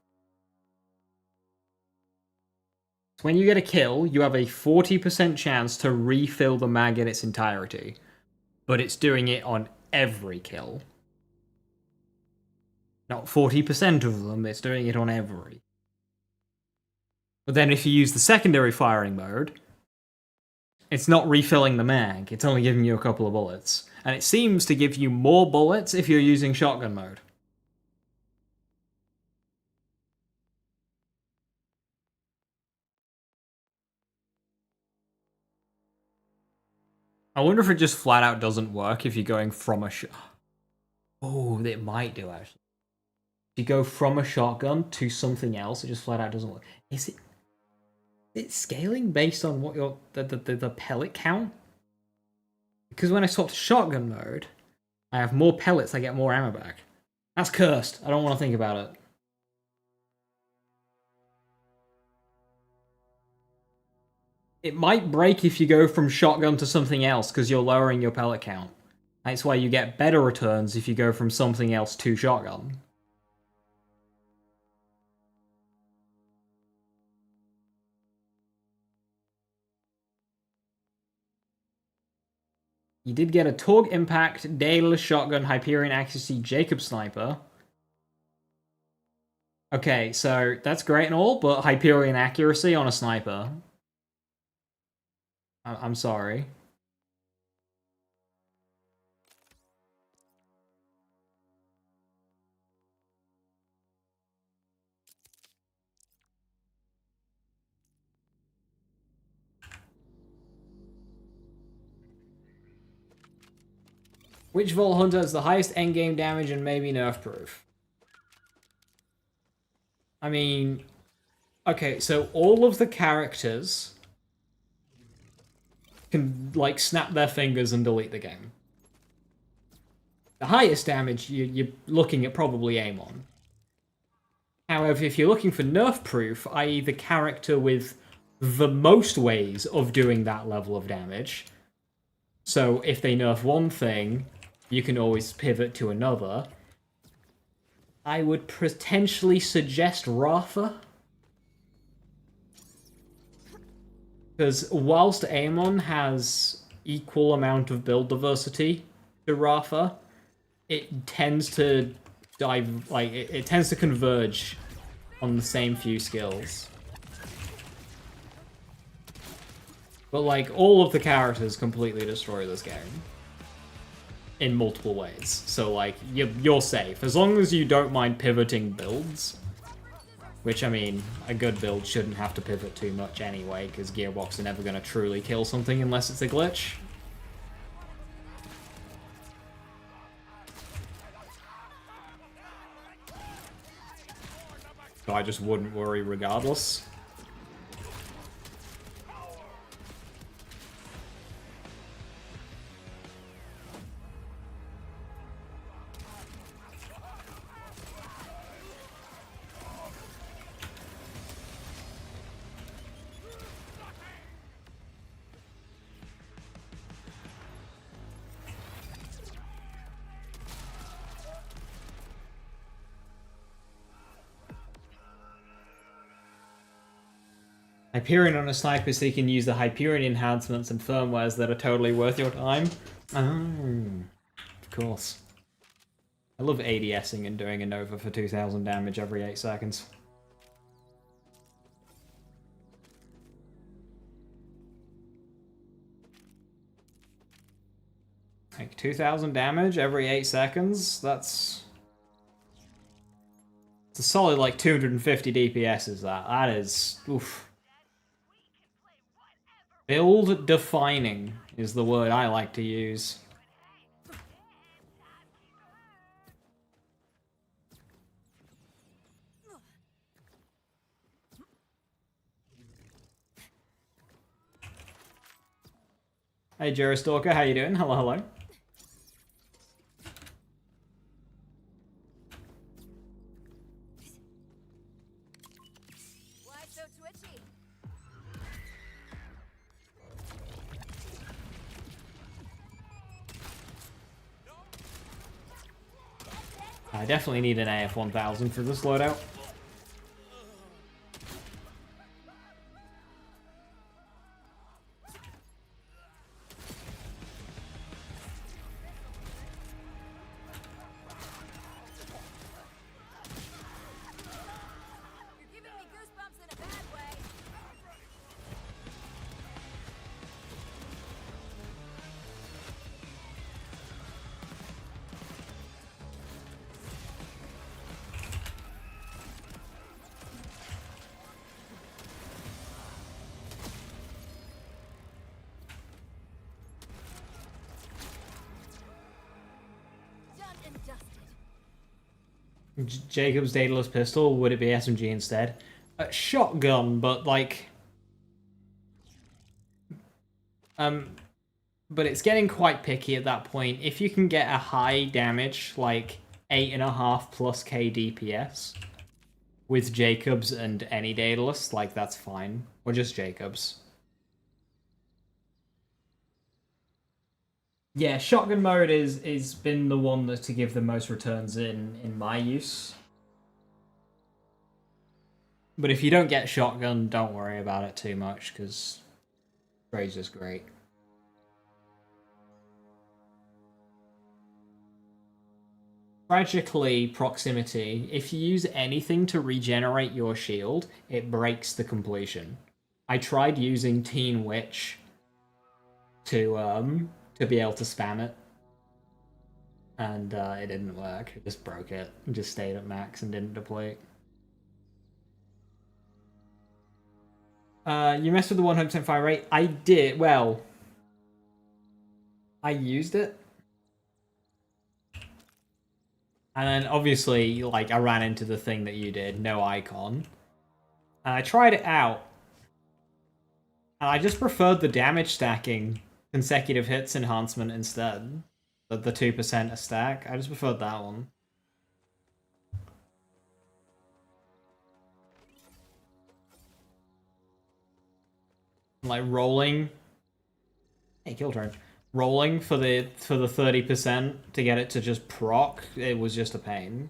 When you get a kill, you have a 40% chance to refill the mag in its entirety. But it's doing it on every kill. Not 40% of them, it's doing it on every. But then if you use the secondary firing mode, it's not refilling the mag, it's only giving you a couple of bullets. And it seems to give you more bullets if you're using shotgun mode. I wonder if it just flat out doesn't work if you're going from a shot. Oh, it might do actually. If you go from a shotgun to something else, it just flat out doesn't work. Is it scaling based on what your the pellet count? Because when I swap to shotgun mode, I have more pellets, I get more ammo back. That's cursed. I don't want to think about it. It might break if you go from shotgun to something else because you're lowering your pellet count. That's why you get better returns if you go from something else to shotgun. You did get a Torg Impact, Daedalus Shotgun, Hyperion Accuracy, Jacob Sniper. Okay, so that's great and all, but Hyperion Accuracy on a sniper. I'm sorry. Which Vault Hunter has the highest endgame damage and maybe nerf proof? I mean, okay, so all of the characters can, like, snap their fingers and delete the game. The highest damage, you're looking at probably Amon. However, if you're looking for nerf proof, i.e. the character with the most ways of doing that level of damage, so if they nerf one thing, you can always pivot to another, I would potentially suggest Rafa. Because whilst Amon has equal amount of build diversity to Rafa, it tends to dive, like, it tends to converge on the same few skills. But, like, all of the characters completely destroy this game in multiple ways. So, like, you're safe. As long as you don't mind pivoting builds, which, I mean, a good build shouldn't have to pivot too much anyway, because Gearbox are never going to truly kill something unless it's a glitch. So I just wouldn't worry regardless. Hyperion on a sniper so you can use the Hyperion enhancements and firmwares that are totally worth your time. Oh, of course. I love ADSing and doing a Nova for 2000 damage every 8 seconds. Like 2000 damage every 8 seconds, it's a solid like 250 DPS is that. That is, oof. Build defining is the word I like to use. Hey Jero Stalker, how you doing? Hello, hello. Why so twitchy? I definitely need an AF1000 for this loadout. You're giving me goosebumps in a bad way. Jacob's Daedalus pistol, would it be SMG instead? Shotgun, but like... But it's getting quite picky at that point. If you can get a high damage, like 8.5 plus K DPS, with Jacobs and any Daedalus, like that's fine. Or just Jacobs. Yeah, shotgun mode is been the one that to give the most returns in my use. But if you don't get shotgun, don't worry about it too much, because Razor's great. Tragically, proximity, if you use anything to regenerate your shield, it breaks the completion. I tried using Teen Witch to be able to spam it, and it didn't work. It just broke it. It just stayed at max and didn't deplete. You messed with the 100% fire rate? I did. Well, I used it. And then obviously, like, I ran into the thing that you did, no icon. And I tried it out. And I just preferred the damage stacking consecutive hits enhancement instead. The 2% a stack. I just preferred that one. Like rolling. Hey, kill turn. Rolling for the 30% to get it to just proc, it was just a pain.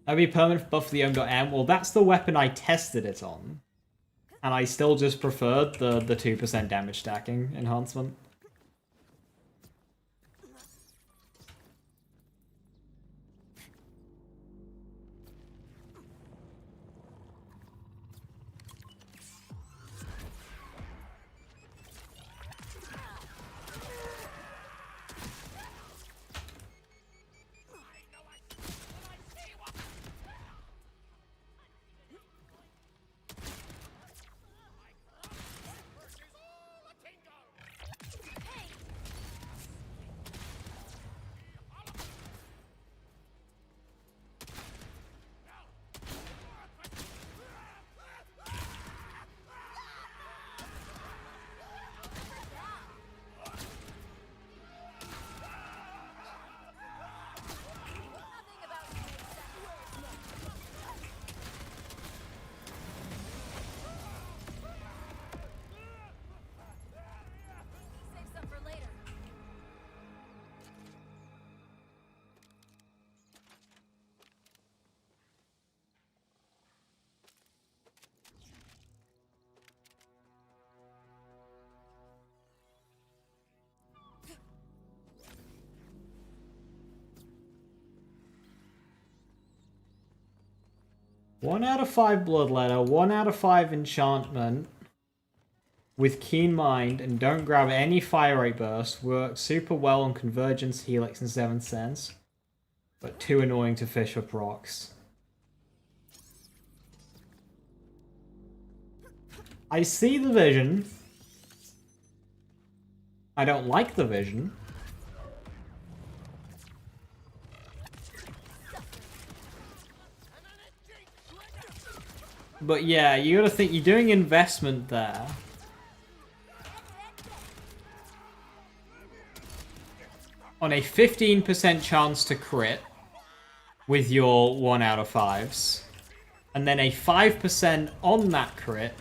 That'd be permanent buff for the M.M. Well, that's the weapon I tested it on. And I still just preferred the 2% damage stacking enhancement. Save some for later. One out of 5 Bloodletter, 1 out of 5 Enchantment with Keen Mind, and don't grab any Fire Rate Burst. Works super well on Convergence, Helix, and 7th Sense, but too annoying to fish for procs. I see the vision. I don't like the vision. But yeah, you gotta think, you're doing investment there. On a 15% chance to crit with your 1 out of 5s. And then a 5% on that crit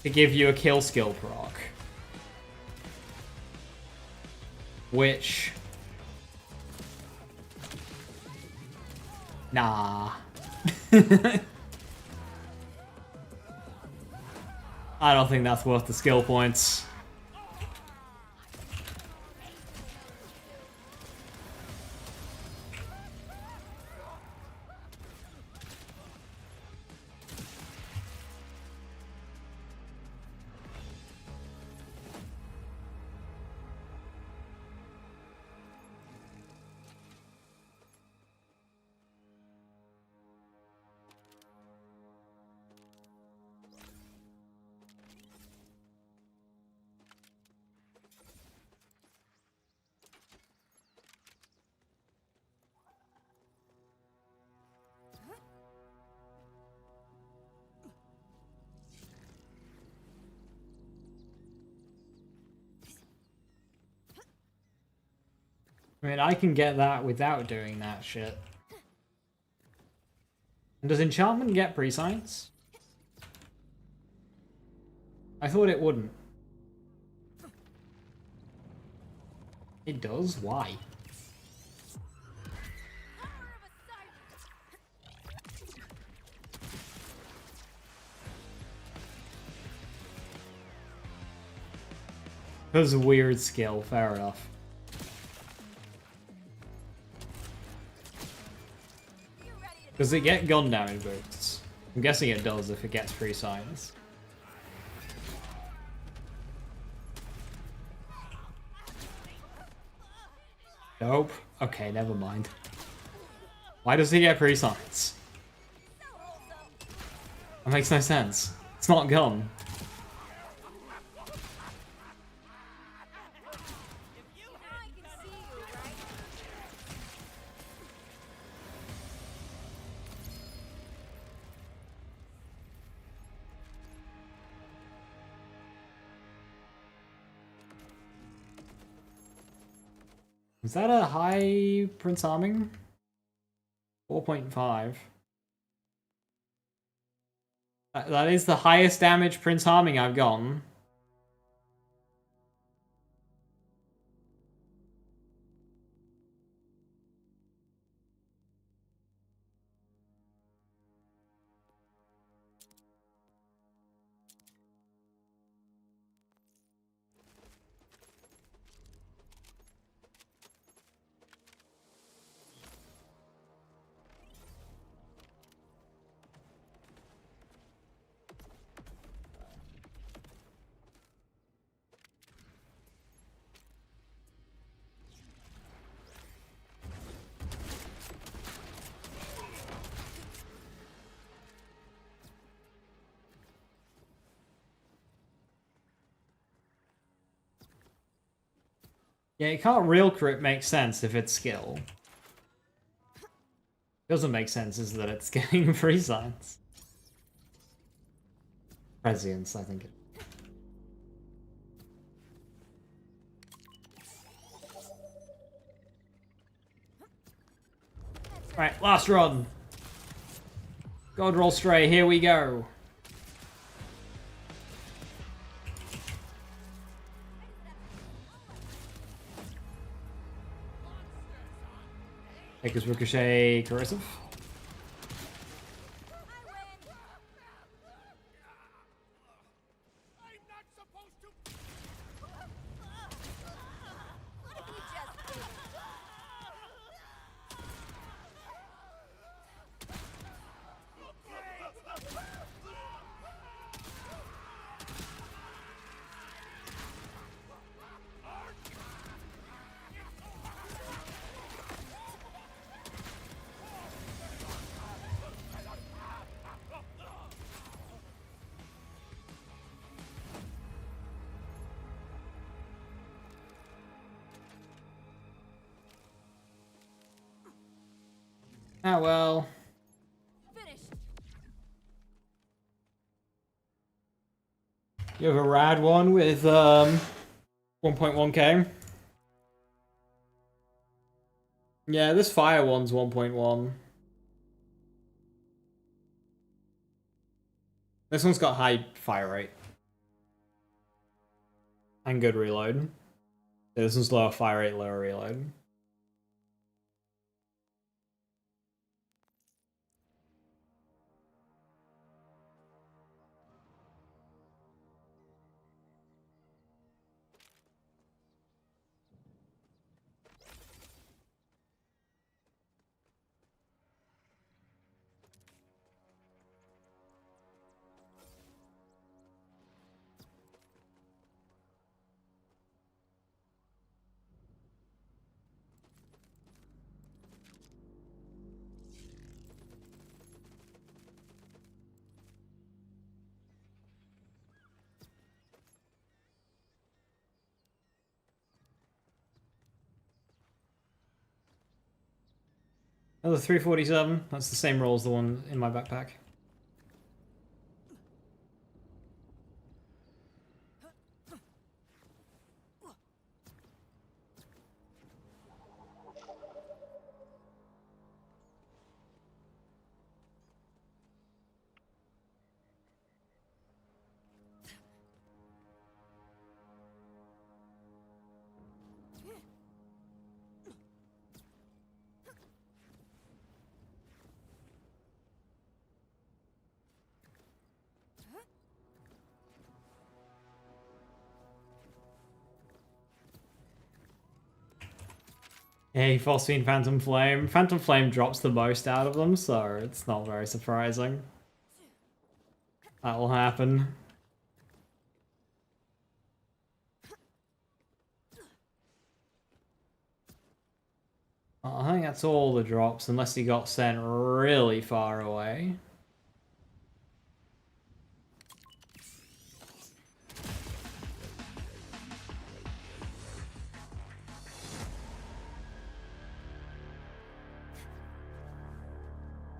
to give you a kill skill proc. Which... Nah. I don't think that's worth the skill points. I mean, I can get that without doing that shit. And does enchantment get pre-science? I thought it wouldn't. It does? Why? Power of a siren. That's a weird skill, fair enough. You ready to Does it get gun damage boosts? I'm guessing it does if it gets pre-science. Nope. Okay, never mind. Why does he get pre-science? That makes no sense. It's not gun. Now I can see you, right? Is that a high Prince Harming? 4.5. That is the highest damage Prince Harming I've gotten. Yeah, it can't real crit make sense if it's skill. Doesn't make sense is that it's getting free science. Prescience, I think. Right, last run. God roll stray, here we go. Take his ricochet corrosive. I win. I'm not supposed to. What if we just did? Ah well. Finished. You have a rad one with 1.1k. Yeah, this fire one's 1.1. This one's got high fire rate. And good reload. Yeah, this one's lower fire rate, lower reload. Another 347. That's the same roll as the one in my backpack. Hey, Phosphine Phantom Flame. Phantom Flame drops the most out of them, so it's not very surprising. That will happen. Well, I think that's all the drops, unless he got sent really far away.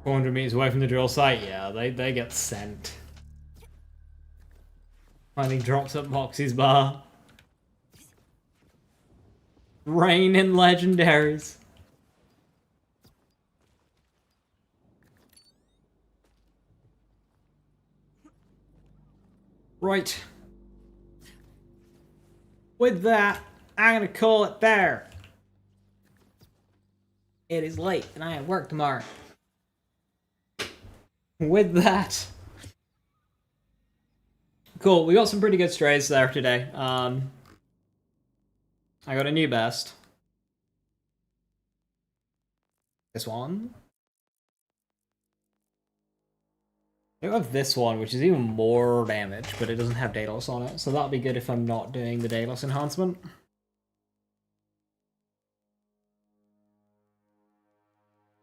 $400 meters away from the drill site, yeah, they get sent. Finding drops at Moxie's bar. Rain in legendaries. Right. With that, I'm gonna call it there. It is late and I have work tomorrow. With that. Cool, we got some pretty good strays there today. I got a new best. This one. I do have this one, which is even more damage, but it doesn't have Daedalus on it, so that'll be good if I'm not doing the Daedalus enhancement.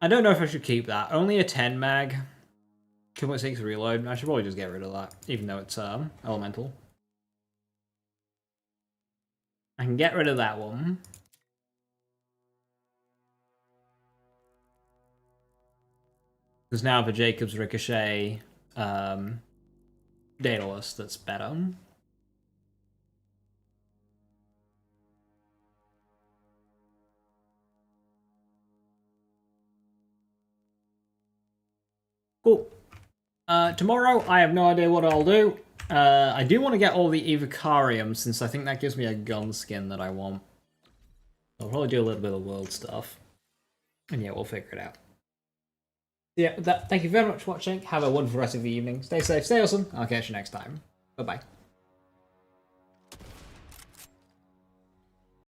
I don't know if I should keep that. Only a 10 mag. 2.6 reload. I should probably just get rid of that, even though it's elemental. I can get rid of that one. Because now the Jacob's Ricochet Daedalus that's better. Cool. Tomorrow, I have no idea what I'll do. I do want to get all the Evocarium, since I think that gives me a gun skin that I want. I'll probably do a little bit of world stuff. And yeah, we'll figure it out. Yeah, thank you very much for watching. Have a wonderful rest of the evening. Stay safe, stay awesome. I'll catch you next time. Bye-bye.